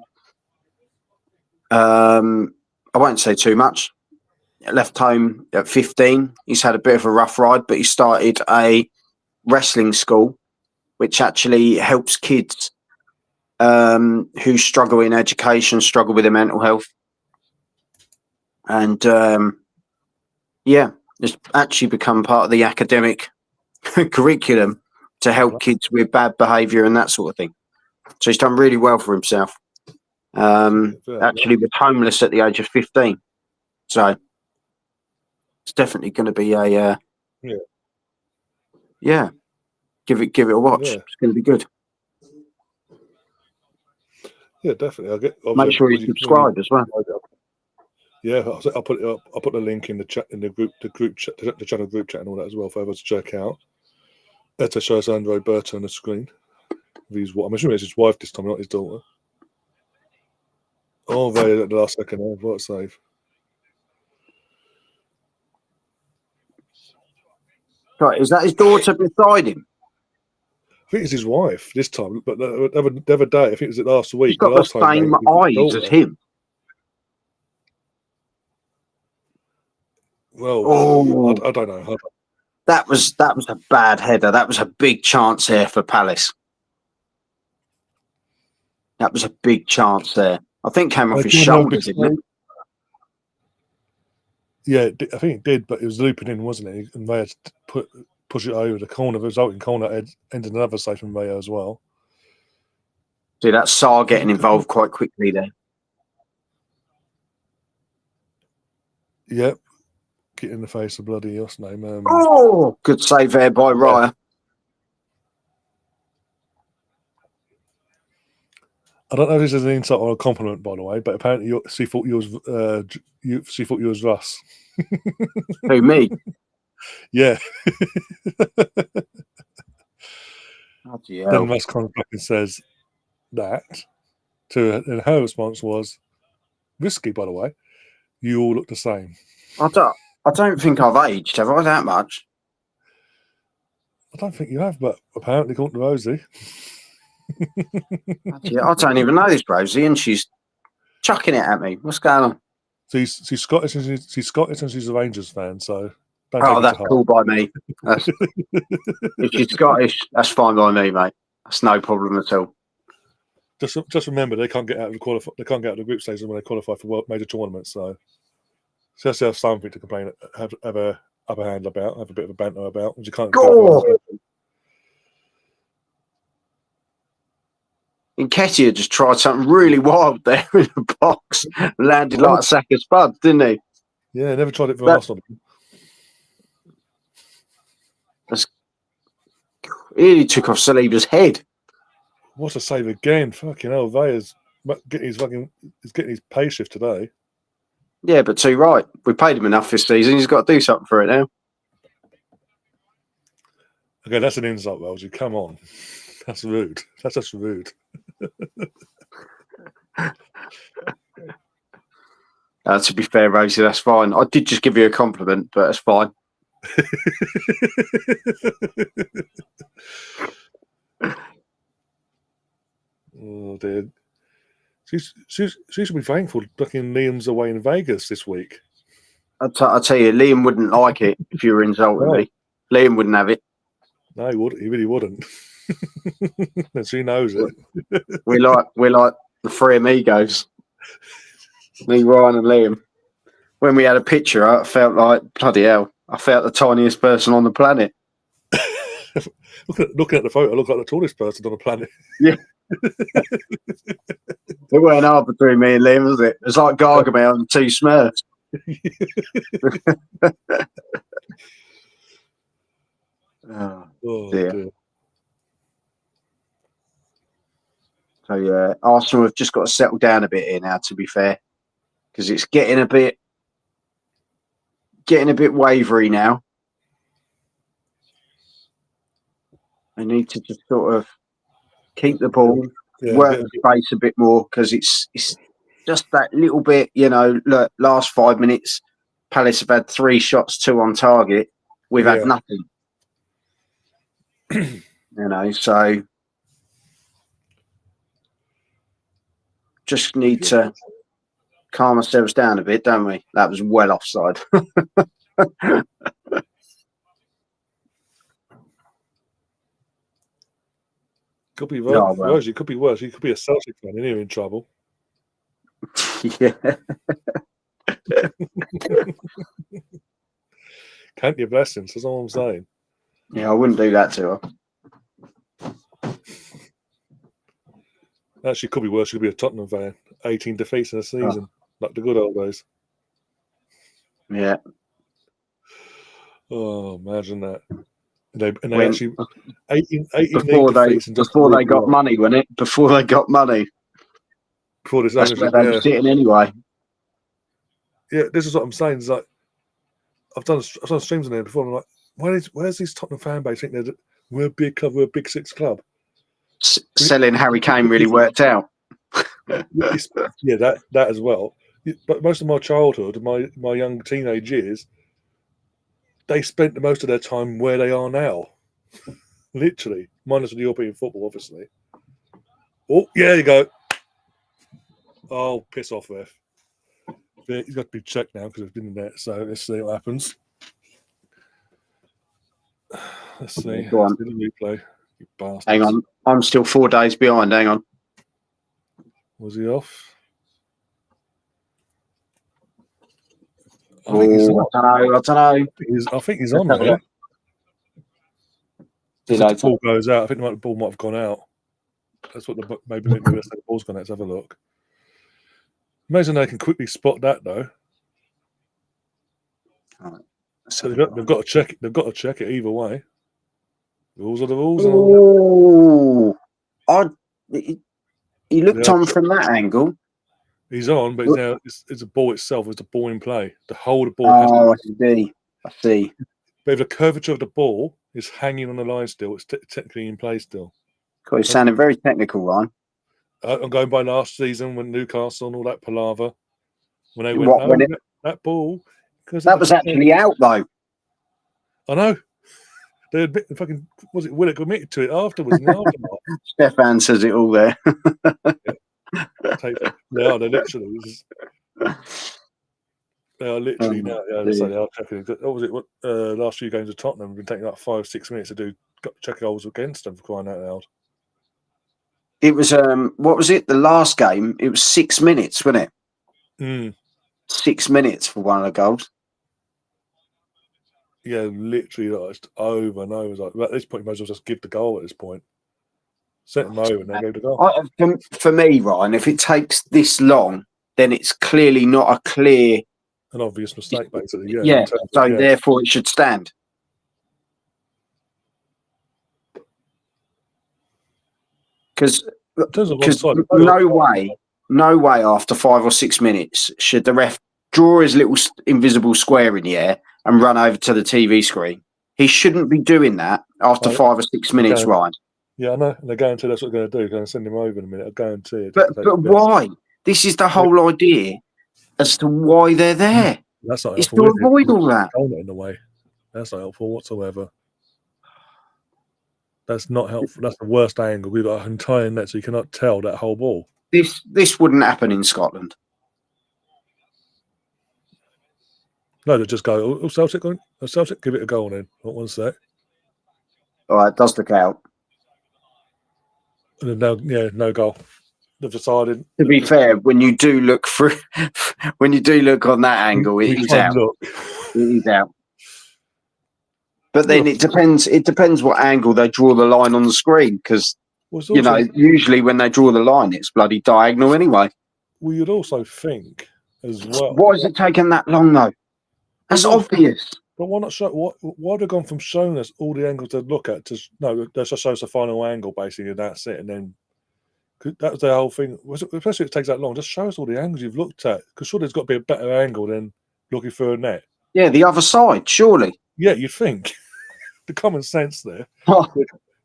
I won't say too much. Left home at 15. He's had a bit of a rough ride, but he started a wrestling school, which actually helps kids who struggle in education, struggle with their mental health. And it's actually become part of the academic curriculum to help kids with bad behaviour and that sort of thing. So he's done really well for himself. Actually was homeless at the age of 15. So it's definitely going to be a give it a watch. Yeah. It's going to be good. Yeah, definitely. Make sure you subscribe as well. Yeah, I'll put it up. I'll put the link in the chat, in the channel group chat and all that as well for everyone to check out. That shows Andre Roberto on the screen. I'm assuming it's his wife this time, not his daughter. Oh, very at the last second. What a save! Right, is that his daughter beside him? I think it's his wife this time, but the other day, I think it was last week. He's got the same eyes as him. Well, I don't know. That was a bad header. That was a big chance there for Palace. That was a big chance there. I think came off his shoulder, didn't it? Yeah, I think it did, but it was looping in, wasn't it? And they had to push it over the corner. The resulting corner ended another save from Mayo as well. See, that's Saar getting involved quite quickly there. Yep. Get in the face of bloody what's name. Good save there by Raya. I don't know if this is an insult or a compliment, by the way, but apparently she thought you was Russ. Who, me? Yeah. Then Russ comes back and says that. And her response was, "Risky, by the way. You all look the same." I don't think I've aged, have I, that much? I don't think you have, but apparently, according to Rosie. I don't even know this Rosie, and she's chucking it at me. What's going on? So she's Scottish and she's a Rangers fan, so that's cool by me. If she's Scottish, that's fine by me, mate. That's no problem at all. Just remember, they can't get out of the group stages when they qualify for major tournaments. So just have something to complain, have a upper hand about, have a bit of a banter about. You can't. Nketiah just tried something really wild there in the box. Landed like a sack of spuds, didn't he? Yeah, never tried it for Arsenal. He really took off Saliba's head. What a save again. Fucking hell, Veya's getting his pay shift today. Yeah, but too right. We paid him enough this season. He's got to do something for it now. Okay, that's an insult, Rosie. Come on. That's rude. That's just rude. To be fair, Rosie, that's fine. I did just give you a compliment, but that's fine. Oh dear. She should be thankful fucking Liam's away in Vegas this week. I'll tell you, Liam wouldn't like it if you were insulting me. Liam wouldn't have it. No, he really wouldn't. And she knows it. We're like the three amigos. Me, Ryan, and Liam. When we had a picture, I felt like, bloody hell, I felt the tiniest person on the planet. Looking at the photo, I look like the tallest person on the planet. Yeah. It weren't hard between me and Liam, was it? It was like Gargamel and the two Smurfs. Oh dear. So yeah, Arsenal have just got to settle down a bit here now, to be fair, because it's getting a bit wavery now. They need to just sort of keep the ball, Yeah, work the space a bit more, because it's just that little bit. Look, last 5 minutes, Palace have had 3 shots, 2 on target. We've had nothing. So just need to calm ourselves down a bit, don't we? That was well offside. could be worse. It could be worse. You could be a Celtic fan and you're in trouble. Yeah. Count your blessings. That's all I'm saying. Yeah, I wouldn't do that to her. Actually, could be worse. You could be a Tottenham fan. 18 defeats in a season, like the good old days. Yeah. Oh, imagine that. And they When, actually 18 before they got money, wasn't it? Before they got money. That's where they were sitting anyway. Yeah, this is what I'm saying. Is like I've done streams in there before. And I'm like, where's this Tottenham fan base think that we're a big club, we're a big six club? Selling Harry Kane really worked out. Yeah, that as well. But most of my childhood, my young teenage years, they spent most of their time where they are now. Literally, minus the European football, obviously. Oh, yeah, you go. Oh, piss off, ref. He's got to be checked now because it's been in there. So let's see what happens. Let's see. Go on. Let's do the replay. You bastards. Hang on. I'm still 4 days behind. Hang on. Was he off? I don't know. I think he's on there. The ball goes out. I think the ball might have gone out. That's what maybe the ball's gone out. Let's have a look. Amazing they can quickly spot that though. Right. So they've got to check it. They've got to check it either way. Rules are the rules. Oh, he looked on from that angle. He's on, but now it's a ball itself. It's a ball in play. The whole of the ball. Oh, I see. But if the curvature of the ball is hanging on the line still, it's technically in play still. God, he's sounding very technical, Ryan. I'm going by last season when Newcastle and all that palaver. When they went, that ball. That was actually out, though. I know. They admit, fucking, was it Willock admitted to it afterwards? In the aftermath. Stefan says it all there. They are literally. They are literally now. Yeah, they are checking. What was it? Last few games of Tottenham have been taking like 5-6 minutes to check goals against them for crying out loud. It was what was it? The last game, it was 6 minutes, wasn't it? 6 minutes for one of the goals. Yeah, literally, just over and over. Like, at this point, you might as well just give the goal at this point. Set them over and then go to goal. For me, Ryan, if it takes this long, then it's clearly not an obvious mistake, basically. Yeah. Therefore, it should stand. Because no way after 5 or 6 minutes should the ref draw his little invisible square in the air and run over to the TV screen. He shouldn't be doing that after 5 or 6 minutes, Ryan. Yeah, I know. And they're guaranteed that's what they're going to do. They're going to send him over in a minute. I guarantee it. But why? This is the whole idea as to why they're there. That's not helpful. It's to avoid all that. In a way. That's not helpful whatsoever. That's not helpful. That's the worst angle. We've got an entire net, so you cannot tell that whole ball. This wouldn't happen in Scotland. No, they just go, Celtic, give it a goal then. Not 1 sec. All right, does look out. And then no goal. They've decided. To be fair, when you do look on that angle, it is out. It is out. But then it depends what angle they draw the line on the screen, because usually when they draw the line, it's bloody diagonal anyway. Well, you'd also think as well. Why is it taking that long though? That's obvious. But why not show? Why have they gone from showing us all the angles to look at to let's just show us the final angle basically, and that's it. And then that was the whole thing. Especially if it takes that long, just show us all the angles you've looked at. Because surely there's got to be a better angle than looking through a net. Yeah, the other side, surely. Yeah, you'd think. The common sense there.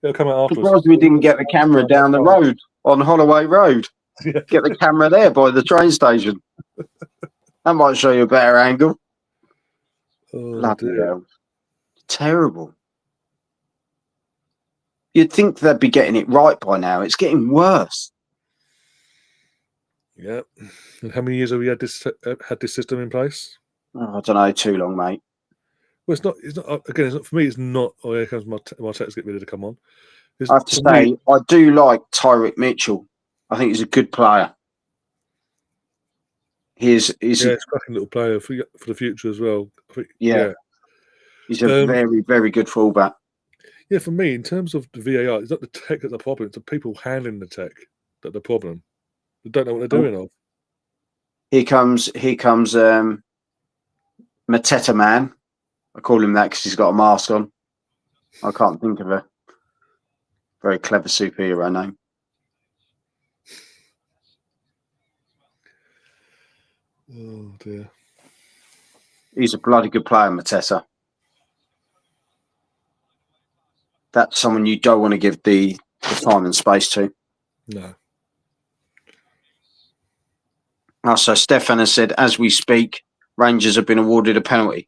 It'll come out afterwards. Surprised we didn't get the camera down the road on Holloway Road. Yeah. Get the camera there by the train station. That might show you a better angle. Oh, Bloody dear. hell. Terrible. You'd think they'd be getting it right by now. It's getting worse. Yeah. And how many years have we had this system in place? Oh, I don't know, too long, mate. Well, it's not. Again, it's not for me. It's not. Oh, here comes my text get ready to come on. I have to say, I do like Tyrick Mitchell. I think he's a good player. He's a cracking little player for the future as well. I think, he's a very, very good fullback. Yeah, for me, in terms of the VAR, it's not the tech that's the problem. It's the people handling the tech that's the problem. They don't know what they're doing. Of. Here comes Mateta Man. I call him that because he's got a mask on. I can't think of a very clever superhero name. Oh dear. He's a bloody good player, Mateta. That's someone you don't want to give the time and space to. No. So Stefan has said, as we speak, Rangers have been awarded a penalty.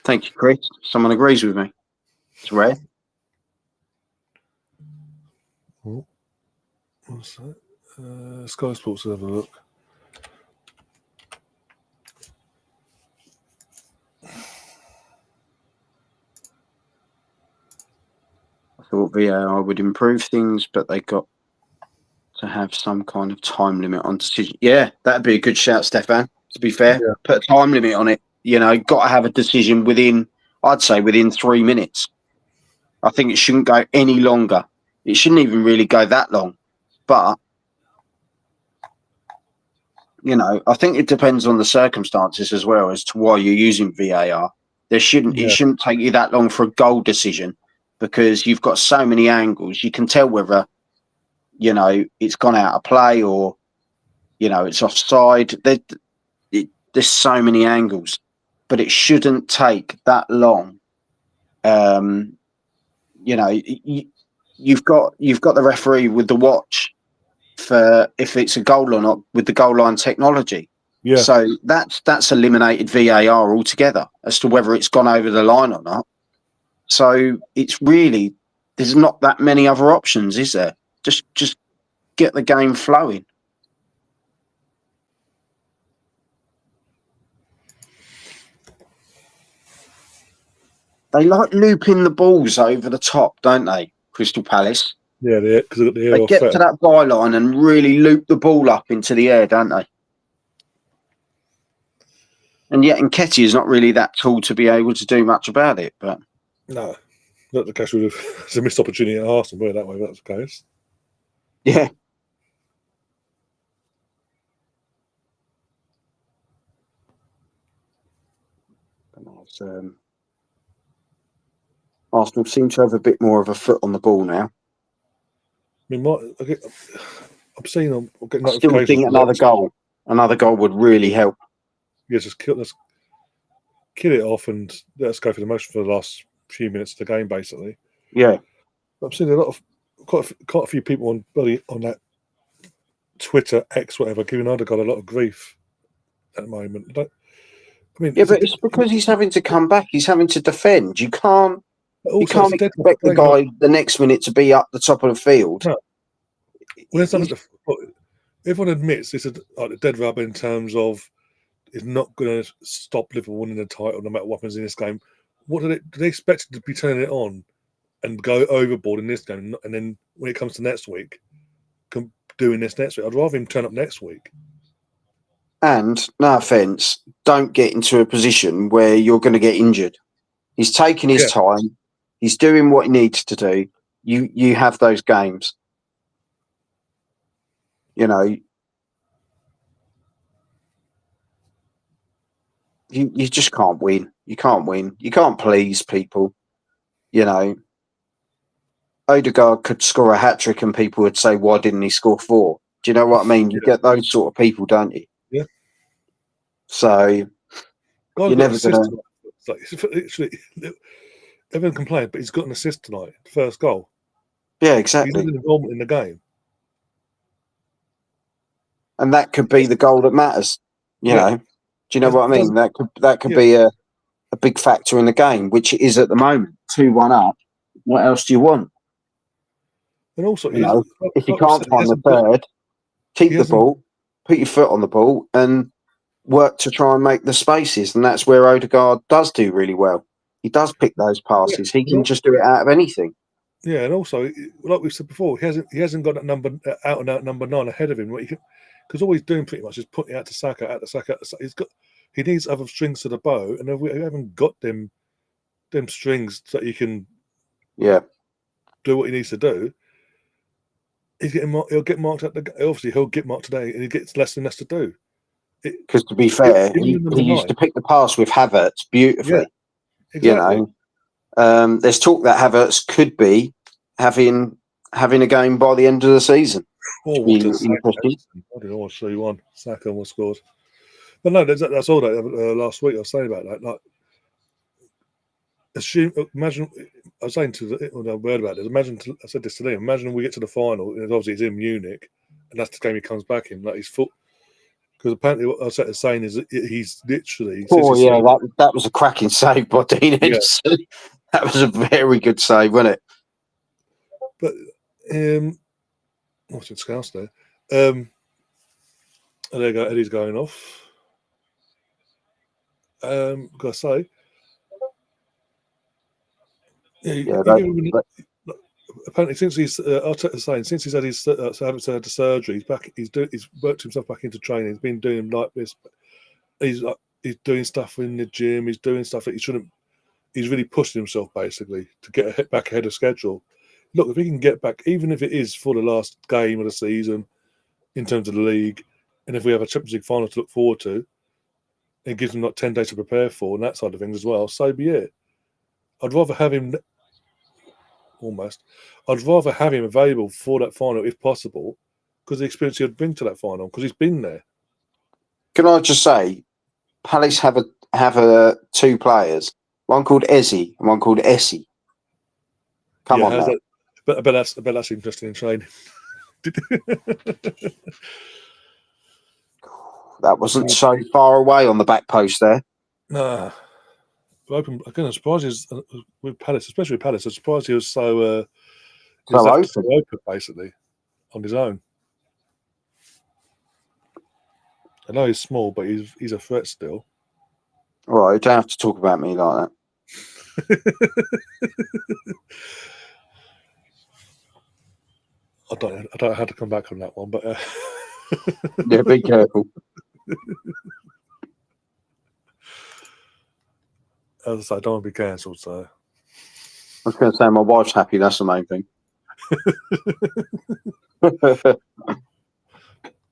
Thank you, Chris. Someone agrees with me. It's rare. Oh, what's that? Sky Sports will have a look. I thought VAR would improve things, but they got to have some kind of time limit on decision. Yeah, that'd be a good shout, Stefan. To be fair, put a time limit on it. You know, got to have a decision within 3 minutes. I think it shouldn't go any longer. It shouldn't even really go that long. But, you know, I think it depends on the circumstances as well as to why you're using VAR. It shouldn't take you that long for a goal decision because you've got so many angles. You can tell whether, you know, it's gone out of play or, you know, it's offside. There's so many angles, but it shouldn't take that long. You know, you've got the referee with the watch for if it's a goal or not with the goal line technology. Yeah. So that's eliminated VAR altogether as to whether it's gone over the line or not. So it's really there's not that many other options, is there? Just get the game flowing. They like looping the balls over the top, don't they, Crystal Palace? Yeah, because they get to that byline and really loop the ball up into the air, don't they? And yet Nketiah is not really that tall to be able to do much about it. But no, not the case. It's a missed opportunity at Arsenal. Where that way, that's the case. Yeah. Arsenal seem to have a bit more of a foot on the ball now. I mean, I'm seeing them getting I still think another goal would really help. Yeah, let's kill it off and let's go for the motion for the last few minutes of the game, basically. Yeah, I'm seeing quite a few people on that Twitter, X, whatever, giving Odegaard a lot of grief at the moment. But it's because he's having to come back. He's having to defend. You can't expect the guy the next minute to be up the top of the field. No. Well, everyone admits it's a dead rubber in terms of it's not going to stop Liverpool winning the title no matter what happens in this game. What do they expect to be turning it on and go overboard in this game? And then when it comes to next week, doing this next week, I'd rather him turn up next week. And no offence, don't get into a position where you're going to get injured. He's taking his time. He's doing what he needs to do. You have those games. You know, you just can't win. You can't win. You can't please people. You know, Odegaard could score a hat-trick and people would say, why didn't he score 4? Do you know what I mean? You get those sort of people, don't you? Yeah. So you're never going to... everyone complained, but he's got an assist tonight, first goal. Yeah, He's exactly. an involvement in the game. And that could be the goal that matters. You Yeah. know, do you know what I mean? That could Yeah. be a big factor in the game, which it is at the moment. 2-1 up. What else do you want? And also, You know, if you like we can't said, find the third, keep the hasn't. ball, put your foot on the ball, and work to try and make the spaces. And that's where Odegaard does do really well. He does pick those passes. He can just do it out of anything. Yeah, and also, like we said before, he hasn't got that number out and out number 9 ahead of him. Because all he's doing pretty much is putting out to Saka, out to Saka. He needs other strings to the bow, and if we haven't got them strings that he can do what he needs to do, he'll get marked at obviously he'll get marked today, and he gets less and less to do. Because to be fair, he used to pick the pass with Havertz beautifully. Yeah, exactly. You know, there's talk that Havertz could be having a game by the end of the season. Oh, what a interesting! I didn't want to show you one. Saka was scored, but no, that's all that last week I was saying about that. Like, imagine I was saying when I heard about this. I said this today. Imagine we get to the final, and obviously it's in Munich, and that's the game he comes back in. Like his foot. Because apparently what I was saying is that he's literally... that was a cracking save by Dean Henderson. Yeah. That was a very good save, wasn't it? But, what's it, Scouse there? And there you go, Eddie's going off. Gotta say... apparently, since he's saying since he's had his had the surgery, he's worked himself back into training. He's been doing like this. He's doing stuff in the gym. He's doing stuff that he shouldn't. He's really pushing himself basically to get back ahead of schedule. Look, if he can get back, even if it is for the last game of the season, in terms of the league, and if we have a Champions League final to look forward to, it gives him like 10 days to prepare for, and that side of things as well. So be it. I'd rather have him. I'd rather have him available for that final if possible, because the experience he'd bring to that final, because he's been there. Can I just say, Palace have two players, one called Ezzy and one called Essie. Come on, that, but that's interesting in training. That wasn't so far away on the back post there. Nah. Open again. I'm surprised with Palace, especially with Palace. I'm surprised he was so open, basically, on his own. I know he's small, but he's a threat still. All right, you don't have to talk about me like that. I don't know how to come back on that one, but yeah, be careful. As I say, I don't want to be cancelled, so. I was going to say my wife's happy. That's the main thing.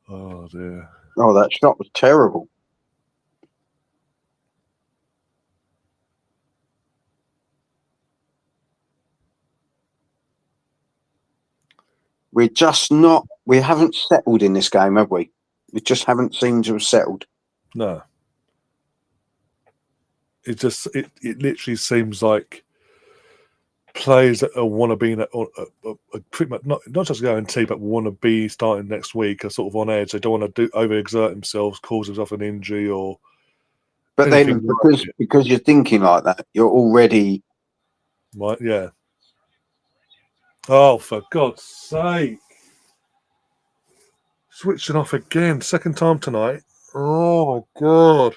Oh dear. Oh, that shot was terrible. We haven't settled in this game, have we? We just haven't seemed to have settled. No. It literally seems like players that want to be in pretty much not just guarantee, but want to be starting next week are sort of on edge. They don't want to overexert themselves, cause themselves an injury or. But then, because you're thinking like that, you're already. Right, yeah. Oh, for God's sake! Switching off again, second time tonight. Oh my God!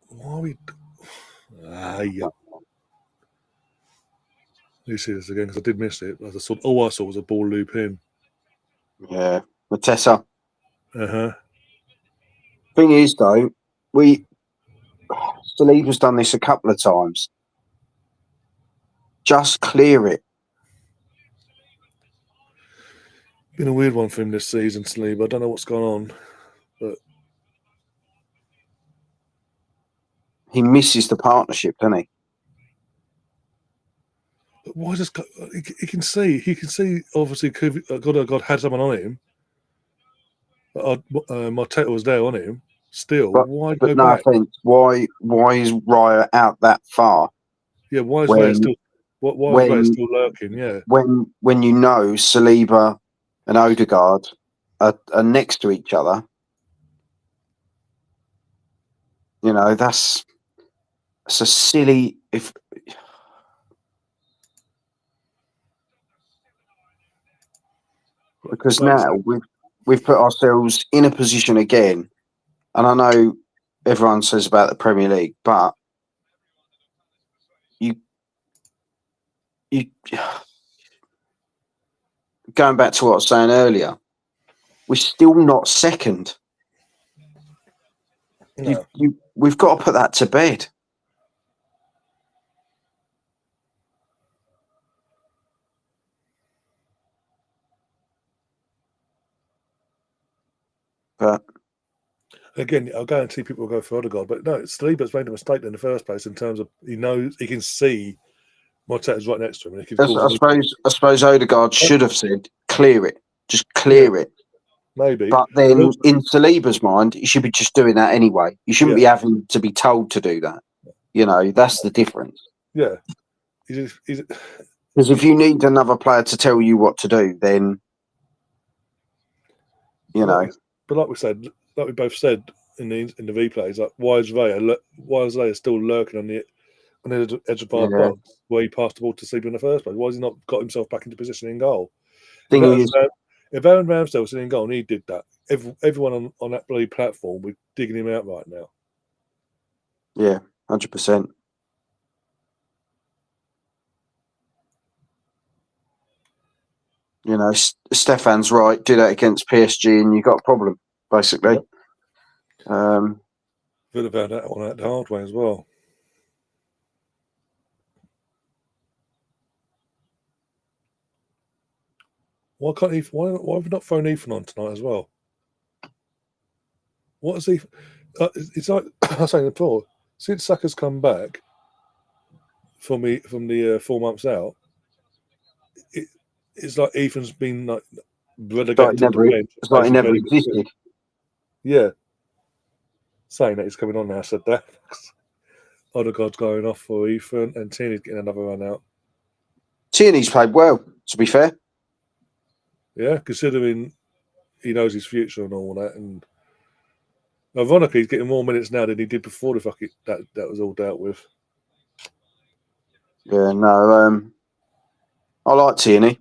Why are we? Yeah. You see this again because I did miss it. All I saw was a ball loop in. Yeah, Matessa. Uh-huh. Thing is, though, Saliba's done this a couple of times. Just clear it. Been a weird one for him this season, Saliba. I don't know what's gone on, but he misses the partnership, doesn't he? But why does he can see? He can see. Obviously, God had someone on him. Mateta was there on him. Still, But why but go no back? offense, why is Raya out that far Yeah, why is Raya when still? Why is Raya when still lurking? Yeah, when you know Saliba and Odegaard are next to each other? You know, that's a silly if because like I now said, we've put ourselves in a position again, and I know everyone says about the Premier League, but you you going back to what I was saying earlier, we're still not second. no. We've got to put that to bed. But Again, I guarantee people will go for Odegaard, but no, Saliba's made a mistake in the first place in terms of he knows he can see Mateta's right next to him, and he could cause an issue. I suppose Odegaard should have said, clear it, just Yeah, clear it. maybe. But But then also, in Saliba's mind, he should be just doing that anyway. You shouldn't yeah, be having to be told to do that. You know, that's the difference. yeah. He's Because if you need another player to tell you what to do, then, you but know, like we said, like we both said in the replays, like why is Raya still lurking on the edge of our yeah. box where he passed the ball to Saliba in the first place? Why has he not got himself back into position in goal? If Thing that was is, if Aaron Ramsdale was sitting in goal and he did that, everyone on that bloody platform would digging him out right now. yeah, 100%. You know, Stefan's right. Do that against PSG and you got a problem, basically. Yep. Could have found that one out the hard way as well. Why can't he? Why have we not thrown Ethan on tonight as well? What is he? It's like I was saying before. Since Saka's come back from the 4 months out, it, it's like Ethan's been like relegated to the bench, It's like he basically never ready to existed. yeah. Saying that he's coming on now, said that. Odegaard's going off for Ethan, and Tierney's getting another run out. Tierney's played well, to be fair. Yeah, considering he knows his future and all that, and ironically, he's getting more minutes now than he did before the that was all dealt with. Yeah, no, I like Tierney.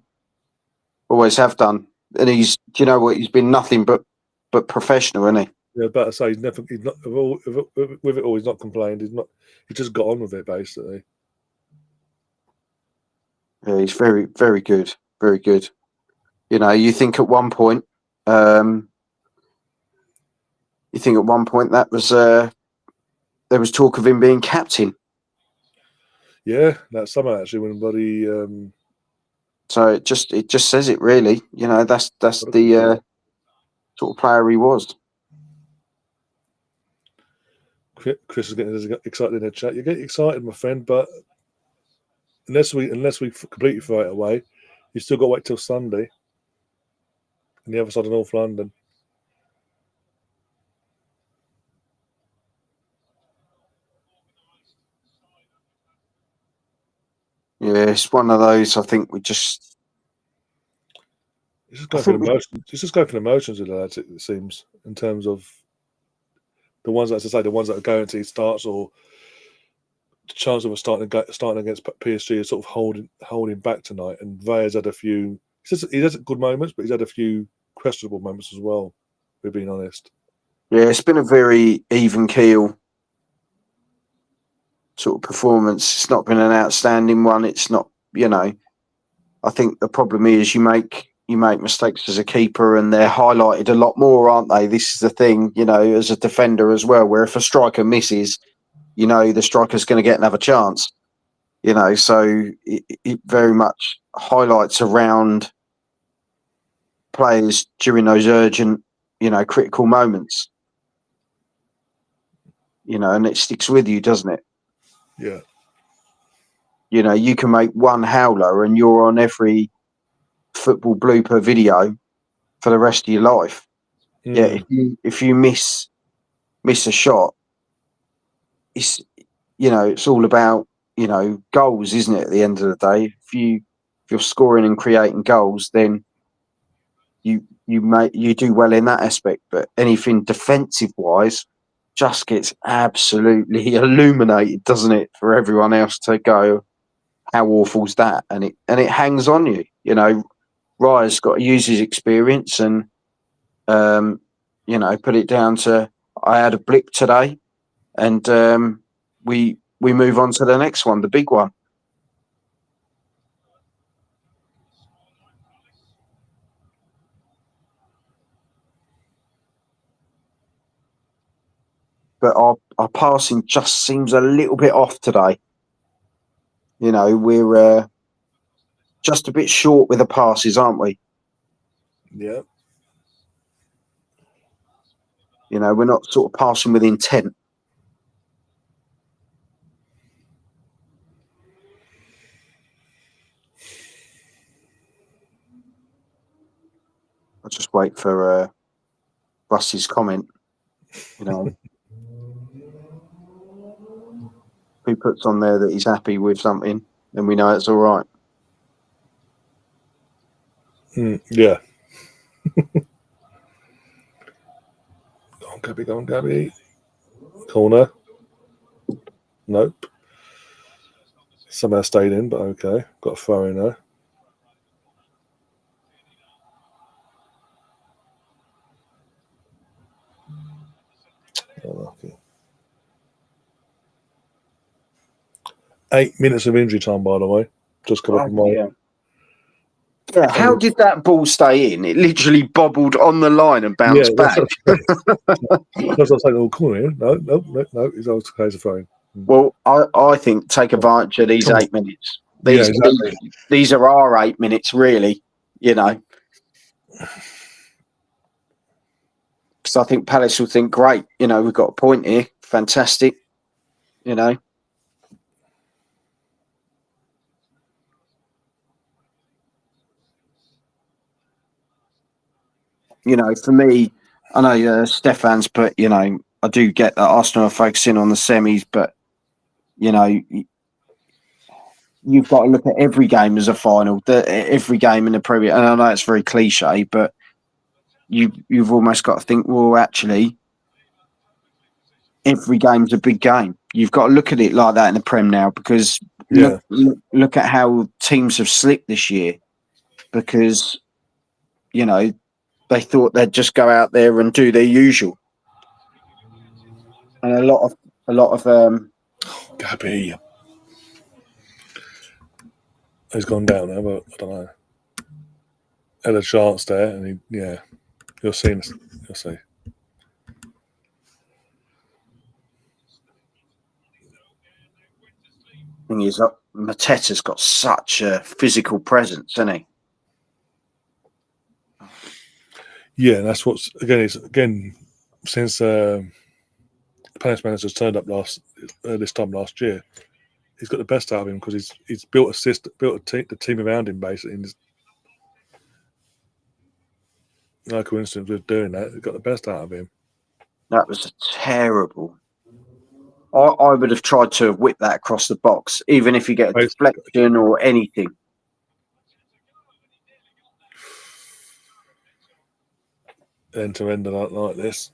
Always have done. And do you know what? He's been nothing but professional, isn't he? Yeah, but I say he's not with it all. He's not complained. He just got on with it basically. Yeah, he's very, very good. Very good. You know, you think at one point, that was there was talk of him being captain. Yeah, that summer actually when buddy. So it just says it really. You know, that's the sort of player he was. Chris is getting excited in the chat. You get excited, my friend, but unless we completely throw it away, you still got to wait till Sunday, on the other side of North London. Yeah, it's one of those. I think we just. It's just I going for think we, emotions. It's just going for emotions with the lads. It seems in terms of the ones that, as I say, the ones that are guaranteed starts or the chance of us starting against PSG is sort of holding back tonight. And Raya's had a few. He's had good moments, but he's had a few questionable moments as well. We're being honest. yeah, it's been a very even keel sort of performance. It's not been an outstanding one. It's not, you know. I think the problem is you make mistakes as a keeper, and they're highlighted a lot more, aren't they? This is the thing, you know, as a defender as well. Where if a striker misses, you know, the striker's going to get another chance. You know, so it very much highlights around players during those urgent, you know, critical moments. You know, and it sticks with you, doesn't it? Yeah. You know, you can make one howler and you're on every football blooper video for the rest of your life. Yeah, Mm. if you miss a shot, it's it's all about goals, isn't it? At the end of the day, if you're scoring and creating goals, then you do well in that aspect. But anything defensive wise just gets absolutely illuminated, doesn't it, for everyone else to go, how awful's that? And it hangs on you. Raya's got to use his experience and put it down to, I had a blip today, and we move on to the next one, the big one. But our passing just seems a little bit off today. We're just a bit short with the passes, aren't we? Yeah. We're not sort of passing with intent. I'll just wait for Russ's comment. Who puts on there that he's happy with something, then we know it's all right. Yeah. Go on, Gabby. Corner. Nope. Somehow stayed in, but okay. Got a throw in there. Oh, okay. 8 minutes of injury time, by the way. Just come up with my. Yeah, how did that ball stay in? It literally bobbled on the line and bounced back. That's what I'm saying. Oh, corner here. No. He's always a phone. Well, I think take advantage of these 8 minutes. Yeah, exactly. These are our 8 minutes, really. Because I think Palace will think, great, we've got a point here, fantastic. For me, I know Stefan's put, I do get that Arsenal are focusing on the semis, but you've got to look at every game as a final. Every game in the Premier, and I know it's very cliche, but you've almost got to think, well, actually, every game's a big game. You've got to look at it like that in the Prem now, because look at how teams have slipped this year, because they thought they'd just go out there and do their usual, and a lot of Gabby. He's gone down there, but I don't know. Had a chance there, and you'll see. You'll see. thing is, Mateta's got such a physical presence, hasn't he? Yeah, and that's what's again since Palace manager's turned up this time last year. He's got the best out of him because he's built the team around him basically. And no coincidence with doing that. He's got the best out of him. That was terrible. I would have tried to whip that across the box, even if you get a deflection or anything. End to end like this.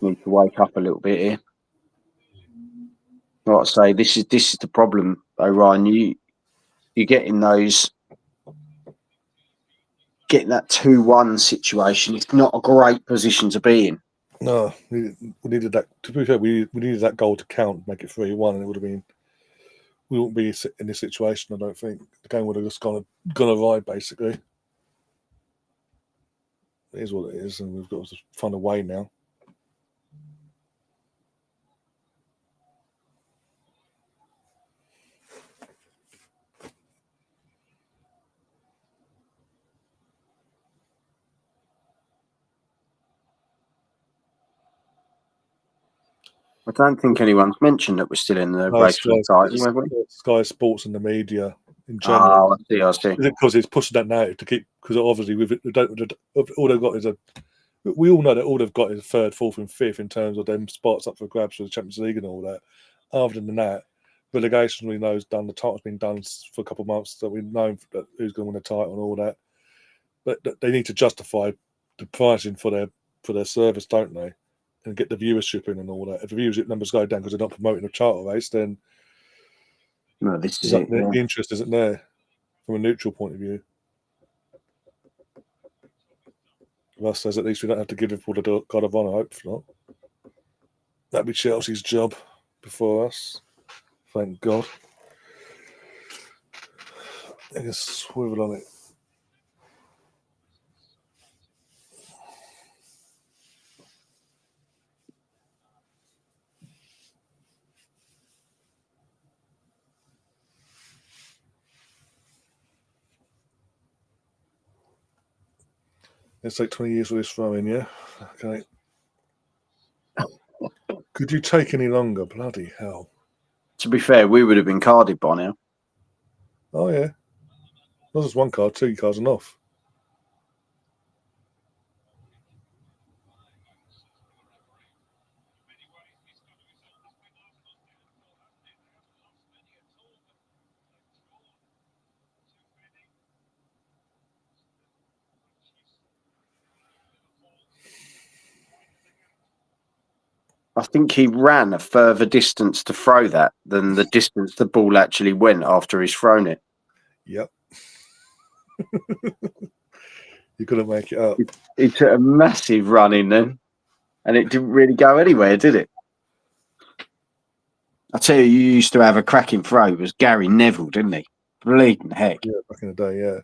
Need to wake up a little bit here. Like I say, this is the problem, though, Ryan. You're getting that 2-1 situation. It's not a great position to be in. No, we needed that. To be fair, we needed that goal to count, make it 3-1, and it would have been. We wouldn't be in this situation. I don't think the game would have just gone awry. Basically, it is what it is, and we've got to find a way now. I don't think anyone's mentioned that we're still in the race for the title, have we? Sky Sports and the media in general. Oh, I see. Because it's pushing that narrative to keep, because obviously all they've got is we all know that all they've got is third, fourth, and fifth in terms of them spots up for grabs for the Champions League and all that. Other than that, relegation we know is done. The title's been done for a couple of months, so we know that who's going to win the title and all that. But they need to justify the pricing for their service, don't they? And get the viewership in and all that. If the viewership numbers go down because they're not promoting a charter race, then No, this is it. the interest isn't there from a neutral point of view. Russ says at least we don't have to give Liverpool the God of Honour. Hope not. That'd be Chelsea's job before us. Thank God. I can swivel on it. It's like 20 years with this throwing, yeah? Okay. Could you take any longer? Bloody hell. To be fair, we would have been carded by now. Oh, yeah. Not just one card, 2 cards and off. I think he ran a further distance to throw that than the distance the ball actually went after he's thrown it. Yep. You couldn't make it up. He took a massive run in then, and it didn't really go anywhere, did it? I tell you used to have a cracking throw was Gary Neville, didn't he? Bleeding heck. Yeah, back in the day, yeah.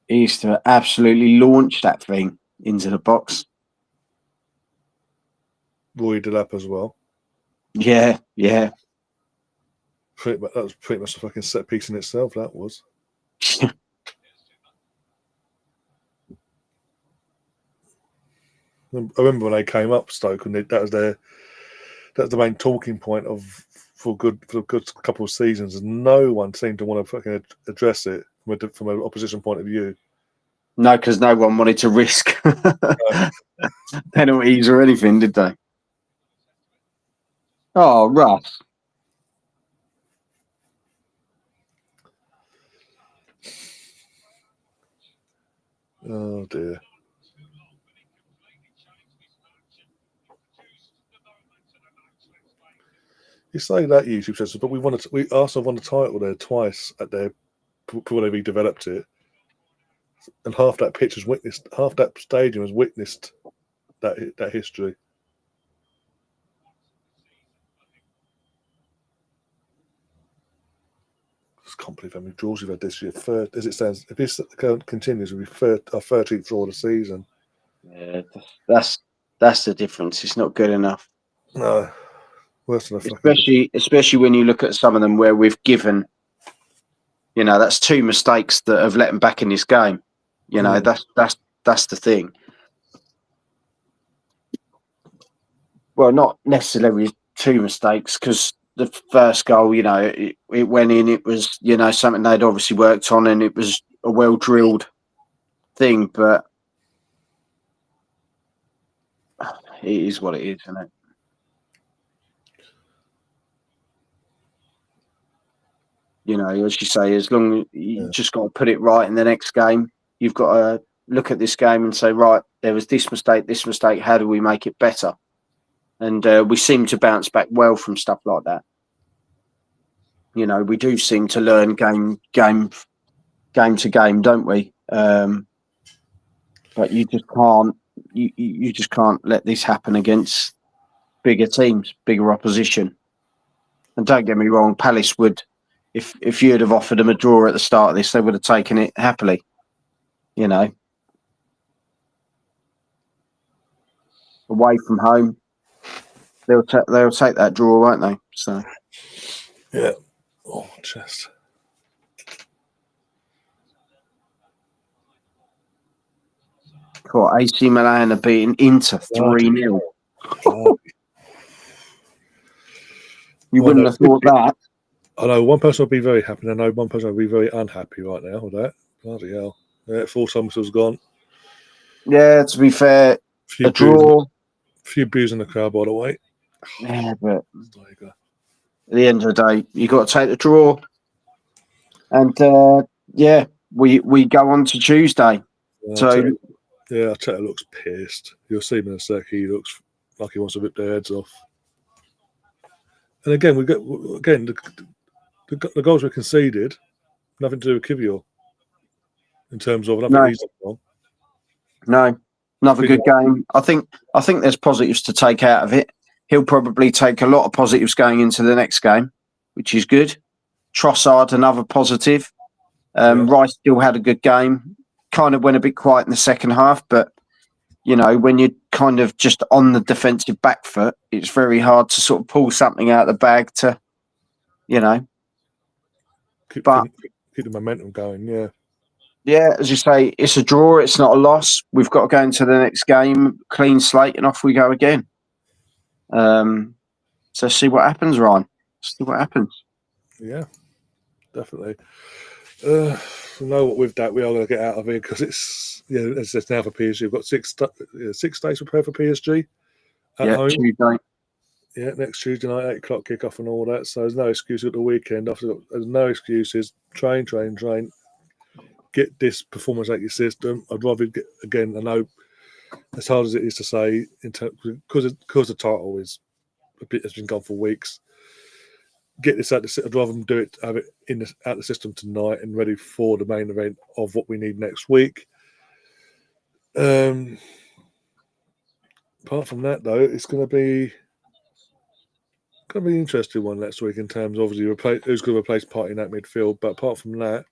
He used to absolutely launch that thing into the box. Roy Delap as well. Yeah. That was pretty much a fucking set piece in itself, that was. I remember when they came up, Stoke, and that was the main talking point for a good couple of seasons, and no one seemed to want to fucking address it from an opposition point of view. No, because no one wanted to risk penalties or anything, did they? Oh, Russ. Oh dear. You say that, YouTube says, but we also won the title there twice before they redeveloped it, and half that stadium has witnessed that history. I just can't believe how many draws we've had this year. Third, as it stands, if this continues, we'll be our 13th draw of the season. Yeah, that's the difference. It's not good enough. No, worse than especially when you look at some of them where we've given. You know, that's 2 mistakes that have let them back in this game. You know, that's the thing. Well, not necessarily 2 mistakes, because the first goal, you know, it went in. It was, you know, something they'd obviously worked on, and it was a well drilled thing. But it is what it is, isn't it? You know, as you say, as long as you just got to put it right in the next game, you've got to look at this game and say, right, there was this mistake. How do we make it better? And we seem to bounce back well from stuff like that. You know, we do seem to learn game to game, don't we? But you just can't. You just can't let this happen against bigger teams, bigger opposition. And don't get me wrong, Palace would, if you'd have offered them a draw at the start of this, they would have taken it happily. You know, away from home, they'll take that draw, won't they? So yeah. Oh, chest. Cool. AC Milan are beating Inter 3-0. You Well, wouldn't have thought that. I know one person will be very happy, and I know one person will be very unhappy right now with that. Bloody hell. Yeah, full Somerset's gone. Yeah, to be fair, Few a draw. few boos in the crowd, by the way. Yeah, but There you go. at the end of the day, you got to take the draw. And yeah, we go on to Tuesday. So Arteta looks pissed. You'll see him in a sec. He looks like he wants to rip their heads off. And again, the goals were conceded. Nothing to do with Kivior in terms of nothing he's done wrong. no, another good game. I think there's positives to take out of it. He'll probably take a lot of positives going into the next game, which is good. Trossard, another positive. Rice still had a good game. Kind of went a bit quiet in the second half, but you know, when you're kind of just on the defensive back foot, it's very hard to sort of pull something out of the bag to, you know. Keep the momentum going, yeah. Yeah, as you say, it's a draw. It's not a loss. We've got to go into the next game, clean slate, and off we go again. So see what happens, Ryan. See what happens. Yeah, definitely. You know what? With that, we are going to get out of here because it's it's now for PSG. We've got 6 days prepared for PSG at home. Tuesday. Yeah, next Tuesday night, 8 o'clock kickoff and all that. So there's no excuse at the weekend. There's no excuses. Train. Get this performance out your system. I'd rather get, again, I know as hard as it is to say, because the title has been gone for weeks, get this out the I'd rather them do it, have it out the system tonight and ready for the main event of what we need next week. Apart from that, though, it's going to be an interesting one next week in terms of obviously who's going to replace Partey in that midfield. But apart from that,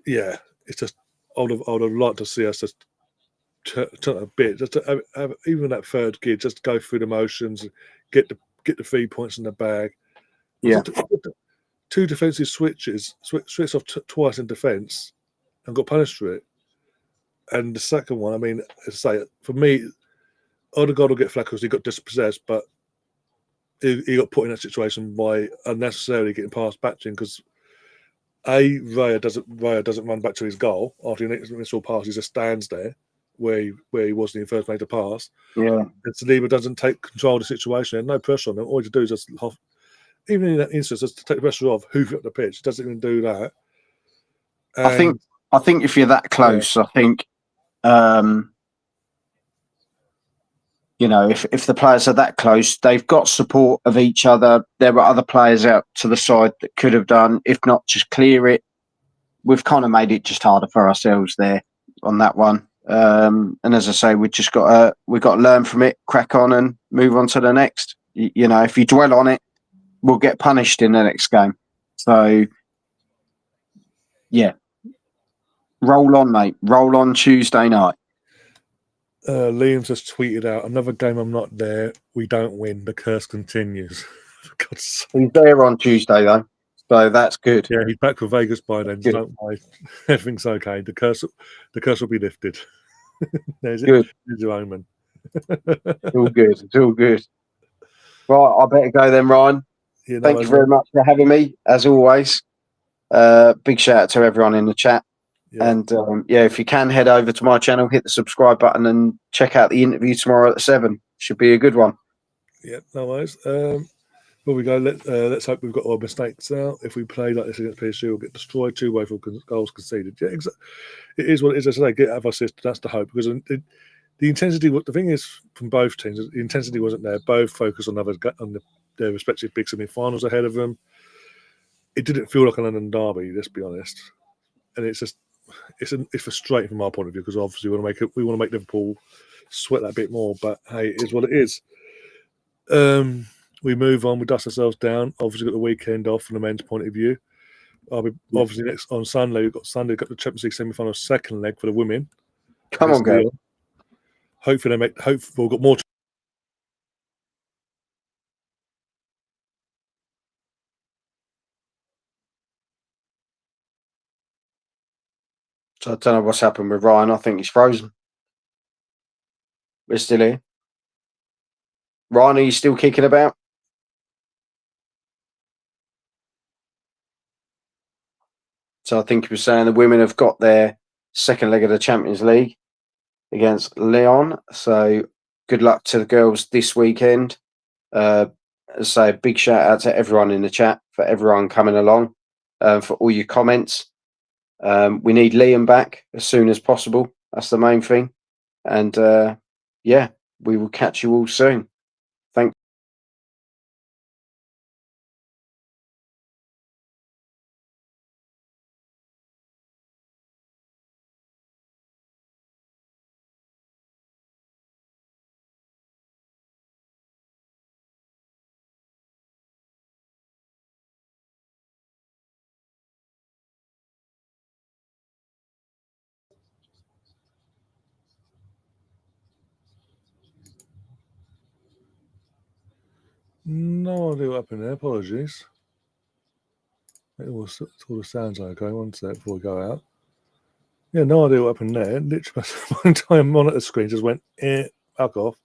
yeah, it's just I would have liked to see us just turn a bit, just to have even that third gear, just go through the motions, get the 3 points in the bag. Yeah. 2 defensive switches, switched off twice in defence, and got punished for it. And the second one, I mean, as I say, for me, Odegaard will get flack because he got dispossessed, but he got put in that situation by unnecessarily getting past Batchin because Raya doesn't run back to his goal after the initial pass. He just stands there where he was when he first made the pass. Yeah. And Saliba doesn't take control of the situation. And no pressure on him. All he do is just even in that instance, just to take the pressure off, hoof up the pitch. He doesn't even do that. And, I think if you're that close, I think you know, if the players are that close, they've got support of each other. There are other players out to the side that could have done, if not just clear it. We've kind of made it just harder for ourselves there on that one. And as I say, we've got to learn from it, crack on, and move on to the next. You know, if you dwell on it, we'll get punished in the next game. So, yeah, roll on, mate. Roll on Tuesday night. Liam's just tweeted out, another game I'm not there. We don't win. The curse continues. For God's sake. He's there on Tuesday, though. So that's good. Yeah, he's back for Vegas by then. So don't worry. Everything's okay. The curse will be lifted. There's your omen. It's all good. It's all good. Right, I better go then, Ryan. Yeah, Thank you very much for having me, as always. Big shout out to everyone in the chat. Yeah. And if you can head over to my channel, hit the subscribe button and check out the interview tomorrow at 7. Should be a good one. Yeah, no worries. Well, we go. Let's hope we've got our mistakes out. If we play like this against PSG, we'll get destroyed. 2 way for goals conceded. Yeah, exactly. It is what it is. As I say, get out of our system. That's the hope. Because the intensity, the thing is, from both teams, the intensity wasn't there. Both focused on their respective big semi-finals ahead of them. It didn't feel like a London derby, let's be honest. And it's just, it's frustrating from our point of view because obviously we want to make Liverpool sweat that bit more. But hey, it is what it is. We move on. We dust ourselves down. Obviously, got the weekend off from the men's point of view. Obviously next on Sunday. We've got the Champions League semi-final second leg for the women. Come on, girl. Hopefully we've got more. So I don't know what's happened with Ryan. I think he's frozen. We're still here. Ryan, are you still kicking about? So I think he was saying the women have got their second leg of the Champions League against Lyon. So good luck to the girls this weekend. So big shout out to everyone in the chat, for everyone coming along, for all your comments. We need Liam back as soon as possible. That's the main thing. And yeah, we will catch you all soon. Thank No idea what happened there. Apologies. It all sort of sounds okay. One sec before we go out. Yeah, no idea what happened there. Literally, my entire monitor screen just went, fuck off.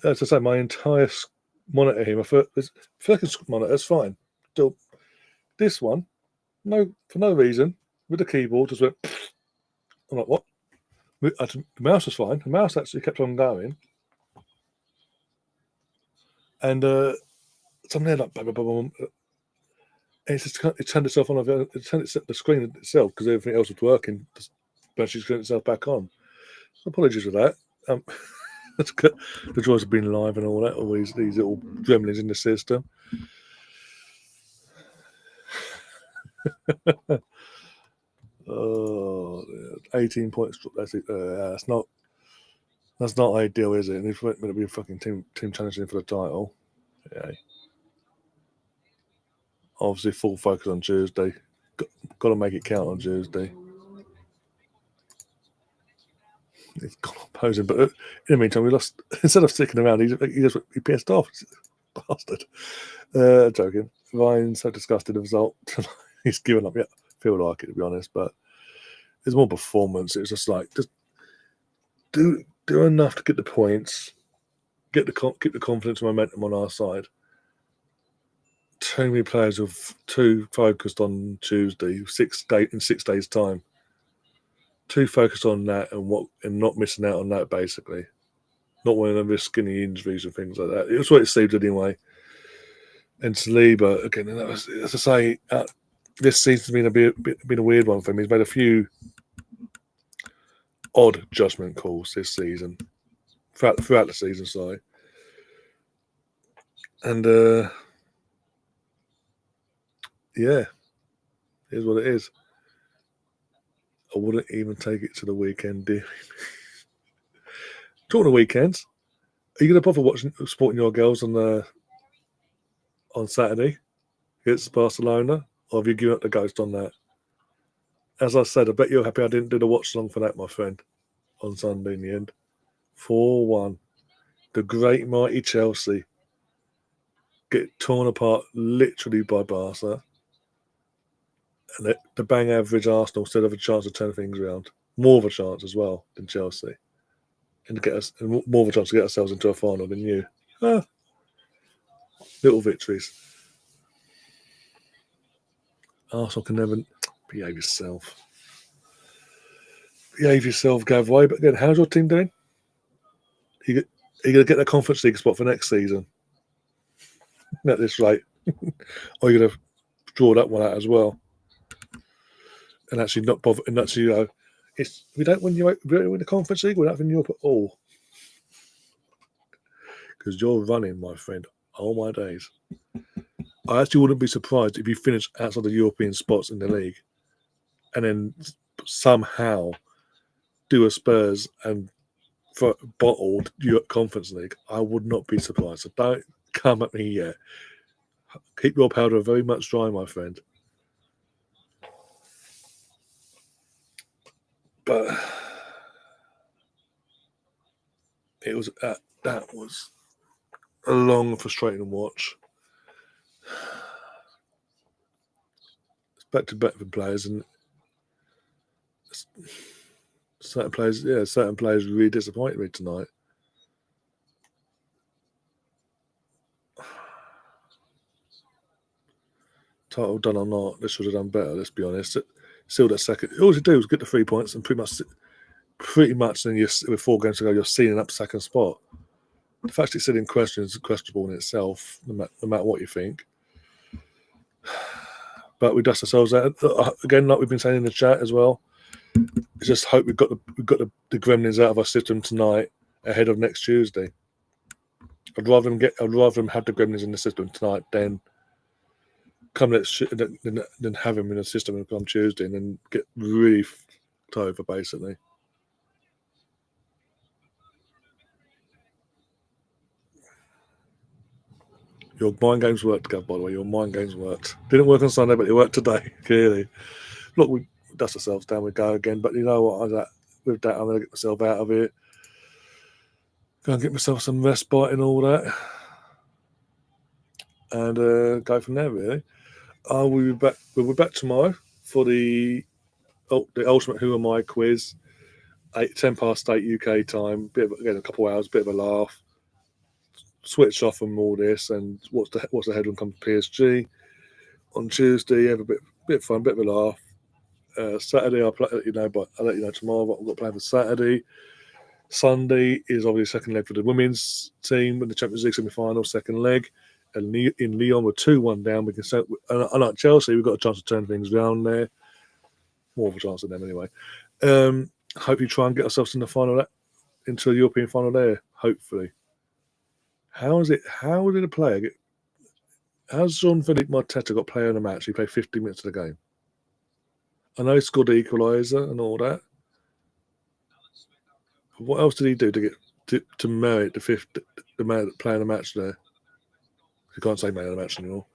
As I say, my entire monitor here, my first monitor, it's fine. Still, this one, for no reason, with the keyboard, just went. I'm like, what? The mouse was fine. The mouse actually kept on going, and something there like, and it's just it turned itself on. It turned the screen itself because everything else was working. But she's turned itself back on. Apologies for that. The joys of being live and all that. Always these little gremlins in the system. Oh, 18 points. That's it. That's not ideal, is it? And if we're going to be a fucking team challenging for the title, yeah. Obviously, full focus on Tuesday. Got to make it count on Tuesday. It's gone opposing, but in the meantime, we lost. Instead of sticking around, he pissed off. Bastard. Joking. Ryan's so disgusted with the result. He's given up. Yeah, feel like it, to be honest, but it's more performance. It's just like do enough to get the points, keep the confidence and momentum on our side. Too many players have too focused on Tuesday, in 6 days' time. Too focused on that and not missing out on that, basically. Not wanting to risk any injuries and things like that. It was what it seemed anyway. And Saliba, again, and that was, as I say, this season's been a weird one for him. He's made a few odd judgment calls this season, throughout the season, sorry. And yeah, here's what it is. I wouldn't even take it to the weekend, dear. Talking of weekends, are you going to bother supporting your girls on Saturday against Barcelona, or have you given up the ghost on that? As I said, I bet you're happy I didn't do the watch along for that, my friend, on Sunday in the end. 4-1. The great mighty Chelsea get torn apart literally by Barca. And the bang average Arsenal still have a chance to turn things around. More of a chance as well than Chelsea. And more of a chance to get ourselves into a final than you. Little victories. Arsenal can never behave yourself. Behave yourself, Gavway. But again, how's your team doing? Are you going to get that Conference League spot for next season? At this rate. Or are you going to draw that one out as well? And actually not bother. And actually, we don't win the Conference League, we're not having Europe at all. Because you're running, my friend, all my days. I actually wouldn't be surprised if you finish outside the European spots in the league and then somehow do a Spurs and bottled Europe Conference League. I would not be surprised. So don't come at me yet. Keep your powder very much dry, my friend. But it was that was a long, frustrating watch. It's back to back for players, and certain players really disappointed me tonight. title done or not, they should have done better. Let's be honest. Still, that second. All you do is get the 3 points, and pretty much, then with 4 games to go, you're sealing up second spot. The fact it's still in question is questionable in itself, no matter what you think. But we dust ourselves out again, like we've been saying in the chat as well. Just hope we've got the gremlins out of our system tonight ahead of next Tuesday. I'd rather them have the gremlins in the system tonight than than have them in the system and come Tuesday and then get really over basically. Your mind games worked, Gav, by the way. Your mind games worked. Didn't work on Sunday, but it worked today, clearly. Look, we dust ourselves down, we go again. But you know what? With that, I'm going to get myself out of here. Go and get myself some respite and all that. And go from there, really. We'll be back. We'll be back tomorrow for the Ultimate Who Am I quiz. 10 past 8 UK time. Again, a couple of hours, bit of a laugh. Switch off from all this and what's the headline come to PSG on Tuesday. Have a bit of fun, bit of a laugh. Saturday, I'll let you know tomorrow what we've got planned for Saturday. Sunday is obviously second leg for the women's team in the Champions League semi-final, second leg. And in Lyon, we're 2-1 down. We can say, unlike Chelsea, we've got a chance to turn things around there. More of a chance than them anyway. Hope you try and get ourselves in the final, into a European final there. Hopefully. How did a player get? How's Jean-Philippe Mateta got player in the match? He played 50 minutes of the game. I know he scored the equaliser and all that. What else did he do to get to merit the man playing the match there? You can't say man of the match anymore.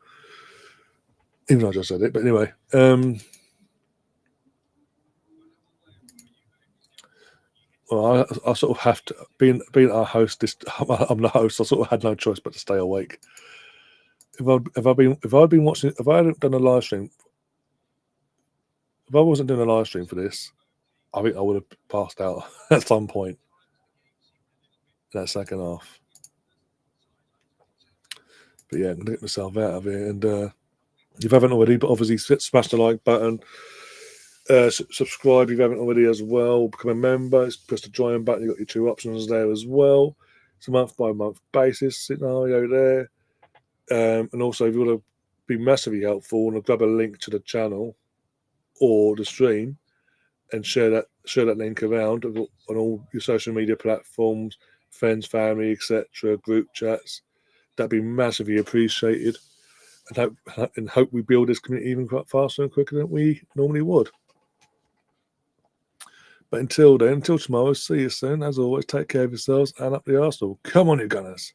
Even though I just said it, but anyway. Well, I sort of have to being our host. I'm the host. I sort of had no choice but to stay awake. If I'd been watching, if I hadn't done a live stream, if I wasn't doing a live stream for this, I think I would have passed out at some point in that second half. But yeah, I'm gonna get myself out of here. And if you haven't already, but obviously smash the like button. Subscribe if you haven't already as well. Become a member. Press the join button. You've got your 2 options there as well. It's a month by month basis scenario there. And also, if you want to be massively helpful, and grab a link to the channel or the stream and share that link around on all your social media platforms, friends, family, etc., group chats. That'd be massively appreciated. And hope we build this community even faster and quicker than we normally would. But until then, until tomorrow, see you soon. As always, take care of yourselves and up the Arsenal. Come on, you Gunners.